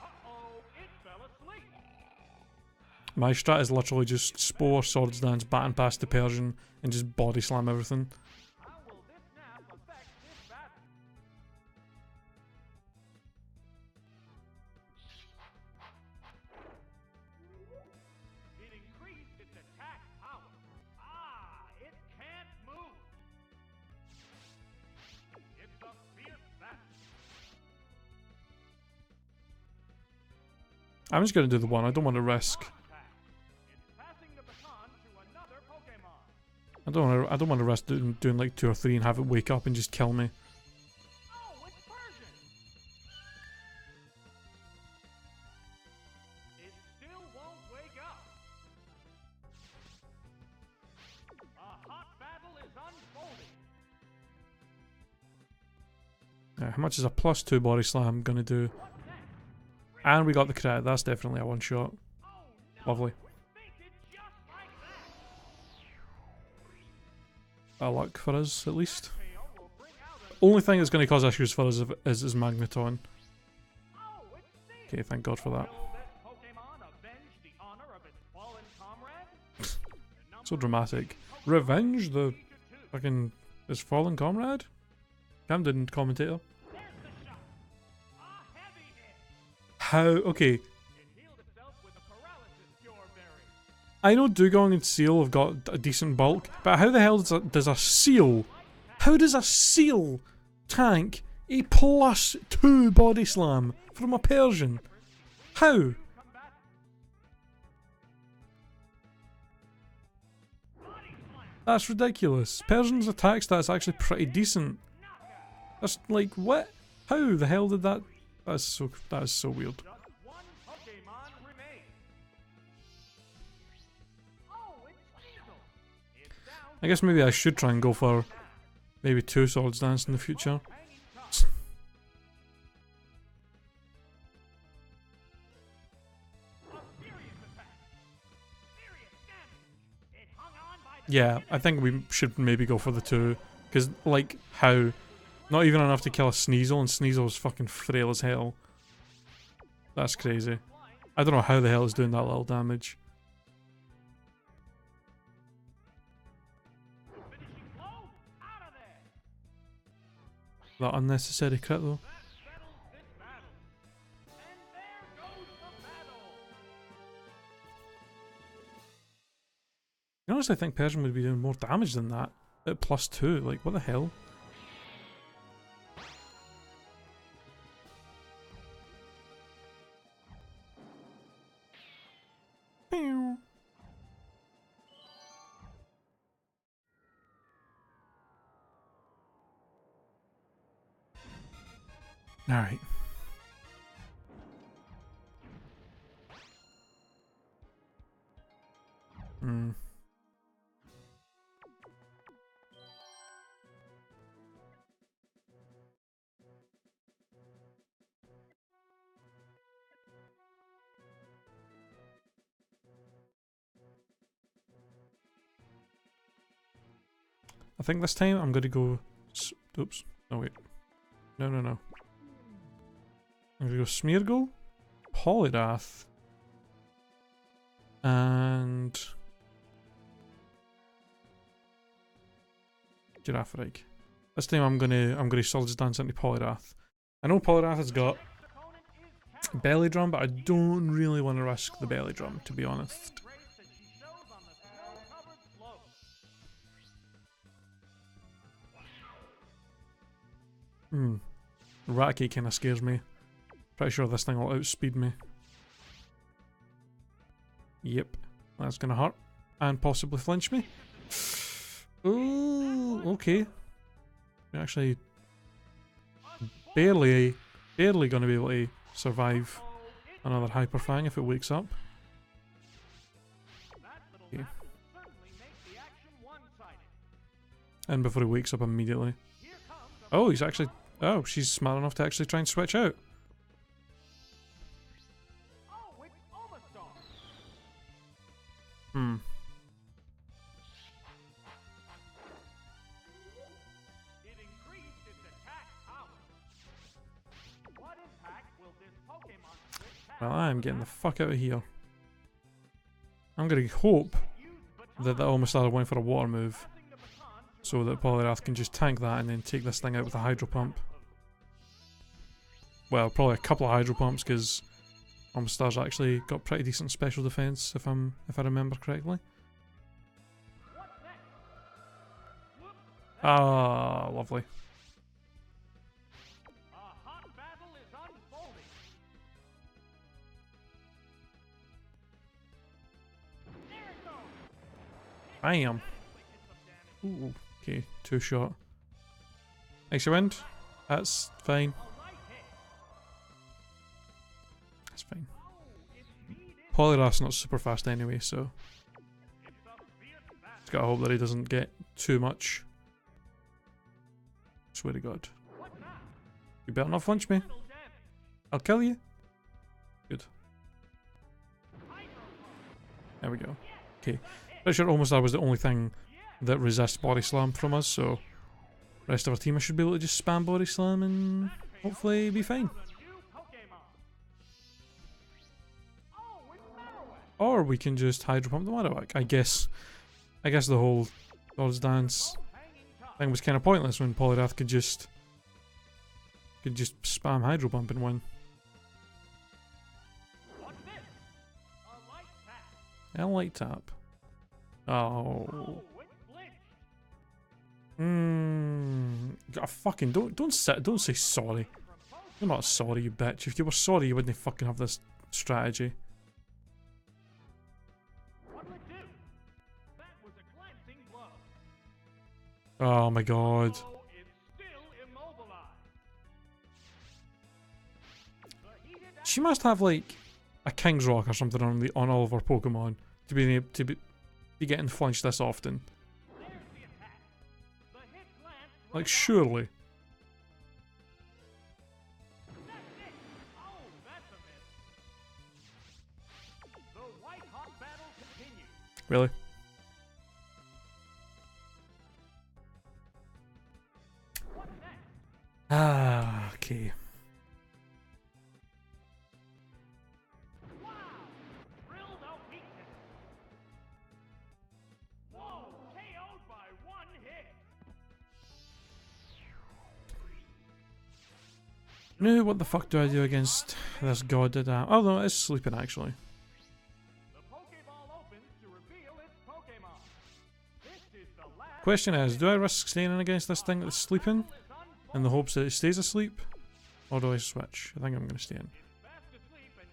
Uh-oh, it fell asleep. my strat is literally just Spore, Swords Dance, baton past the Persian, and just body slam everything. How will this nap affect this battle? It increased its attack power. Ah, it can't move. It's a fierce battle. I'm just gonna do the one. I don't want to risk. Attack. It's passing the baton to another Pokemon. I don't want to risk doing like 2 or 3 and have it wake up and just kill me. Oh, it's Persian. It still won't wake up. A hot battle is unfolding. How much is a +2 body slam gonna do? What's next? And we got the crit. That's definitely a one shot. Oh no! Lovely. Fainted just like that. A luck for us, at least. KO will bring out a Only thing that's going to cause issues for us is Magneton. oh, it's Sneasel. Okay, thank God for that. Will this Pokemon avenge the honor of its fallen comrade? So dramatic. Revenge the fucking his fallen comrade? Camden commentator. There's the shot. A heavy hit. How? Okay, It healed itself with a paralysis cure berry. I know Dugong and Seal have got a decent bulk, but how the hell does a Seal? How does a Seal tank a +2 body slam from a Persian? How? Combat. Body slam. That's ridiculous. Persian's attack stat's actually pretty decent. Knockout. That's like, what? How the hell did that? That is so weird. Just one Pokemon remains. Oh, it's Sneasel. It's down. I guess maybe I should try and go for maybe 2 Swords Dance in the future. Hanging tough. A furious attack. Serious damage. It hung on by the Yeah, skin I of think we should maybe go for the 2. Because, like, how? Not even enough to kill a Sneasel, and Sneasel's fucking frail as hell. That's crazy. I don't know how the hell it's doing that little damage. finishing blow. Out of there. That unnecessary crit though. That settles this battle. And there goes the battle. I honestly think Persian would be doing more damage than that. At +2, like, what the hell? Pew. Alright. I think this time I'm gonna go. Oops. No, wait. No. I'm gonna go Smeargle, Poliwrath, and Girafarig. This time I'm gonna Swords Dance into Poliwrath. I know Poliwrath has got Opponent is tapped. Belly Drum, but I don't really want to risk the Belly Drum, to be honest. Grace that she shows on the snow-covered slope. Rattke kind of scares me. Pretty sure this thing will outspeed me. Yep, that's gonna hurt. And possibly flinch me. Oh, okay. We're actually barely gonna be able to survive another Hyper Fang if it wakes up. That little Okay. nap will certainly make the action one-sided. And before he wakes up immediately. Here comes a Oh, he's actually... Oh, she's smart enough to actually try and switch out. oh, it's Omastar. Hmm. It increased its attack power. What impact will this Pokemon switch have? Well, I am getting the fuck out of here. I'm gonna hope that the Almastar went for a water move, so that Poliwrath can just tank that and then take this thing out with a Hydro Pump. Well, probably a couple of Hydro Pumps, because Almastar's actually got pretty decent special defense, if I remember correctly. Ah, lovely. Bam! Ooh, okay, 2-shot. Icy Wind. That's fine. That's fine. Poliwrath's not super fast anyway, so just gotta hope that he doesn't get too much. Swear to God. You better not flinch me. I'll kill you. Good. There we go. Okay. Pretty sure Almost was the only thing that resists Body Slam from us, so rest of our team should be able to just spam Body Slam and hopefully be fine. Or we can just Hydro Pump the Marowak. I guess the whole Dodge Dance thing was kind of pointless when Poliwrath could just spam Hydro Pump and win. A light tap. Oh. Fucking don't say sorry. You're not sorry, you bitch. If you were sorry, you wouldn't fucking have this strategy. Oh my God. She must have like a King's Rock or something on all of her Pokemon to be getting flinched this often. Like surely. Really? Ah, okay. Now, what the fuck do I do against this god? Oh no, it's sleeping actually. Question is, do I risk staying in against this thing that's sleeping in the hopes that it stays asleep? Or do I switch? I think I'm going to stay in.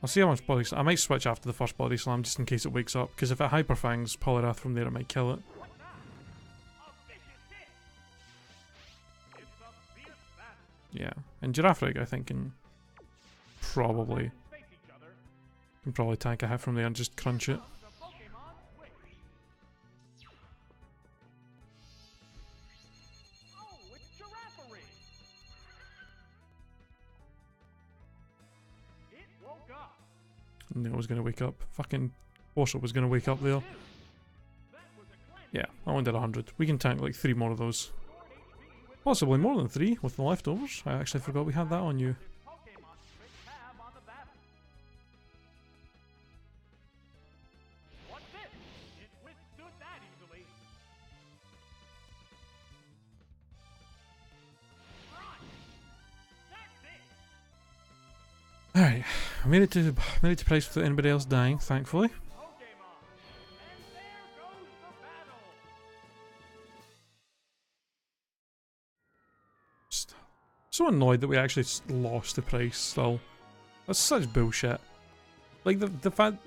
I'll see how much body slam. I might switch after the first body slam just in case it wakes up, because if it hyper fangs Poliwrath from there, it might kill it. Yeah, and Girafarig I think can probably tank a hit from there and just crunch it. No, it was going to wake up. Fucking Warsop was going to wake up there. Yeah, I went at 100. We can tank like 3 more of those. Possibly more than 3 with the leftovers. I actually forgot we had that on you. Alright, I made it to price without anybody else dying, thankfully. So annoyed that we actually lost the price still. That's such bullshit. Like the fact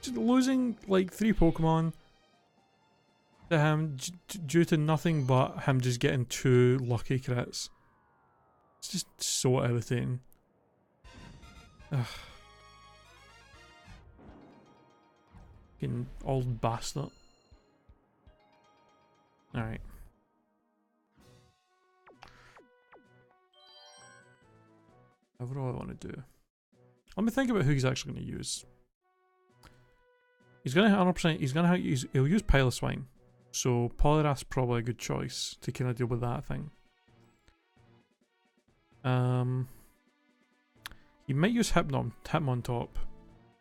just losing like 3 Pokemon to him due to nothing but him just getting 2 lucky crits. It's just so irritating. Ugh. Fucking old bastard. Alright. What do I want to do? Let me think about who he's actually going to use. He's going to 100%. He'll use Piloswine. So Poliwrath's probably a good choice to kind of deal with that thing. He might use Hitmontop,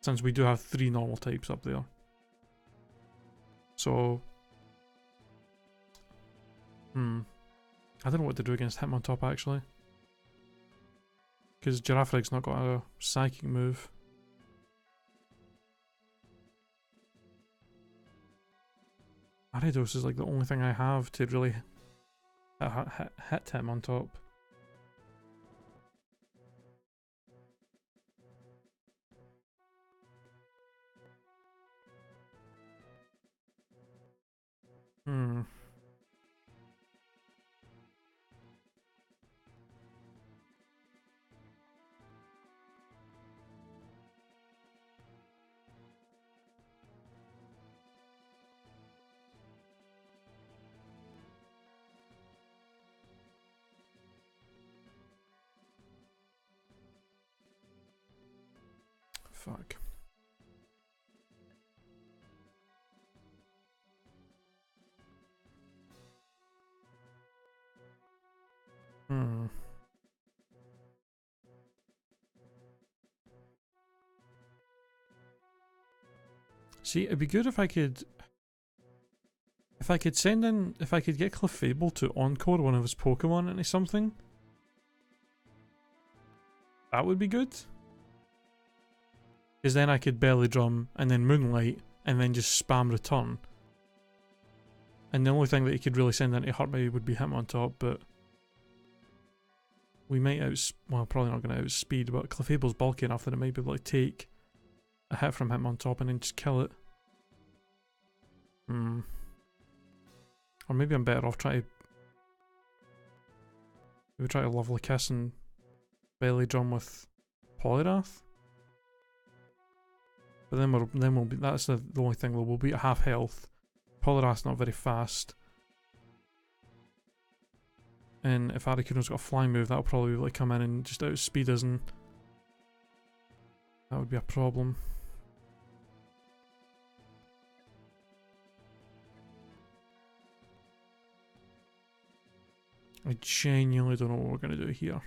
since we do have 3 normal types up there. So, I don't know what to do against Hitmontop actually. Because Giraffrig's not got a psychic move. Ariados is like the only thing I have to really hit Hitmontop. Fuck. See, it'd be good if I could send in, if I could get Clefable to encore one of his Pokemon into something. That would be good. Because then I could Belly Drum and then Moonlight and then just spam return. And the only thing that he could really send in to hurt me would be Hitmontop, but we might well, probably not going to outspeed, but Clefable's bulky enough that it might be able to take a hit from Hitmontop and then just kill it. Or maybe I'm better off trying to Lovely Kiss and Belly Drum with Poliwrath. But then we'll be, that's the only thing though, we'll be at half health. Poliwrath's not very fast. And if Articuno's got a flying move, that'll probably like come in and just outspeed us, and that would be a problem. I genuinely don't know what we're going to do here.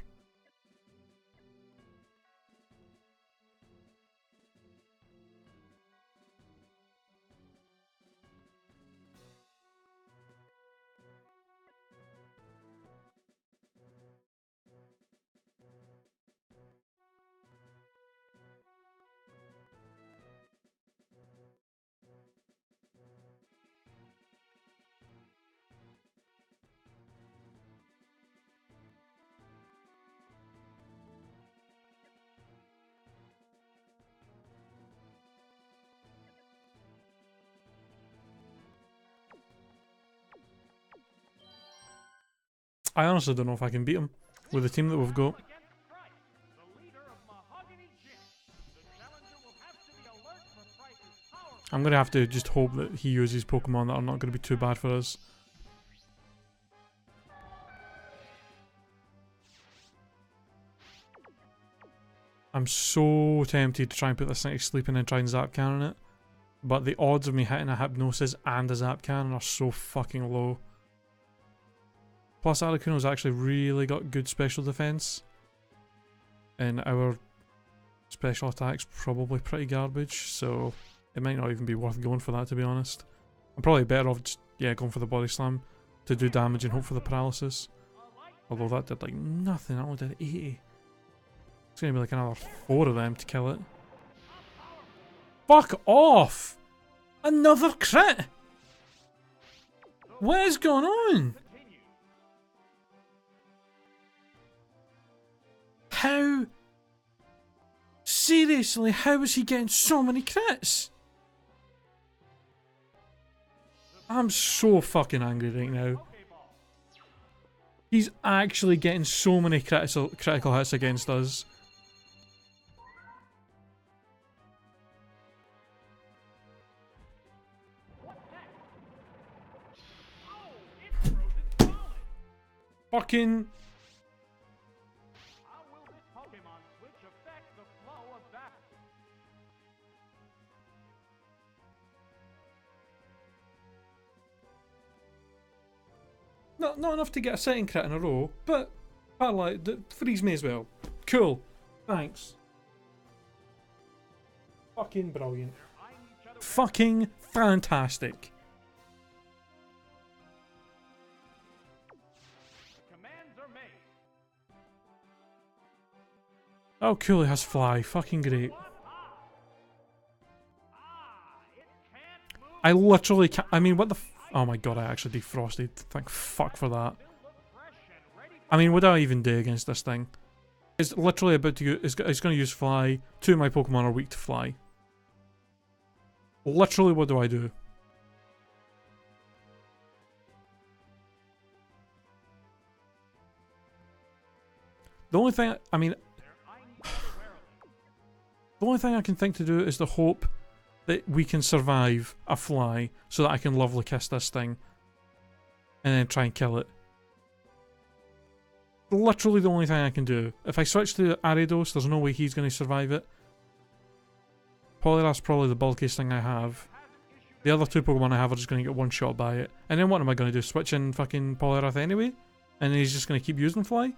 I honestly don't know if I can beat him with the team that we've got. I'm going to have to just hope that he uses Pokemon that are not going to be too bad for us. I'm so tempted to try and put this thing to sleep and then try and Zap Cannon it. But the odds of me hitting a Hypnosis and a Zap Cannon are so fucking low. Plus Articuno's actually really got good special defense. And our special attack's probably pretty garbage, so it might not even be worth going for that, to be honest. I'm probably better off just, yeah, going for the Body Slam to do damage and hope for the paralysis. Although that did like nothing, that only did 80. It's gonna be like another 4 of them to kill it. Fuck off! Another crit! What is going on? How? Seriously, how is he getting so many crits? I'm so fucking angry right now. He's actually getting so many critical hits against us. Fucking... Not enough to get a second crit in a row, but freeze me as well. Cool. Thanks. Fucking brilliant. Fucking fantastic. Oh, cool, it has fly. Fucking great. I literally can't. I mean, what the. Oh my god, I actually defrosted. Thank fuck for that. I mean, what do I even do against this thing? It's literally about to. It's going to use fly. Two of my Pokemon are weak to fly. Literally, what do I do? The only thing. I mean. The only thing I can think to do is to hope that we can survive a fly so that I can lovely kiss this thing and then try and kill it. Literally the only thing I can do. If I switch to Ariados, there's no way he's going to survive it. Poliwrath's probably the bulkiest thing I have. The other two Pokemon I have are just going to get one shot by it. And then what am I going to do? Switch in fucking Poliwrath anyway? And then he's just going to keep using Fly?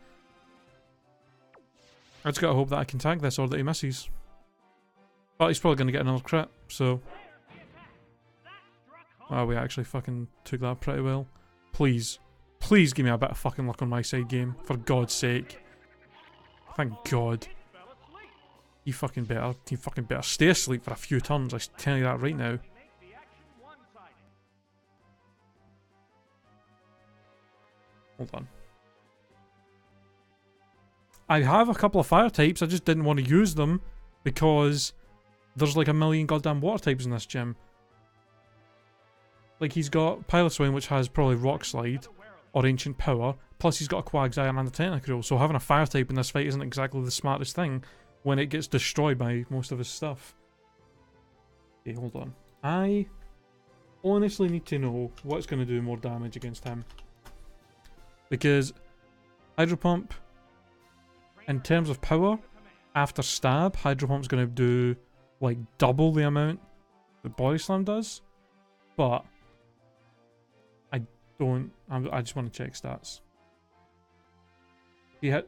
I just gotta hope that I can tag this or that he misses. But he's probably going to get another crit, so... Oh, we actually fucking took that pretty well. Please. Please give me a bit of fucking luck on my side game. For God's sake. Thank God. You fucking better stay asleep for a few turns, I tell you that right now. Hold on. I have a couple of fire types, I just didn't want to use them because there's like a million goddamn water types in this gym. Like he's got Piloswine, which has probably Rock Slide or Ancient Power, plus he's got a Quagsire and a Tentacruel, so having a fire type in this fight isn't exactly the smartest thing when it gets destroyed by most of his stuff. Okay, hold on. I honestly need to know what's going to do more damage against him. Because Hydro Pump, in terms of power, after Stab, Hydro Pump's going to do like double the amount that Body Slam does. But I just want to check stats.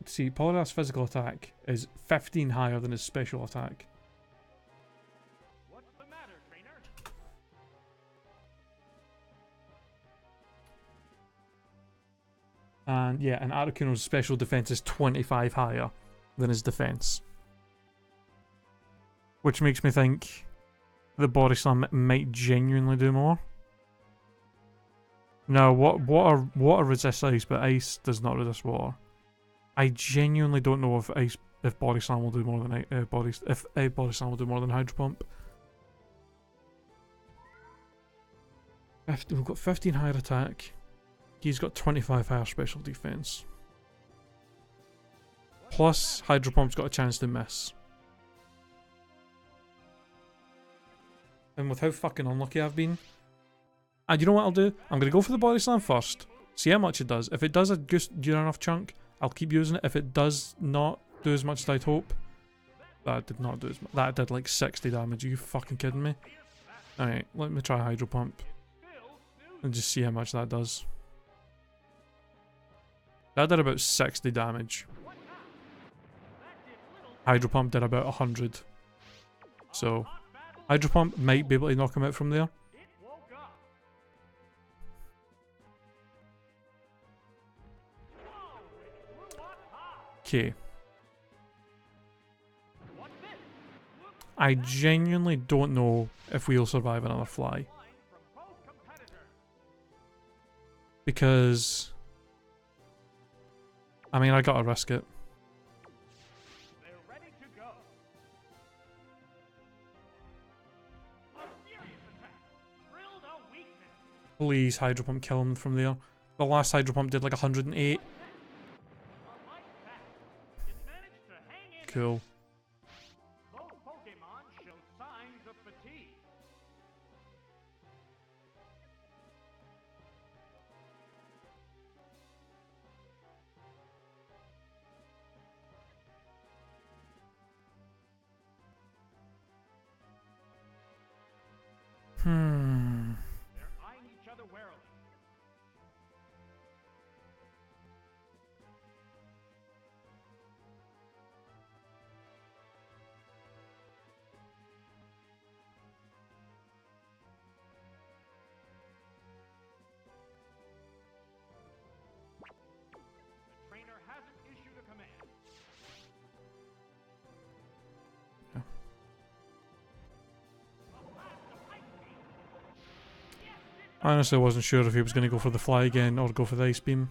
See, Poliwrath's physical attack is 15 higher than his special attack. What's the matter, trainer? And yeah, and Articuno's special defense is 25 higher than his defense. Which makes me think the Body Slam might genuinely do more. No, water resists ice, but ice does not resist water. I genuinely don't know if Body Slam will do more than Body Slam will do more than Hydro Pump. We've got 15 higher attack. He's got 25 higher special defense. Plus, Hydro Pump's got a chance to miss. And with how fucking unlucky I've been, and you know what I'll do? I'm going to go for the Body Slam first. See how much it does. If it does a good enough chunk, I'll keep using it. If it does not do as much as I'd hope, that did not do as much. That did like 60 damage. Are you fucking kidding me? Alright, let me try Hydro Pump. And just see how much that does. That did about 60 damage. Hydro Pump did about 100. So, Hydro Pump might be able to knock him out from there. Okay. I genuinely don't know if we'll survive another fly. Because... I mean, I gotta risk it. Please, Hydro Pump, kill him from there. The last Hydro Pump did like 108. Cool. Both Pokemon show signs of fatigue. They're eyeing each other warily. The trainer hasn't issued a command. I honestly wasn't sure if he was going to go for the fly again or go for the ice beam.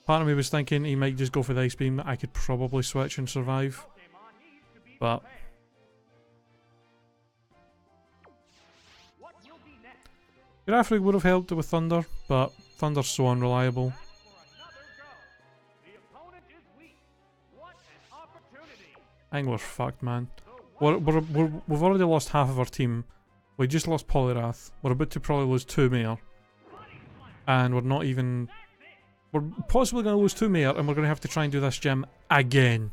Part of me was thinking he might just go for the ice beam. I could probably switch and survive. But Graphic would have helped with Thunder, but Thunder's so unreliable. I think we're fucked, man. We've already lost half of our team. We just lost Polyrath. We're about to probably lose 2 Mayor. And we're not even... We're possibly going to lose 2 Mayor, and we're going to have to try and do this gym again.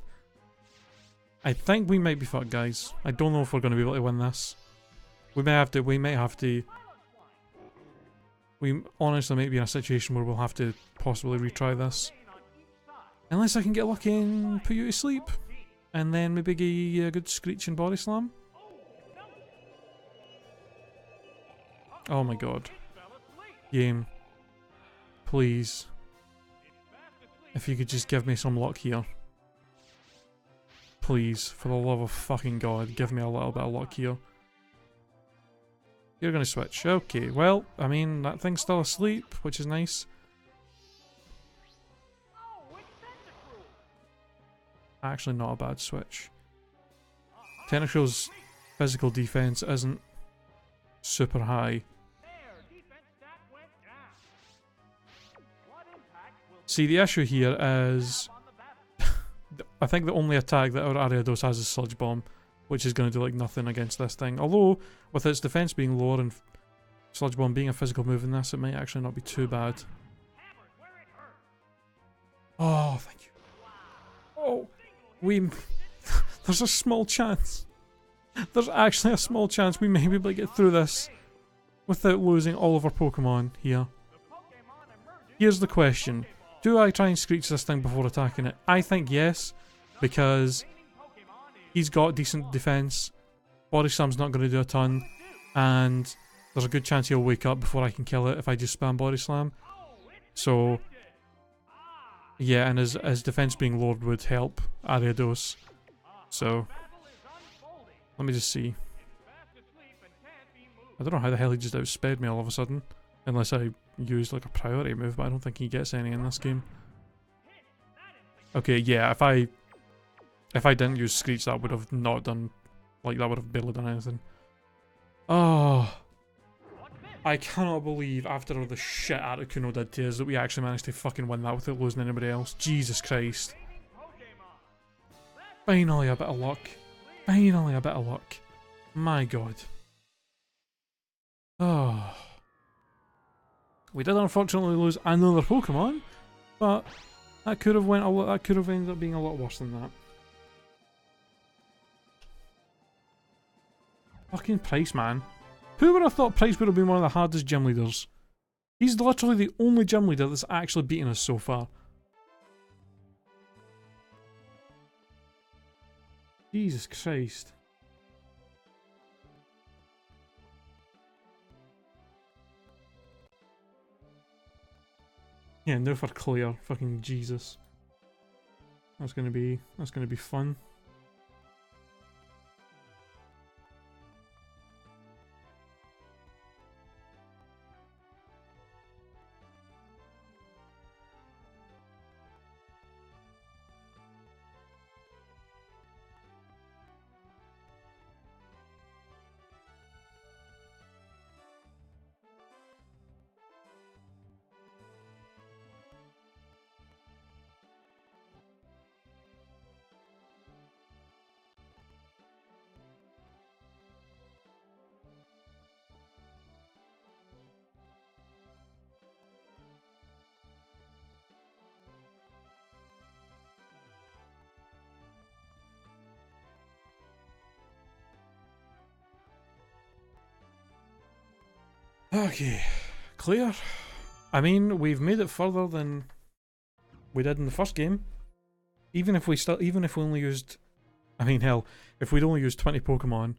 I think we might be fucked, guys. I don't know if we're going to be able to win this. We might have to... We honestly might be in a situation where we'll have to possibly retry this. Unless I can get lucky and put you to sleep. And then maybe give you a good screech and body slam. Oh my god. Game. Please. If you could just give me some luck here. Please, for the love of fucking god, give me a little bit of luck here. You're gonna switch. Okay, well, I mean, that thing's still asleep, which is nice. Actually not a bad switch. Tentacruel's physical defense isn't super high. See, the issue here is... I think the only attack that our Ariados has is Sludge Bomb, which is going to do like nothing against this thing. Although, with its defense being lower and Sludge Bomb being a physical move in this, it might actually not be too bad. Oh, thank you. Oh, there's a small chance. There's actually a small chance we may be able to get through this without losing all of our Pokemon here. Here's the question. Do I try and screech this thing before attacking it? I think yes, because he's got decent defense. Body Slam's not going to do a ton, and there's a good chance he'll wake up before I can kill it if I just spam Body Slam. So, yeah, and his defense being lowered would help Ariados. So, let me just see. I don't know how the hell he just outsped me all of a sudden, unless I used like a priority move, but I don't think he gets any in this game. Okay, yeah, if I didn't use Screech, that would have not done, like, that would have barely done anything. Oh, I cannot believe after all the shit Articuno did to us that we actually managed to fucking win that without losing anybody else. Jesus Christ. Finally a bit of luck. Finally a bit of luck. My god. Oh. We did unfortunately lose another Pokemon, but that could have ended up being a lot worse than that. Fucking Price, man. Who would have thought Price would have been one of the hardest gym leaders? He's literally the only gym leader that's actually beaten us so far. Jesus Christ. Yeah, no for clear. Fucking Jesus. That's gonna be fun. Okay, clear. I mean, we've made it further than we did in the first game. Even if we only used, I mean, hell, if we'd only used 20 Pokemon,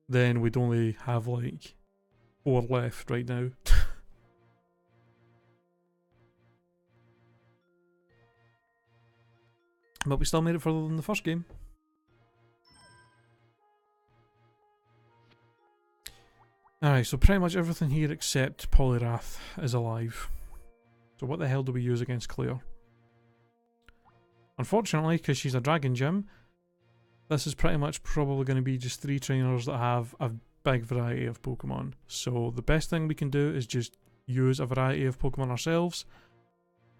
then we'd only have like 4 left right now. But we still made it further than the first game. Alright, so pretty much everything here except Poliwrath is alive. So what the hell do we use against Claire? Unfortunately, because she's a Dragon Gym, this is pretty much probably going to be just 3 trainers that have a big variety of Pokemon. So the best thing we can do is just use a variety of Pokemon ourselves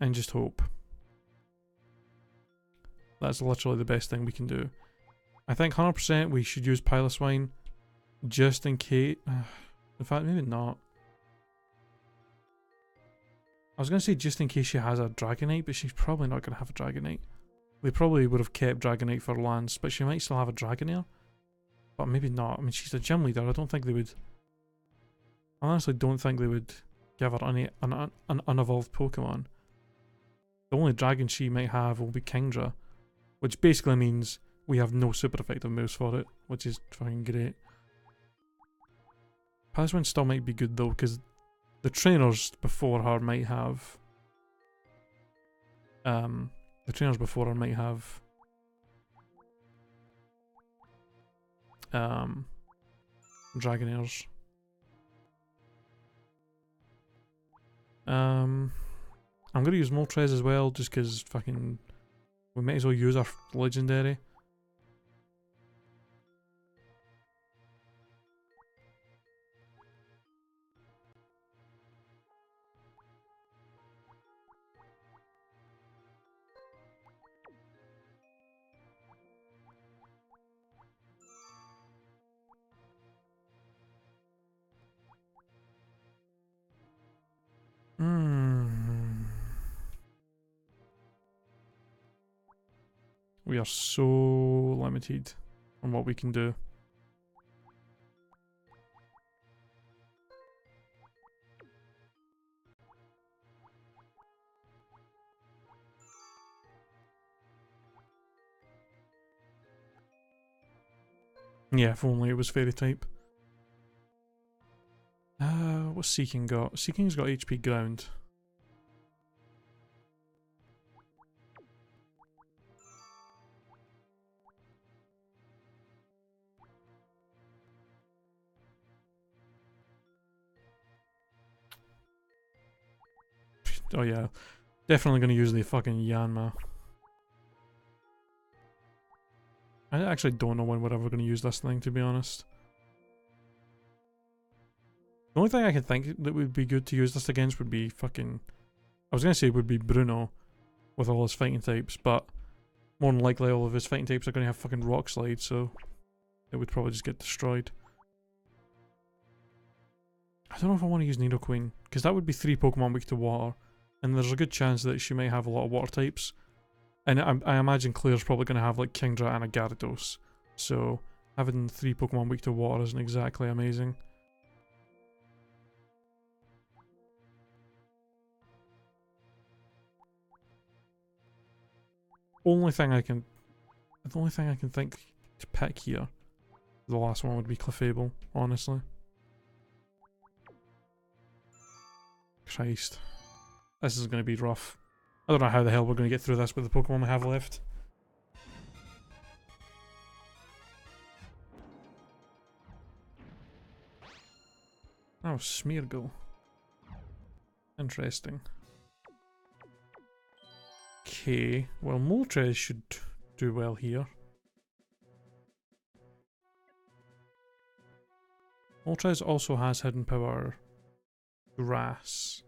and just hope. That's literally the best thing we can do. I think 100% we should use Piloswine just in case. In fact, maybe not. I was going to say just in case she has a Dragonite, but she's probably not going to have a Dragonite. We probably would have kept Dragonite for Lance, but she might still have a Dragonair. But maybe not. I mean, she's a gym leader. I don't think they would. I honestly don't think they would give her an unevolved Pokemon. The only dragon she might have will be Kingdra, which basically means we have no super effective moves for it, which is fucking great. Piloswine still might be good though, because the trainers before her might have. The trainers before her might have. Dragonairs. I'm gonna use Moltres as well, just because fucking we might as well use our legendary. We are so limited on what we can do. Yeah, if only it was fairy type. What's Seeking got? Seeking's got HP ground. Oh yeah, definitely gonna use the fucking Yanma. I actually don't know when we're ever gonna use this thing, to be honest. The only thing I can think that would be good to use this against would be fucking... I was gonna say would be Bruno with all his fighting types, but more than likely all of his fighting types are gonna have fucking Rock Slide, so it would probably just get destroyed. I don't know if I want to use Nidoqueen, because that would be 3 Pokemon weak to water, and there's a good chance that she might have a lot of water types. And I imagine Claire's probably going to have like Kingdra and a Gyarados, so having 3 Pokemon weak to water isn't exactly amazing. The only thing I can think to pick here, the last one would be Clefable, honestly. Christ. This is going to be rough. I don't know how the hell we're going to get through this with the Pokemon we have left. Oh, Smeargle. Interesting. Okay, well Moltres should do well here. Moltres also has hidden power. Grass.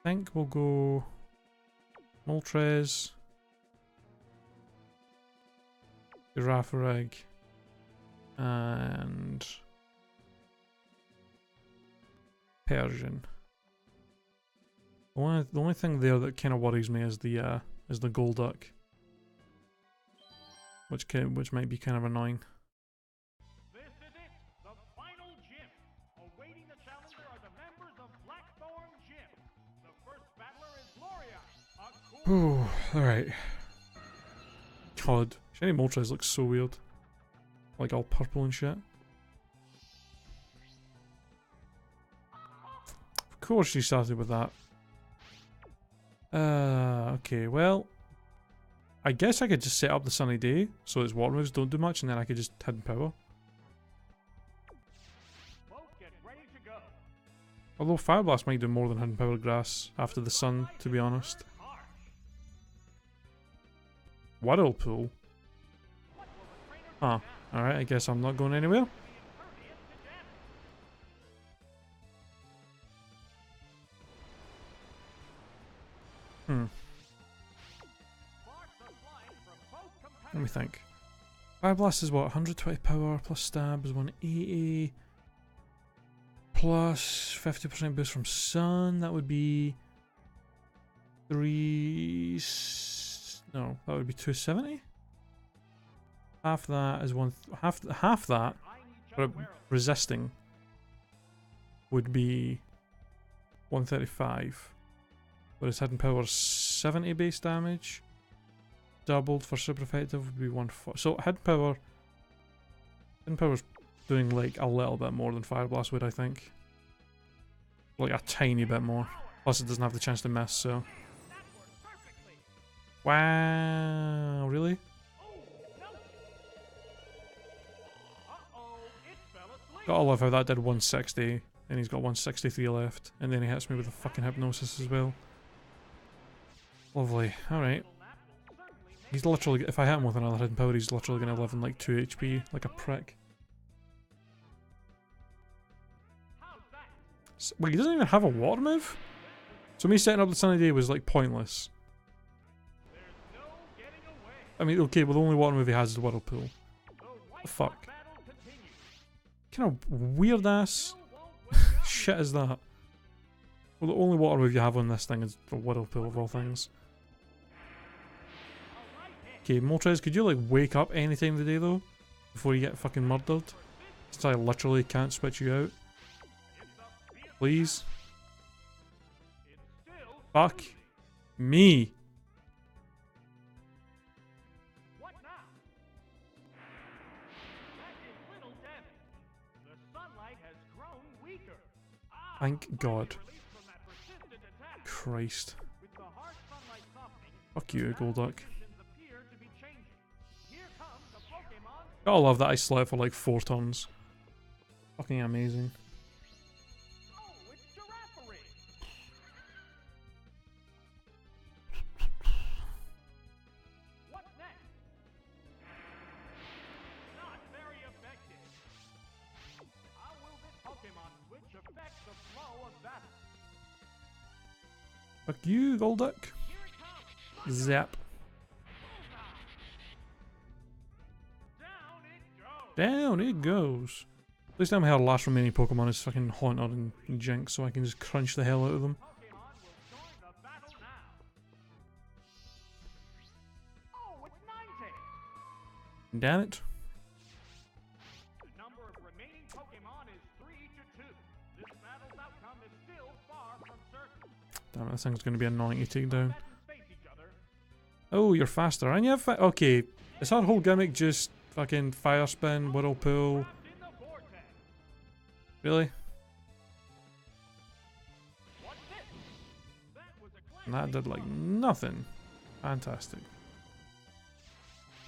I think we'll go Moltres, Girafarig, and Persian. The only thing there that kind of worries me is the Golduck, which might be kind of annoying. This is it, the final gym. Awaiting the challenger are the members of Blackthorn Gym. The first battler is Gloria. Ooh, alright. God, Shiny Moltres looks so weird. Like all purple and shit. Of course she started with that. Okay, well. I guess I could just set up the sunny day so its water moves don't do much, and then I could just hidden power. Both get ready to go. Although Fire Blast might do more than hidden power grass after the sun, to be honest. Harsh. Whirlpool? What will the trainer do Huh. now? Alright, I guess I'm not going anywhere. Be impervious to damage. Sparks are flying from both Let me competitors. think. Fire Blast is what? 120 power plus stab is 180. Plus 50% boost from sun. That would be no, that would be 270. Half that is half that I need but just resisting would be 135. Whereas hidden power 70 base damage. Doubled for super effective would be 140. So hidden power's doing like a little bit more than Fire Blast would, I think. Like a tiny bit more. Plus it doesn't have the chance to miss, so. that worked perfectly. Wow, really? Oh, no. Uh-oh, it fell asleep. Gotta love how that did 160, and he's got 163 left, and then he hits me with a fucking hypnosis as well. Lovely. Alright. Little nap will certainly make He's literally, if I hit him with another hidden power, he's literally gonna live in like 2 HP, like a prick. How's that? Wait, he doesn't even have a water move? So me setting up the sunny day was like pointless. There's no getting away. I mean, okay, well the only water move he has is the Whirlpool. The white fuck? battle continues. Kind of weird ass Still won't wake up. shit is that? Well, the only water move you have on this thing is the Whirlpool of all things. A right hit. Okay, Moltres, could you like wake up any time of the day though? Before you get fucking murdered? Since I literally can't switch you out. It's a fierce Please? It's still Fuck losing. me! What now? That did little damage. The sunlight has grown weaker. Ah, Thank finally God. released from that persistent attack. Christ. With the harsh sunlight softening, Fuck you, battle Golduck. conditions appear to be changing. Here comes the Pokemon. Gotta love that I slept for like 4 turns. Fucking amazing. Oh, it's Giraffary. What next? Not very effective. How will this Pokemon switch affect the flow of battle? Fuck you, Golduck. Here it comes. Zap. Down it goes. Down it goes. At least I'm our last remaining Pokemon is fucking Haunter and Jinx, so I can just crunch the hell out of them. Pokemon will join the battle now. Oh, it's Ninetale. Damn it. The number of remaining Pokemon is 3 to 2. This battle's outcome is still far from certain. Damn it, this thing's gonna be annoying to take down. Let them face each other. Oh, you're faster, and you have okay. Is that whole gimmick just fucking Fire Spin, Whirlpool? Trapped in the vortex. Really? What's this? That was a And that did like nothing. Fantastic.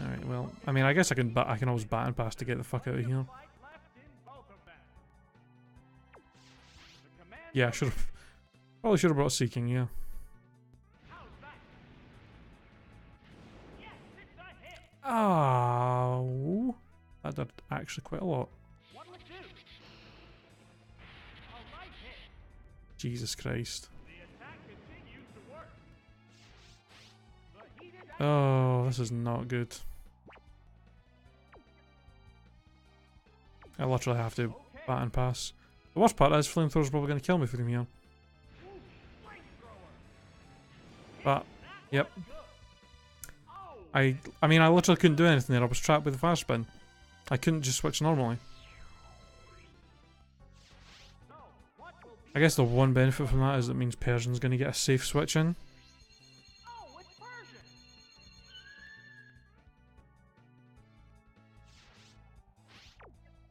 Alright, well, I mean, I guess I can always bat and pass to get the fuck out of here. fight left in both of them. The command Yeah, probably should have brought Seeking, yeah. How's that? Yes, it's a hit. Oh, that did actually quite a lot. What'll it do? A right hit. Jesus Christ. The attack continues to work. The heated Oh, this is not good. I literally have to bat and pass. The worst part is Flamethrower's probably going to kill me from here. But, yep. I mean, I literally couldn't do anything there. I was trapped with the fire spin. I couldn't just switch normally. I guess the one benefit from that is it means Persian's going to get a safe switch in. Oh, it's Persian.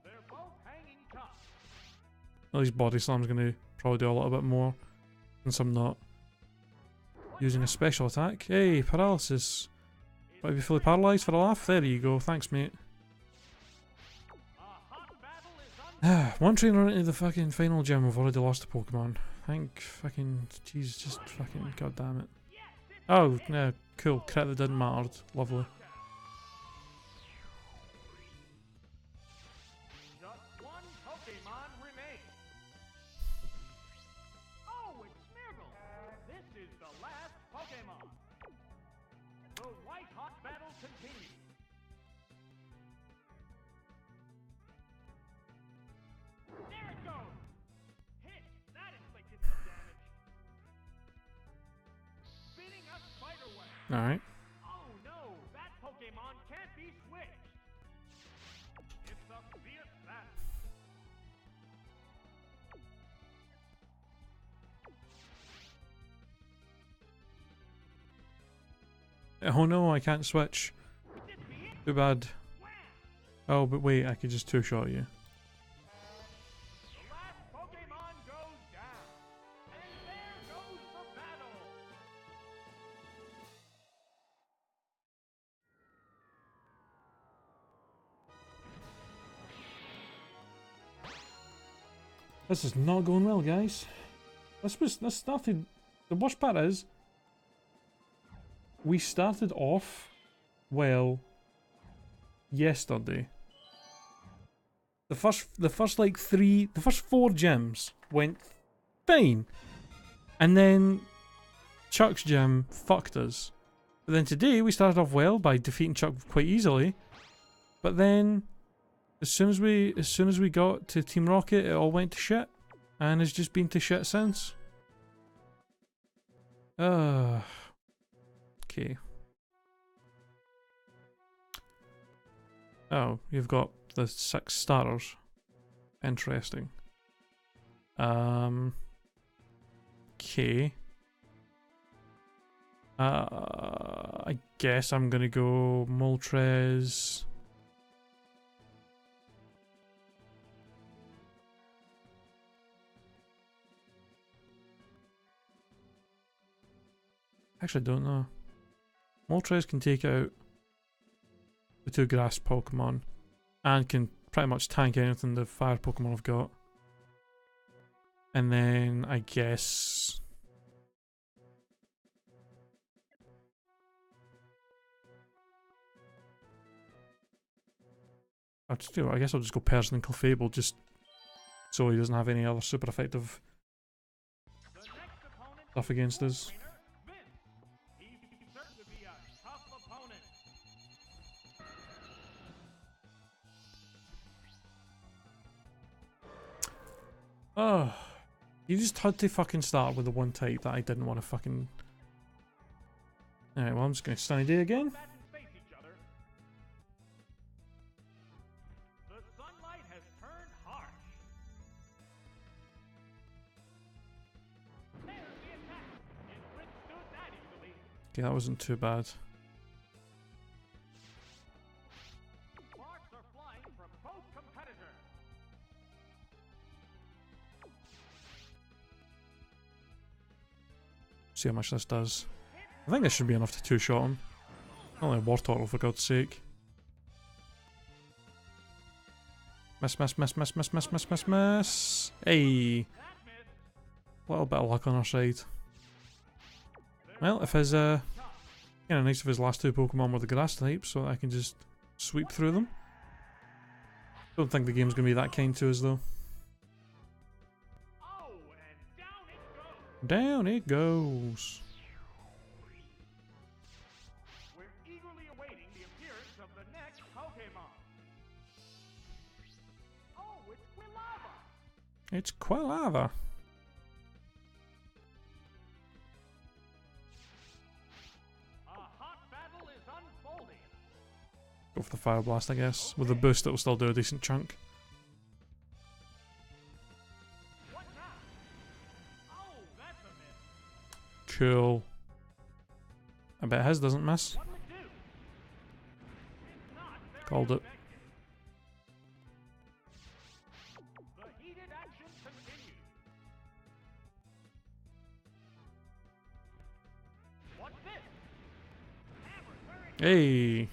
They're both hanging tough. At least Body Slam's going to probably do a little bit more. Since I'm not using a special attack. Hey, paralysis. It's Might be fully paralysed for a laugh? There you go, thanks mate. One trainer into the fucking final gym, we've already lost a Pokemon. Thank fucking, jeez, just fucking, god damn it. Oh, yeah, cool, crit that didn't matter, lovely. Just one Pokemon remains. Oh, it's Smeargle. This is the last Pokemon. The white hot battle continues. There it goes. Hit. That inflicted some damage. Spinning up Spiderweb. Alright. Oh no, that Pokemon can't be switched. It's a fierce battle. Oh no, I can't switch. Too bad. Oh, but wait, I could just two-shot you. The last Pokemon goes down. And there goes the battle. This is not going well, guys. This started. The worst part is, we started off well yesterday. The first like the first 4 gyms went fine, and then Chuck's gym fucked us. But then today we started off well by defeating Chuck quite easily, but then as soon as we got to Team Rocket, it all went to shit, and it's just been to shit since. Okay. Oh, you've got the 6 starters. Interesting. Okay. I guess I'm gonna go Moltres. Actually, I don't know. Moltres can take out the 2 grass Pokemon and can pretty much tank anything the fire Pokemon have got. And then I guess I guess I'll just go Persian and Clefable just so he doesn't have any other super effective stuff against us. Oh, you just had to fucking start with the one type that I didn't want to fucking... Alright, well I'm just going to Sunny Day again. The sunlight has turned harsh. There's the attack. It withstood that easily. Okay, that wasn't too bad. Sparks are flying from both competitors. See how much this does. I think this should be enough to two-shot him. Only a Wartortle, for God's sake. Miss, miss, miss, miss, miss, miss, miss, miss, miss. Hey! A little bit of luck on our side. Well, if his, kinda nice if his last 2 Pokemon were the grass type, so I can just sweep through them. Don't think the game's gonna be that kind to us, though. Oh, and down it goes. Down it goes. We're eagerly awaiting the appearance of the next Pokemon. Oh, it's Quilava. It's Quilava. A hot battle is unfolding. Go for the Fire Blast, I guess. With the boost, it'll still do a decent chunk. What now? Oh, that's a miss. Cool. I bet his doesn't miss. What'll it do? It's not very Called it. effective. The heated action continues. What's this? Hammer, where Hey!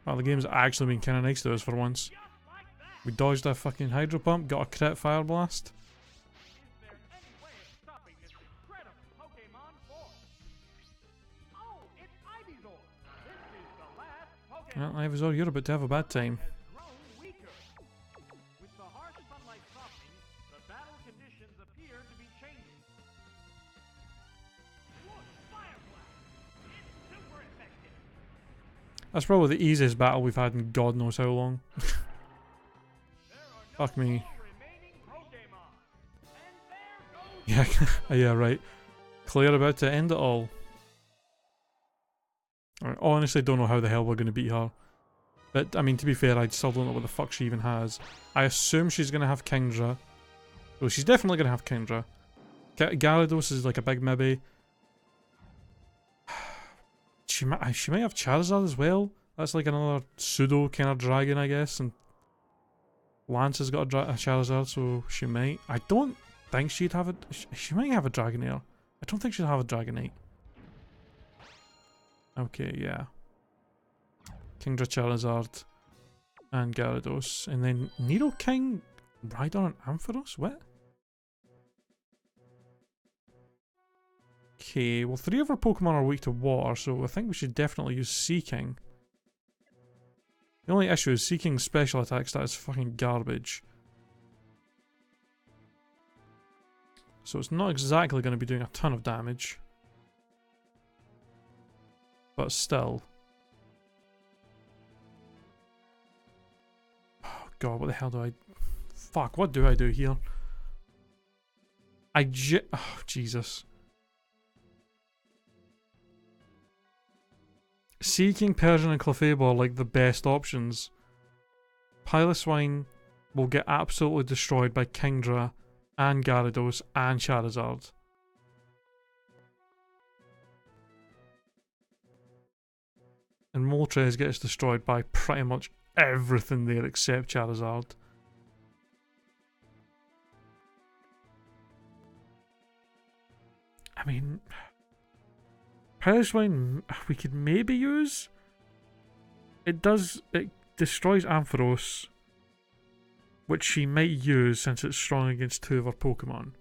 Well, the game's actually been kind of nice to us for once. Just like that. We dodged a fucking hydro pump, got a crit fire blast. Is there any way of stopping this incredible Pokemon force? Oh, it's Ivysaur. This is the last Pokemon Well, Ivysaur, you're about to have a bad time. has grown weaker. With the harsh sunlight softening, the battle conditions appear to be changing. Look, Fire Blast! It's super effective. That's probably the easiest battle we've had in God knows how long. There are no Fuck me. more remaining Pokemon. And there goes Yeah, yeah, right. Claire about to end it all. I honestly don't know how the hell we're going to beat her. But, I mean, to be fair, I still don't know what the fuck she even has. I assume she's going to have Kingdra. Well, she's definitely going to have Kingdra. Gyarados is like a big maybe. She might have Charizard as well. That's like another pseudo kind of dragon, I guess. And Lance has got a Charizard, so she might. I don't think she'd have it. She might have a Dragonair. I don't think she'll have a Dragonite. Okay, yeah. Kingdra, Charizard, and Gyarados. And then Nidoking, Rhydon, and Ampharos? What? Okay, well 3 of our Pokemon are weak to water, so I think we should definitely use Seeking. The only issue is Seeking's special attack stat is fucking garbage. So it's not exactly going to be doing a ton of damage. But still. Oh god, what the hell do I... Fuck, what do I do here? Oh, Jesus. Seeking, Persian, and Clefable are like the best options. Piloswine will get absolutely destroyed by Kingdra and Gyarados and Charizard. And Moltres gets destroyed by pretty much everything there except Charizard. I mean... Piloswine we could maybe use. It destroys Ampharos, which she might use since it's strong against 2 of our Pokemon.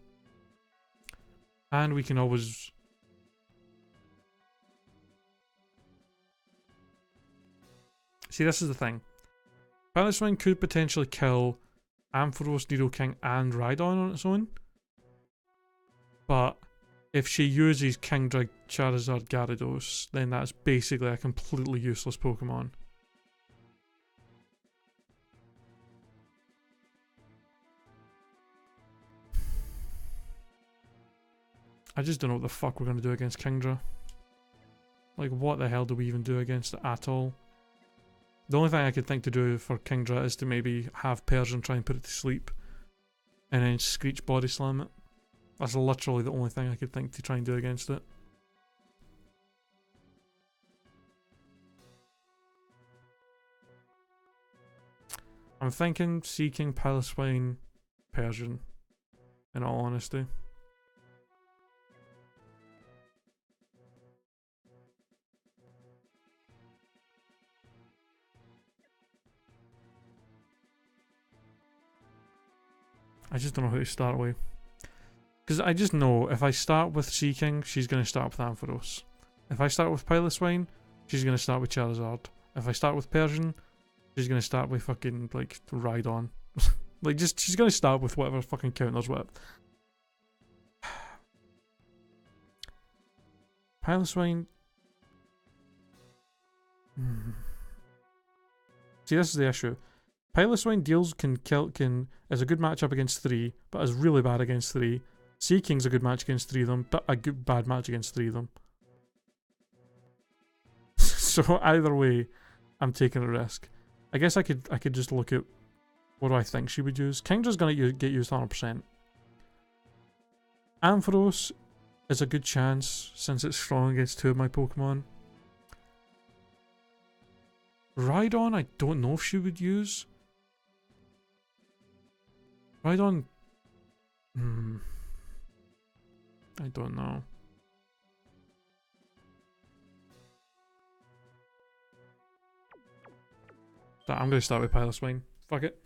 And we can always... See, this is the thing. Piloswine could potentially kill Ampharos, Nidoking, and Rhydon on its own. But if she uses Kingdra, Charizard, Gyarados, then that's basically a completely useless Pokemon. I just don't know what the fuck we're going to do against Kingdra. Like, what the hell do we even do against it at all? The only thing I could think to do for Kingdra is to maybe have Persian try and put it to sleep. And then Screech Body Slam it. That's literally the only thing I could think to try and do against it. I'm thinking Seeking, Piloswine, Persian, in all honesty. I just don't know who to start with. Because I just know if I start with Seeking, she's going to start with Ampharos. If I start with Piloswine, she's going to start with Charizard. If I start with Persian, she's going to start with fucking, like, Rhydon. Like, just, she's going to start with whatever fucking counters with. Piloswine... See, this is the issue. Piloswine is a good matchup against 3, but is really bad against 3. Seeking's a good match against 3 of them, but a bad match against 3 of them. So either way, I'm taking a risk. I guess I could just look at what do I think she would use. Kingdra's gonna get used 100%. Ampharos is a good chance since it's strong against 2 of my Pokemon. Rhydon, I don't know if she would use. Rhydon... I don't know. I'm gonna start with Piloswine. Fuck it.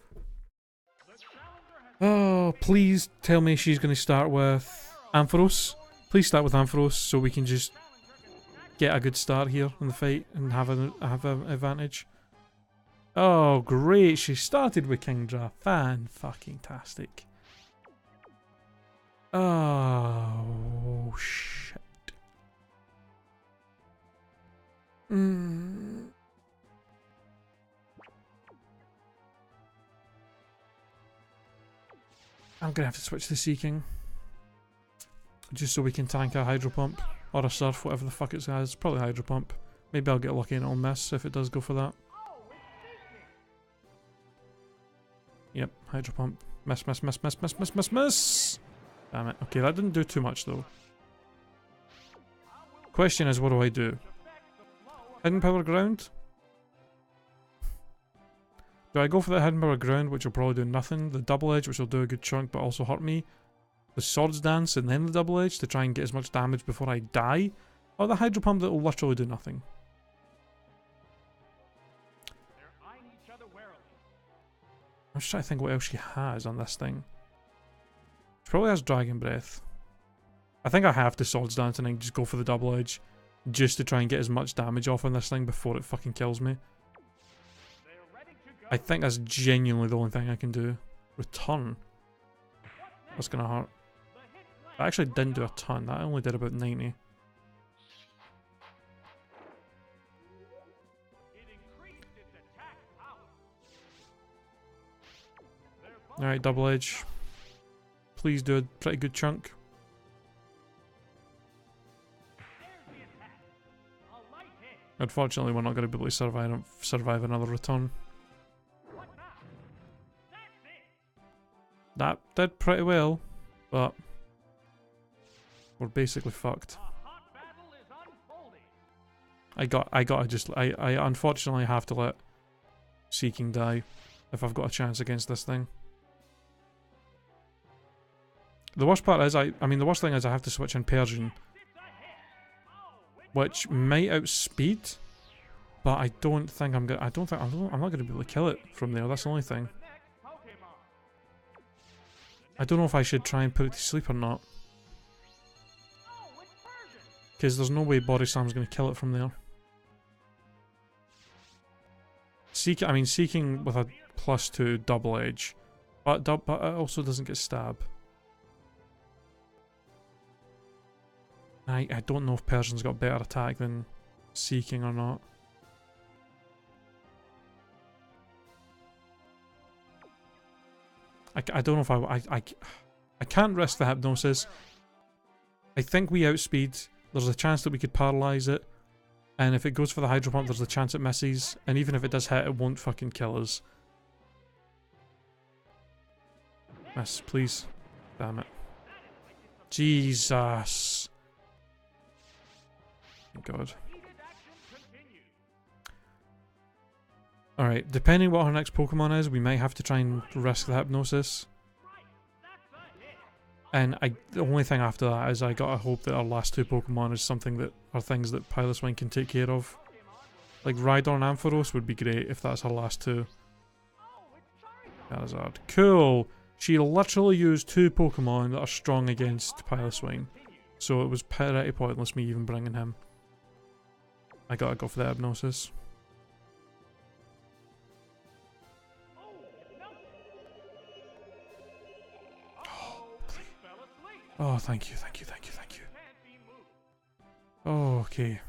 Oh, please tell me she's gonna start with Ampharos. Please start with Ampharos so we can just get a good start here in the fight and have an advantage. Oh, great! She started with Kingdra. Fan-fucking-tastic. Oh, shit. I'm gonna have to switch to Seeking. Just so we can tank a Hydro Pump. Or a Surf, whatever the fuck it has. Probably Hydro Pump. Maybe I'll get lucky and it'll miss if it does go for that. Yep, Hydro Pump. Miss, miss, miss, miss, miss, miss, miss, miss! Damn it. Okay, that didn't do too much though. Question is, what do I do? Hidden Power Ground? Do I go for the Hidden Power Ground, which will probably do nothing? The Double Edge, which will do a good chunk but also hurt me? The Swords Dance and then the Double Edge to try and get as much damage before I die? Or the Hydro Pump that will literally do nothing? I'm just trying to think what else she has on this thing. She probably has Dragon Breath. I think I have to Swords Dance and then just go for the Double Edge. Just to try and get as much damage off on this thing before it fucking kills me. I think that's genuinely the only thing I can do. Return. That's gonna hurt. I actually didn't do a ton. That only did about 90. Alright, Double Edge. Please do a pretty good chunk. Unfortunately, we're not going to be able to survive another return. That did pretty well, but we're basically fucked. I unfortunately have to let Seeking die if I've got a chance against this thing. The worst part is, the worst thing is I have to switch in Persian, which might outspeed, but I don't think I'm not going to be able to kill it from there. That's the only thing. I don't know if I should try and put it to sleep or not, because there's no way Body Slam's going to kill it from there. Seeking with a +2 Double Edge, but it also doesn't get stab. I don't know if Persian's got better attack than Seeking or not. I don't know if I can't risk the Hypnosis. I think we outspeed. There's a chance that we could paralyze it. And if it goes for the Hydro Pump, there's a chance it misses. And even if it does hit, it won't fucking kill us. Miss, please. Damn it. Jesus. God. Alright, depending what our next Pokemon is, we might have to try and risk the Hypnosis. And the only thing after that is I gotta hope that our last two Pokemon is something that are things that Piloswine can take care of. Like Rhydon and Ampharos would be great if that's her last two. Charizard. Cool! She literally used two Pokemon that are strong against Piloswine. So it was pretty pointless me even bringing him. I gotta go for the Hypnosis. Oh, thank you, thank you, thank you, thank you. Oh, okay.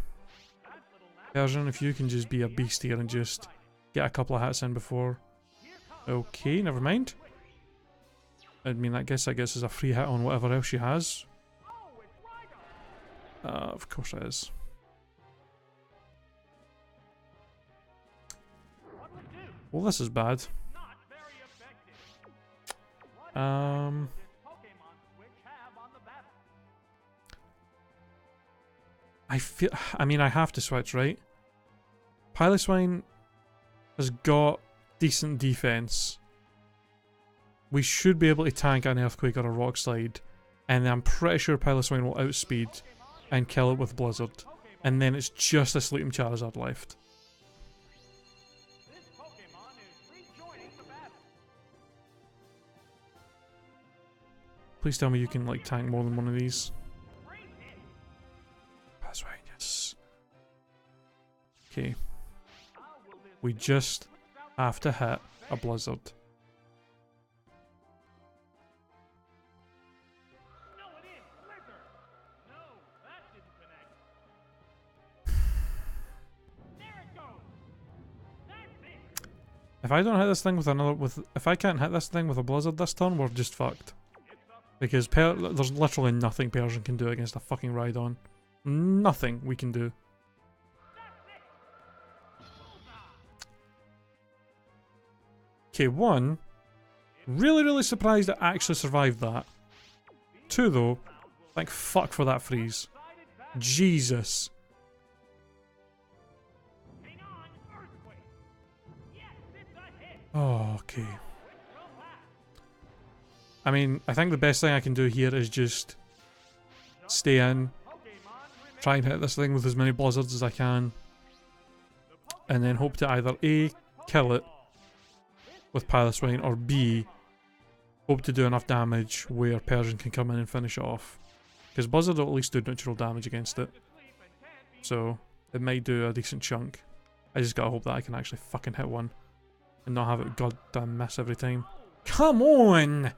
Persian, if you can just be a beast here and just get a couple of hits in before. Okay, never mind. I mean, I guess is a free hit on whatever else she has. Of course it is. Well, this is bad. I have to switch, right? Piloswine has got decent defense. We should be able to tank an Earthquake or a Rock Slide, and I'm pretty sure Piloswine will outspeed and kill it with Blizzard. And then it's just a Sleeping Charizard left. Please tell me you can like tank more than one of these. That's right, yes. Okay. We just have to hit a blizzard. If I don't hit this thing with if I can't hit this thing with a blizzard this turn, we're just fucked. Because there's literally nothing Persian can do against a fucking Rhydon. Nothing we can do. Okay, one, really surprised it actually survived that. Two though, thank fuck for that freeze. Jesus. Oh, okay. I mean, I think the best thing I can do here is just stay in, try and hit this thing with as many blizzards as I can, and then hope to either A, kill it with Piloswine, or B, hope to do enough damage where Persian can come in and finish it off. Because Blizzard will at least do neutral damage against it. So, it might do a decent chunk. I just gotta hope that I can actually fucking hit one. And not have it goddamn miss every time. Come on!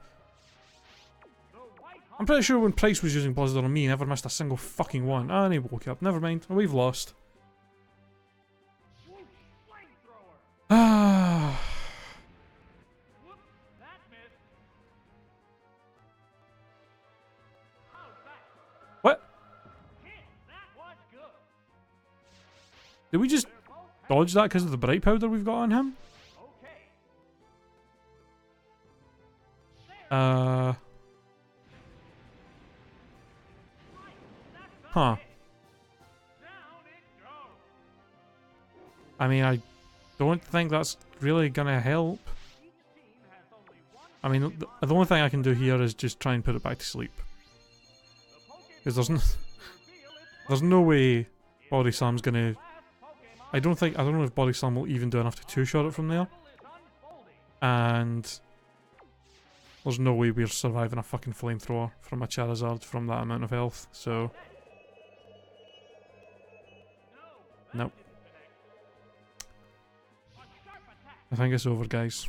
I'm pretty sure when Price was using Blizzard on me, he never missed a single fucking one. Ah, and he woke up. Never mind. We've lost. Ah. What? Did we just dodge that because of the bright powder we've got on him? Huh. I mean, I don't think that's really gonna help. I mean, the only thing I can do here is just try and put it back to sleep. Because there's no way Body Slam's gonna... I don't know if Body Slam will even do enough to two-shot it from there. And there's no way we're surviving a fucking flamethrower from a Charizard from that amount of health, so... Nope. I think it's over, guys.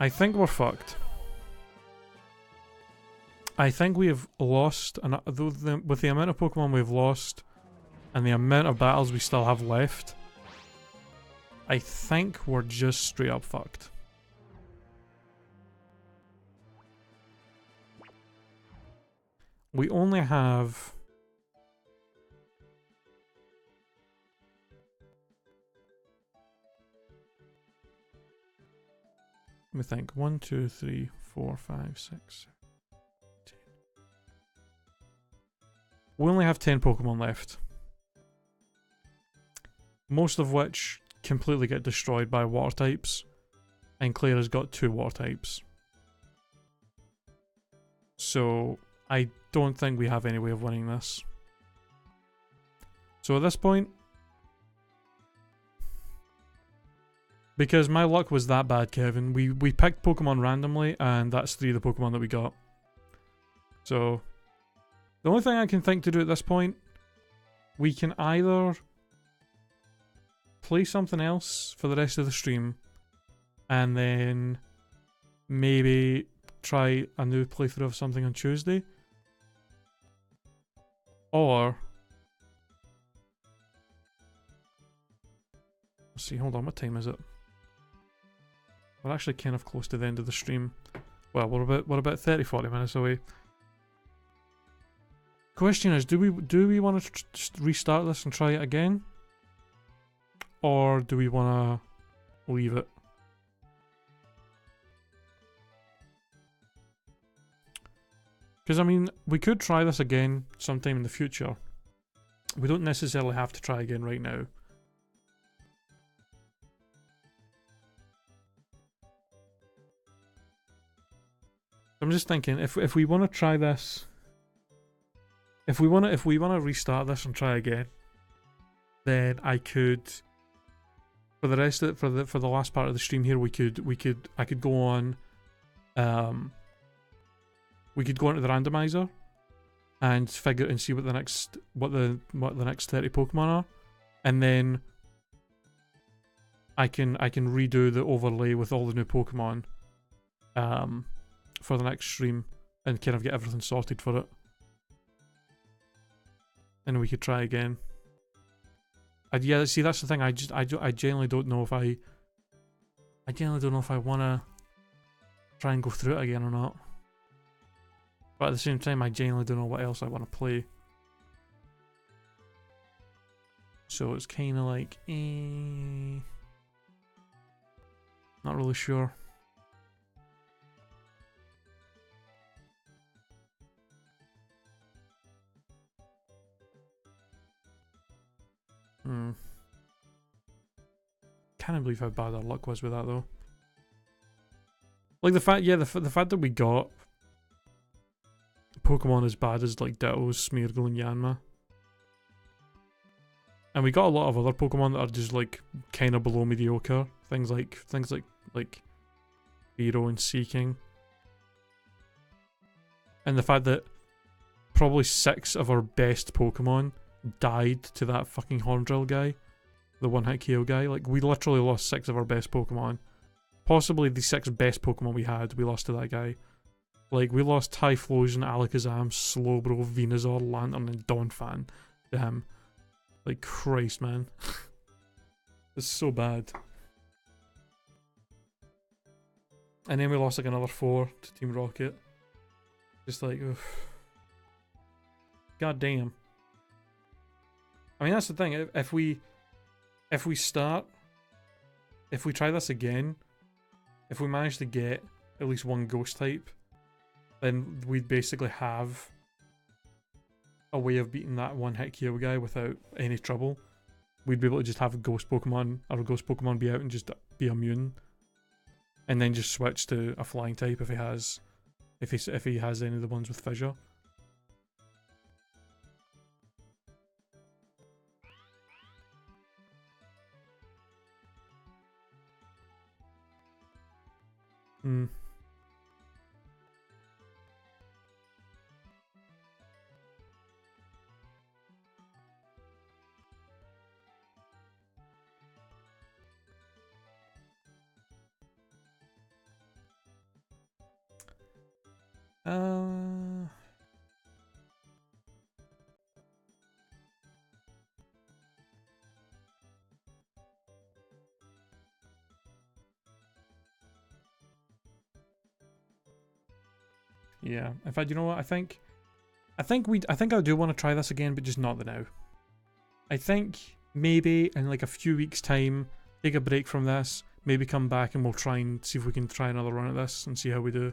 I think we're fucked. I think we have lost, and with the amount of Pokemon we've lost, and the amount of battles we still have left, I think we're just straight up fucked. We only have... Let me think. 1, 2, 3, 4, 5, 6, 7, 10. We only have 10 Pokemon left. Most of which completely get destroyed by water types. And Claire has got 2 water types. So, I don't think we have any way of winning this. So at this point... Because my luck was that bad, Kevin, we picked Pokemon randomly, and that's 3 of the Pokemon that we got. So, the only thing I can think to do at this point, we can either play something else for the rest of the stream, and then maybe try a new playthrough of something on Tuesday, or... Let's see, hold on, what time is it? We're actually kind of close to the end of the stream. Well, we're about 30-40 minutes away. Question is, do we want to just restart this and try it again? Or do we want to leave it? Because, I mean, we could try this again sometime in the future. We don't necessarily have to try again right now. I'm just thinking, if we want to try this If we wanna restart this and try again, then I could, for the rest of for the last part of the stream here, I could go on, we could go into the randomizer and figure and see what the next 30 Pokemon are, and then I can redo the overlay with all the new Pokemon for the next stream and kind of get everything sorted for it. And we could try again. Yeah, see, that's the thing. I genuinely don't know if I genuinely don't know if I wanna try and go through it again or not. But at the same time, I genuinely don't know what else I want to play. So it's kind of like, not really sure. Can't believe how bad our luck was with that though. Like the fact, yeah, the fact that we got Pokemon as bad as like Ditto, Smeargle, and Yanma, and we got a lot of other Pokemon that are just like kind of below mediocre. Things like Hero and Seeking, and the fact that probably 6 of our best Pokemon died to that fucking Horndrill guy, the one-hit KO guy. Like, we literally lost 6 of our best Pokemon. Possibly the 6 best Pokemon we had, we lost to that guy. Like, we lost Typhlosion, Alakazam, Slowbro, Venusaur, Lantern, and Donphan to him. Like, Christ, man. It's so bad. And then we lost like another 4 to Team Rocket. Just like, oof. God damn. I mean, that's the thing. If we try this again, if we manage to get at least one ghost type, then we'd basically have a way of beating that one-hit KO guy without any trouble. We'd be able to just have a ghost Pokemon, or a ghost Pokemon be out and just be immune, and then just switch to a flying type if he has any of the ones with Fissure. Yeah. In fact, you know what? I think I do want to try this again, but just not the now. I think maybe in like a few weeks' time, take a break from this, maybe come back and we'll try and see if we can try another run at this and see how we do.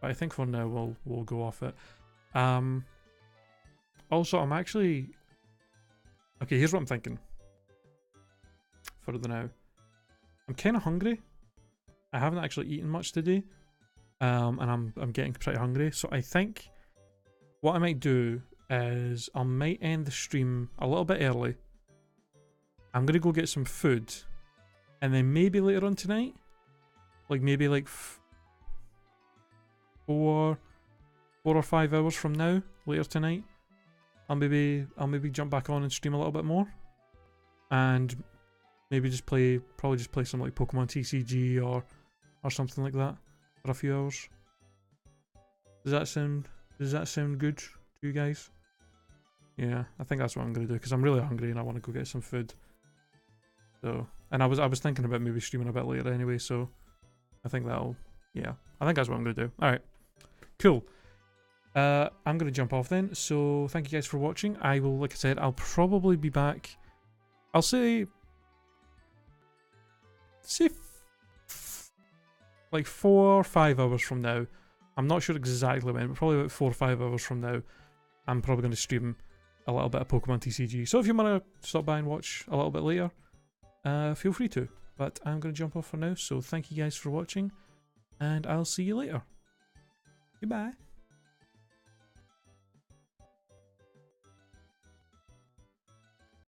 But I think for now we'll go off it. Also, I'm actually, okay, here's what I'm thinking for the now. I'm kind of hungry. I haven't actually eaten much today. And I'm getting pretty hungry, so I think what I might do is I might end the stream a little bit early. I'm gonna go get some food, and then maybe later on tonight, like maybe like 4 or 5 hours from now, later tonight, I'll maybe jump back on and stream a little bit more, and maybe probably just play some like Pokemon TCG or something like that for a few hours. Does that sound good to you guys? Yeah, I think that's what I'm gonna do because I'm really hungry and I want to go get some food. So, and I was thinking about maybe streaming a bit later anyway, so I think I think that's what I'm gonna do. All right, cool. I'm gonna jump off then. So thank you guys for watching. I will, like I said, I'll probably be back. I'll say like 4 or 5 hours from now. I'm not sure exactly when, but probably about 4 or 5 hours from now, I'm probably going to stream a little bit of Pokemon TCG. So if you want to stop by and watch a little bit later, feel free to. But I'm going to jump off for now, so thank you guys for watching, and I'll see you later. Goodbye.